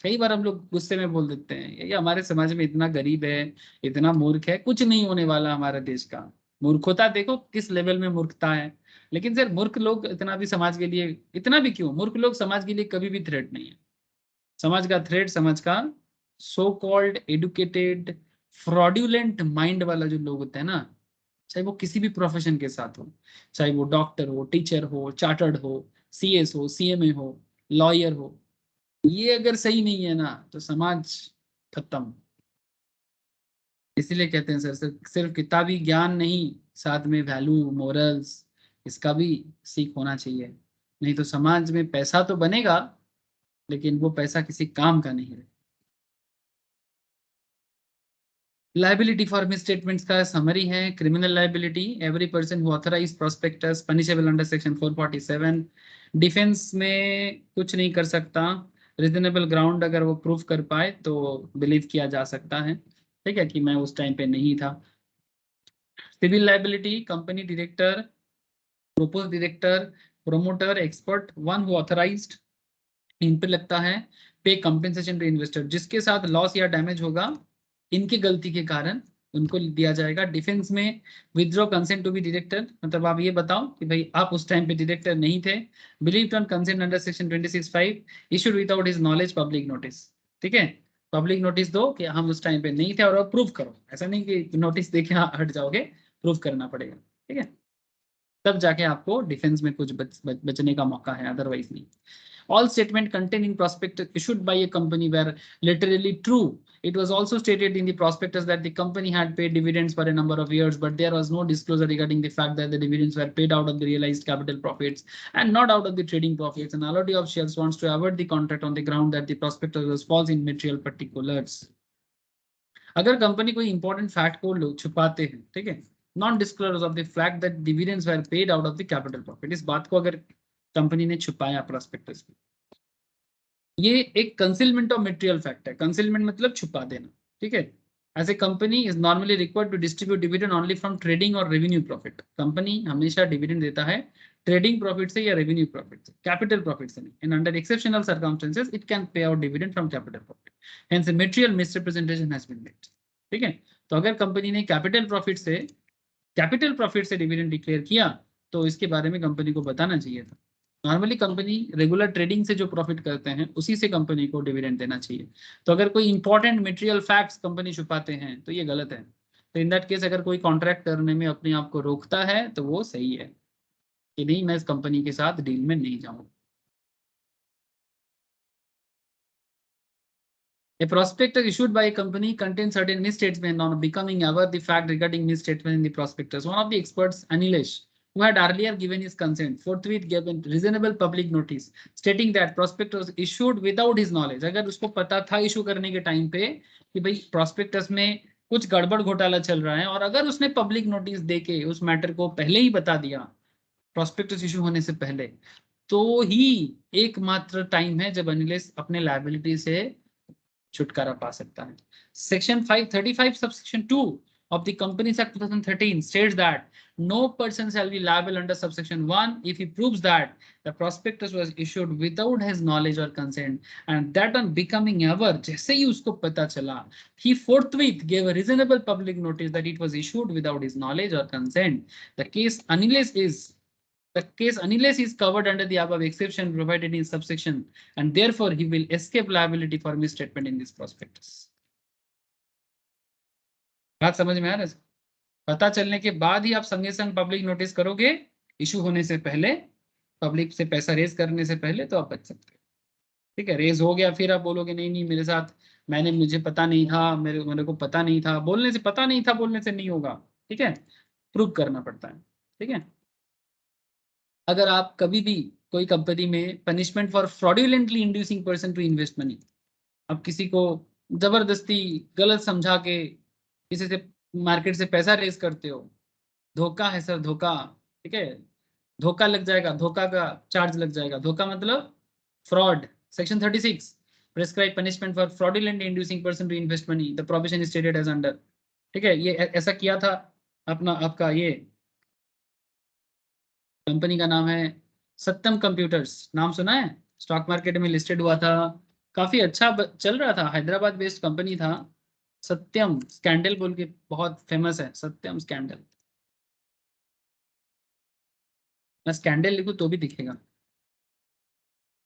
कई बार हम लोग गुस्से में बोल देते हैं ये हमारे समाज में इतना गरीब है, इतना मूर्ख है, कुछ नहीं होने वाला हमारे देश का। मूर्खता देखो किस लेवल में मूर्खता है। लेकिन सर मूर्ख लोग इतना भी समाज के लिए, इतना भी क्यों, मूर्ख लोग समाज के लिए कभी भी थ्रेट नहीं है। समाज का थ्रेट, समाज का so called educated fraudulent mind वाला जो लोग होते हैं ना, चाहे वो किसी भी प्रोफेशन के साथ हो, चाहे वो डॉक्टर हो, टीचर हो, चार्टर्ड हो, सीएस हो, सीएमए हो, लॉयर हो, ये अगर सही नहीं है ना तो समाज खत्म। इसीलिए कहते हैं सर, सिर्फ सिर्फ किताबी ज्ञान नहीं, साथ में वैल्यू, मोरल्स, इसका भी सीख होना चाहिए। नहीं तो समाज में पैसा तो बनेगा, लेकिन वो पैसा किसी काम का नहीं है। लाइबिलिटी फॉर मिसस्टेटमेंट्स का समरी है। Criminal liability, every person who authorise prospectus punishable under section 447। Defence में कुछ नहीं कर सकता। रीजनेबल ग्राउंड अगर वो प्रूफ कर पाए तो बिलीव किया जा सकता है, ठीक है, कि मैं उस टाइम पे नहीं था। Civil liability, company director, propose director, promoter, expert, one who authorized, इन पे लगता है। पे कंपेंसेशन टू इन्वेस्टर, जिसके साथ लॉस या डैमेज होगा इनकी गलती के कारण, उनको दिया जाएगा। डिफेंस में withdraw consent to be director, मतलब आप ये बताओ कि भाई आप उस टाइम पे डायरेक्टर नहीं थे। Believe on consent under section 26(5) issued without his knowledge, public notice. ठीक है, पब्लिक नोटिस दो कि हम उस टाइम पे नहीं थे, और आप प्रूव करो। ऐसा नहीं कि नोटिस देके हट जाओगे, प्रूव करना पड़ेगा। ठीक है, तब जाके आपको डिफेंस में कुछ बचने का मौका है, अदरवाइज नहीं। All statement contained in prospectus issued by a company were literally true. It was also stated in the prospectus that the company had paid dividends for a number of years, but there was no disclosure regarding the fact that the dividends were paid out of the realized capital profits and not out of the trading profits. And allotee of shares wants to avoid the contract on the ground that the prospectus was false in material particulars. अगर company कोई important fact को छुपाते हैं, ठीक है, non disclosure of the fact that dividends were paid out of the capital profit, इस बात को अगर कंपनी ने छुपाया प्रोस्पेक्टस में, ये एक कंसीलमेंट ऑफ मटेरियल फैक्ट है। कंसीलमेंट मतलब छुपा देना, ठीक है। As a company is normally required to distribute dividend only from trading और रेवेन्यू प्रॉफिट। कंपनी हमेशा डिविडेंड देता है ट्रेडिंग प्रॉफिट से या रेवेन्यू प्रॉफिट से, कैपिटल प्रॉफिट से नहीं। And under exceptional circumstances it can pay out dividend from capital profit, hence a material misrepresentation has been made. ठीक है, तो अगर कंपनी ने कैपिटल प्रॉफिट से डिविडेंड डिक्लेयर किया तो इसके बारे में कंपनी को बताना चाहिए था। नॉर्मली कंपनी रेगुलर ट्रेडिंग से जो प्रॉफिट करते हैं उसी से कंपनी को डिविडेंड देना चाहिए। तो अगर कोई इंपॉर्टेंट मटेरियल फैक्ट्स कंपनी छुपाते हैं तो ये गलत है। तो इन दैट केस अगर कोई कॉन्ट्रैक्ट करने में अपने आप को रोकता है तो वो सही है कि नहीं, मैं इस कंपनी के साथ डील में नहीं जाऊंगा। A prospectus issued by a company contains certain misstatements on becoming aware the fact regarding misstatement in the prospectus. One of the experts, Anilesh, who had earlier given his consent forthwith given reasonable public notice stating that prospectus was issued without his knowledge. अगर उसको पता था issue करने के time पे कि भाई prospectus में कुछ गड़बड़ घोटाला चल रहा है, और अगर उसने पब्लिक नोटिस देके उस मैटर को पहले ही बता दिया प्रोस्पेक्टस इशू होने से पहले, तो ही एकमात्र टाइम है जब अनलेस अपने लायबिलिटी से छुटकारा पा सकता है। Section 535 subsection 2 of the Companies Act 2013 states that no person shall be liable under subsection 1 if he proves that the prospectus was issued without his knowledge or consent, and that on becoming aware, जैसे ही उसको पता चला, he forthwith gave a reasonable public notice that it was issued without his knowledge or consent. The case unless is covered under the above exception provided in subsection, and therefore he will escape liability for misstatement in this prospectus. बात समझ में आ रहा है? पता चलने के बाद ही आप संगे संग पब्लिक नोटिस करोगे, इशू होने से पहले, पब्लिक से पैसा रेज करने से पहले, तो आप बच सकते हो। ठीक है, रेज हो गया, फिर आप बोलोगे नहीं नहीं मेरे साथ, मुझे पता नहीं था, मेरे को पता नहीं था, बोलने से पता नहीं था, बोलने से नहीं होगा। ठीक है, प्रूव करना पड़ता है। ठीक है, अगर आप कभी भी कोई कंपनी में punishment for fraudulently inducing person to invest money, आप किसी को जबरदस्ती गलत समझा के किसी से मार्केट से पैसा रेज करते हो, धोखा है सर, धोखा। ठीक है, धोखा लग जाएगा, धोखा का चार्ज लग जाएगा। धोखा मतलब fraud. Section 36 prescribe punishment for fraudulent inducing person to invest money, the provision is stated as under. ठीक है, ये ऐसा किया था आपका ये कंपनी का नाम है सत्यम कंप्यूटर्स, नाम सुना है? स्टॉक मार्केट में लिस्टेड हुआ था, काफी अच्छा चल रहा था, हैदराबाद बेस्ड कंपनी था। सत्यम स्कैंडल बोल के बहुत फेमस है, सत्यम स्कैंडल। मैं स्कैंडल लिखूं तो भी दिखेगा,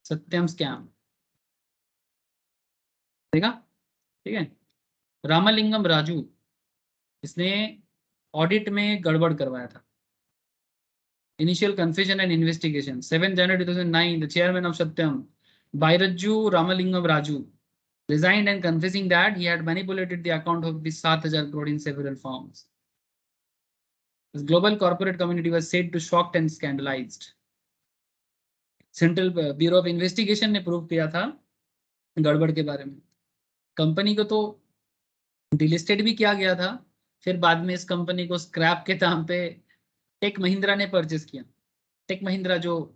सत्यम स्कैम, देखा? ठीक है, रामलिंगम राजू, इसने ऑडिट में गड़बड़ करवाया था। Initial confusion and investigation 7 January 2009, the chairman of Satyam Byrraju Ramalingam Raju resigned and confessing that he had manipulated the account of the 7,000 crore in several forms. The global corporate community was said to shocked and scandalized. Central bureau of investigation ने prove किया था गड़बड़ के बारे में। Company को तो डिलिस्टेड भी किया गया था, फिर बाद में इस कंपनी को स्क्रैप के दाम पे टेक महिंद्रा ने परचेस किया। टेक महिंद्रा जो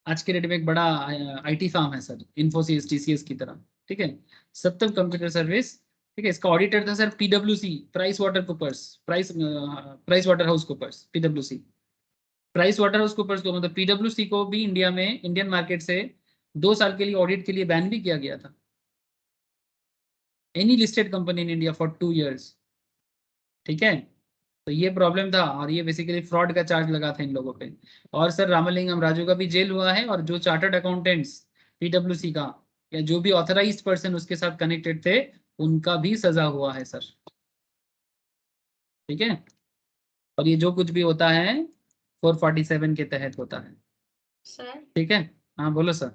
आज के डेट में एक बड़ा आईटी फार्म है सर, इन्फोसिस टीसीएस की तरह। ठीक है, सत्यम कंप्यूटर सर्विस। ठीक है, इसका ऑडिटर था sir PWC, Price Waterhouse Coopers, PWC, Price Waterhouse Coopers को, मतलब पीडब्ल्यूसी को भी इंडिया में, इंडियन मार्केट से 2 साल के लिए ऑडिट के लिए बैन भी किया गया था। Any listed company in India for 2 years। ठीक है, तो ये प्रॉब्लम था, और ये बेसिकली फ्रॉड का चार्ज लगा था इन लोगों पे। और सर रामलिंगम राजू का भी जेल हुआ है, और जो चार्टर्ड अकाउंटेंट्स पीडब्ल्यूसी का या जो भी ऑथराइज्ड पर्सन उसके साथ कनेक्टेड थे, उनका भी सजा हुआ है सर। ठीक है, और ये जो कुछ भी होता है 447 के तहत होता है सर। ठीक है, हाँ बोलो सर।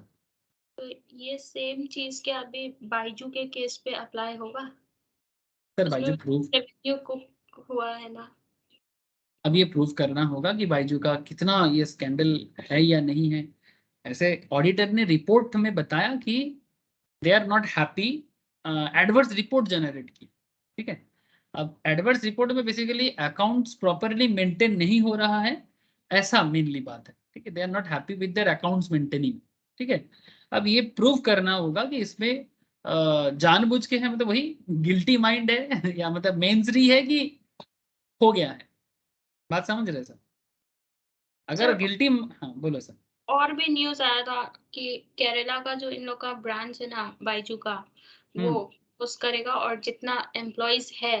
तो ये सेम चीज क्या अभी बाइजू के केस पे अप्लाई होगा? सर बाइजू प्रूफ रेवेन्यू को हुआ है ना, अब ये प्रूफ करना होगा कि बाइजू का कितना ये स्कैंडल है या नहीं है। ऐसे ऑडिटर ने रिपोर्ट में बताया कि they are not happy, adverse report generate की। ठीक है, अब एडवर्स रिपोर्ट में बेसिकली अकाउंट्स प्रॉपरली मेंटेन नहीं हो रहा है, ऐसा मेनली बात है। ठीक है, they are not happy with their accounts maintaining. ठीक है, अब ये प्रूव करना होगा कि इसमें जानबूझ के है, मतलब वही गिल्टी माइंड है या मतलब मेंसरी है कि हो गया है। बात समझ रहे सर? अगर गिल्टी, हाँ बोलो सर। और भी न्यूज आया था कि केरला का जो इन लोग का ब्रांच है ना बाइजू का, वो उस करेगा और जितना एम्प्लॉइज है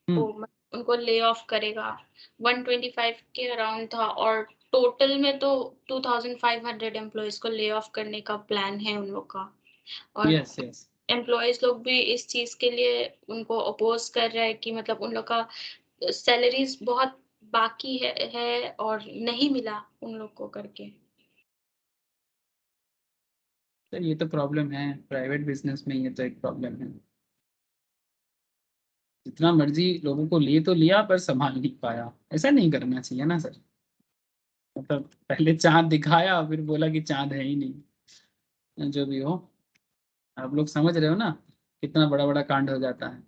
वो उनको ले ऑफ करेगा। 125 के अराउंड था, और टोटल में तो 2500 एम्प्लॉइज को ले ऑफ करने का प्लान है उन लोग का। और एम्प्लॉइज लोग भी इस चीज के लिए उनको अपोज कर रहे हैं कि मतलब उन लोग का सैलरीज बहुत बाकी है और नहीं मिला उन लोग को करके। सर ये तो प्रॉब्लम है, प्राइवेट बिजनेस में ये तो एक प्रॉब्लम है। जितना मर्जी लोगों को लिए तो लिया पर संभाल नहीं पाया, ऐसा नहीं करना चाहिए ना सर। मतलब पहले चांद दिखाया फिर बोला कि चांद है ही नहीं। जो भी हो, आप लोग समझ रहे हो ना कितना बड़ा बड़ा कांड हो जाता है।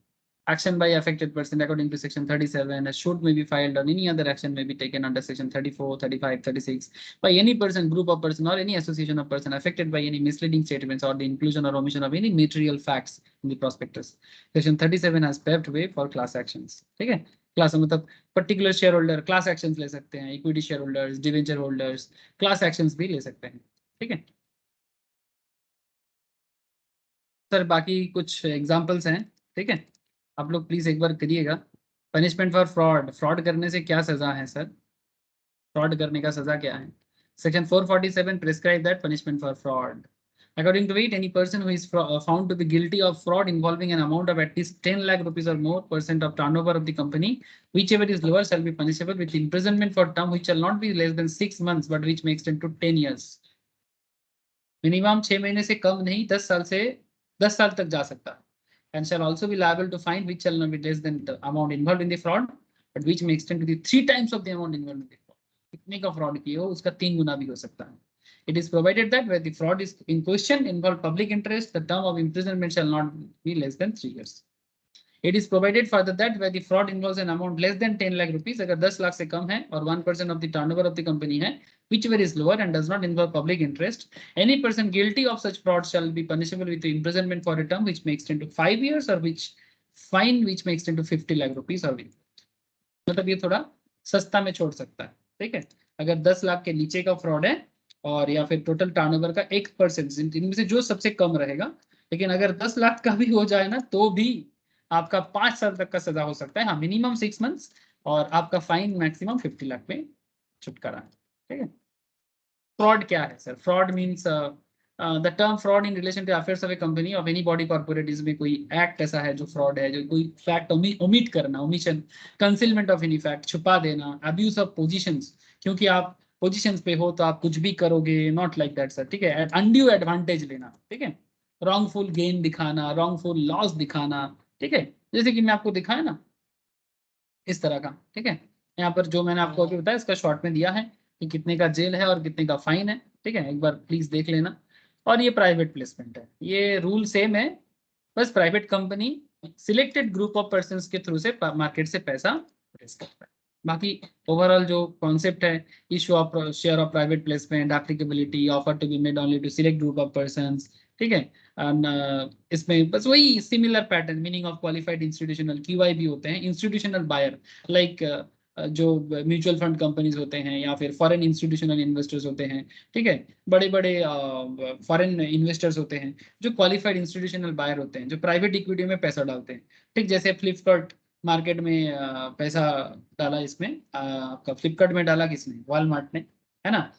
Action by affected person according to section 37, a suit may be filed or any other action may be taken under section 34, 35, 36 by any person, group of person or any association of person affected by any misleading statements or the inclusion or omission of any material facts in the prospectus. Section 37 has paved way for class actions. ठीक है, class मतलब particular share holder class actions ले सकते हैं, equity share holders, debenture holders class actions भी ले सकते हैं। ठीक है सर, बाकी कुछ एग्जांपल्स हैं। ठीक है, आप लोग प्लीज एक बार करिएगा। पनिशमेंट फॉर फ्रॉड, फ्रॉड करने से क्या सजा है सर? फ्रॉड करने का सजा क्या है? Section 447 prescribe that punishment for fraud. According to it, any person who is found to be guilty of fraud involving an amount of at least 10 lakh rupees or more % of turnover of the company, whichever is lower, shall be punishable with imprisonment for term which shall not be less than 6 months but which may extend to 10 years. Minimum 6 महीने से कम नहीं, 10 साल से 10 साल तक जा सकता है। And shall also be liable to fine which shall not be less than the amount involved in the fraud, but which may extend to the 3 times of the amount involved in the fraud. कितने का fraud किए हो उसका 3 गुना भी हो सकता है। It is provided that where the fraud is in question involve public interest, the term of imprisonment shall not be less than 3 years. It is provided further that where the fraud involves an amount less than 10 lakh rupees, अगर 10 लाख से कम है और 1% of the turnover of the company है, whichever is lower and does not involve public interest, any person guilty of such fraud shall be punishable with imprisonment for a term which may extend to 5 years or which fine which may extend to 50 lakh rupees or with। मतलब ये थोड़ा सस्ता में छोड़ सकता है। ठीक है, अगर 10 लाख के नीचे का फ्रॉड है और या फिर टोटल टर्नओवर का 1% इनमें से जो सबसे कम रहेगा, लेकिन अगर 10 लाख का भी हो जाए ना तो भी आपका 5 साल तक का सजा हो सकता है। हाँ, मिनिमम 6 मंथ्स और आपका फाइन मैक्सिमम 50 लाख में छुटकारा है। ठीक है, फ्रॉड क्या है sir? Fraud means the term fraud in relation to affairs of a company of any body corporate, इसमें कोई एक्ट ऐसा है जो फ्रॉड है, जो कोई फैक्ट ओमिट करना, omission, concealment of any fact, छुपा देना, अब्यूज ऑफ पोजीशंस, क्योंकि आप पोजीशंस पे हो तो आप कुछ भी करोगे, नॉट लाइक दैट सर। ठीक है, अनड्यू एडवांटेज लेना, ठीक है, रॉन्गफुल गेन दिखाना, रॉन्गफुल लॉस दिखाना। ठीक है, जैसे कि मैं आपको दिखाया ना इस तरह का। ठीक है, यहाँ पर जो मैंने आपको अभी बताया इसका शॉर्ट में दिया है कि कितने का जेल है और कितने का फाइन है। ठीक है, एक बार प्लीज देख लेना। और ये प्राइवेट प्लेसमेंट है, ये रूल सेम है, बस private company selected group of person के थ्रू से मार्केट से पैसा रेज करता है। बाकी ओवरऑल जो कॉन्सेप्ट है, issue of share of private placement, applicability, offer to be made only to select group of person. ठीक है, इसमें बस वही similar pattern, meaning of qualified institutional, QI भी होते हैं, इंस्टीट्यूशनल बायर लाइक जो म्यूचुअल फंड कंपनीज होते हैं या फिर फॉरेन इंस्टीट्यूशनल इन्वेस्टर्स होते हैं। ठीक है, बड़े बड़े फॉरेन इन्वेस्टर्स होते हैं जो क्वालिफाइड इंस्टीट्यूशनल बायर होते हैं, जो प्राइवेट इक्विटी में पैसा डालते हैं। ठीक, जैसे फ्लिपकार्ट मार्केट में पैसा डाला, इसमें आपका फ्लिपकार्ट में डाला किसने? वॉलमार्ट ने, है ना,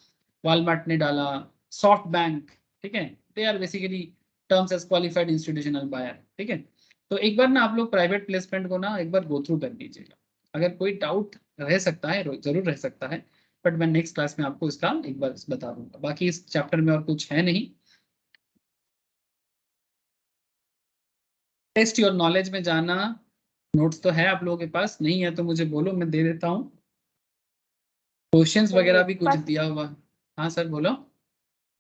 वॉलमार्ट ने डाला, सॉफ्ट बैंक। ठीक है, they are basically terms as qualified institutional buyer. ठीक है, तो एक बार ना आप लोग प्राइवेट प्लेसमेंट को ना एक बार गो थ्रू कर लीजिएगा। अगर कोई डाउट रह सकता है, जरूर रह सकता है, बट मैं नेक्स्ट क्लास में आपको इसका एक बार बता दूंगा। बाकी इस चैप्टर में और कुछ है नहीं। टेस्ट योर नॉलेज में जाना, नोट्स तो है आप लोगों के पास, नहीं है तो मुझे बोलो, मैं दे देता हूँ। क्वेश्चंस वगैरह भी कुछ दिया हुआ। हाँ सर बोलो।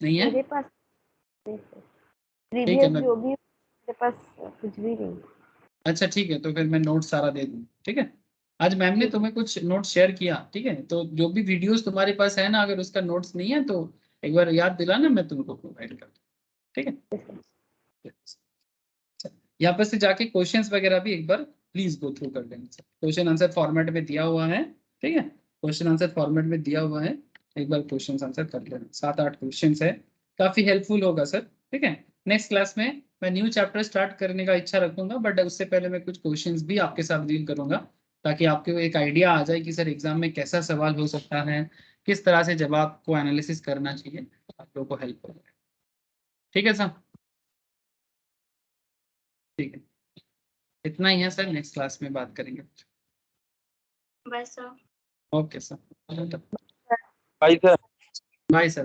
नहीं है मेरे पास ठीक है, प्रीवियस मैं जो भी मेरे पास कुछ भी नहीं। अच्छा ठीक है, तो फिर मैं नोट सारा दे दूँ। ठीक है, आज मैम ने तुम्हें कुछ नोट शेयर किया। ठीक है, तो जो भी वीडियोस तुम्हारे पास है ना, अगर उसका नोट्स नहीं है तो एक बार याद दिलाना, मैं तुमको प्रोवाइड कर दूँ। ठीक है, यहाँ पर से जाके क्वेश्चंस वगैरह भी एक बार प्लीज गो थ्रू कर लेना। क्वेश्चन आंसर फॉर्मेट में दिया हुआ है। ठीक है, क्वेश्चन आंसर फॉर्मेट में दिया हुआ है, एक बार क्वेश्चन आंसर कर लेना। 7-8 क्वेश्चन है, काफी हेल्पफुल होगा सर। ठीक है, नेक्स्ट क्लास में मैं न्यू चैप्टर स्टार्ट करने का इच्छा रखूंगा, बट उससे पहले मैं कुछ क्वेश्चंस भी आपके साथ डील करूंगा, ताकि आपको एक आइडिया आ जाए कि सर एग्जाम में कैसा सवाल हो सकता है, किस तरह से जवाब को एनालिसिस करना चाहिए, आप लोगों को हेल्प होगा। ठीक है सर, ठीक है, इतना ही है सर, नेक्स्ट क्लास में बात करेंगे। बस सर। ओके सर, भाई सर बाय सर।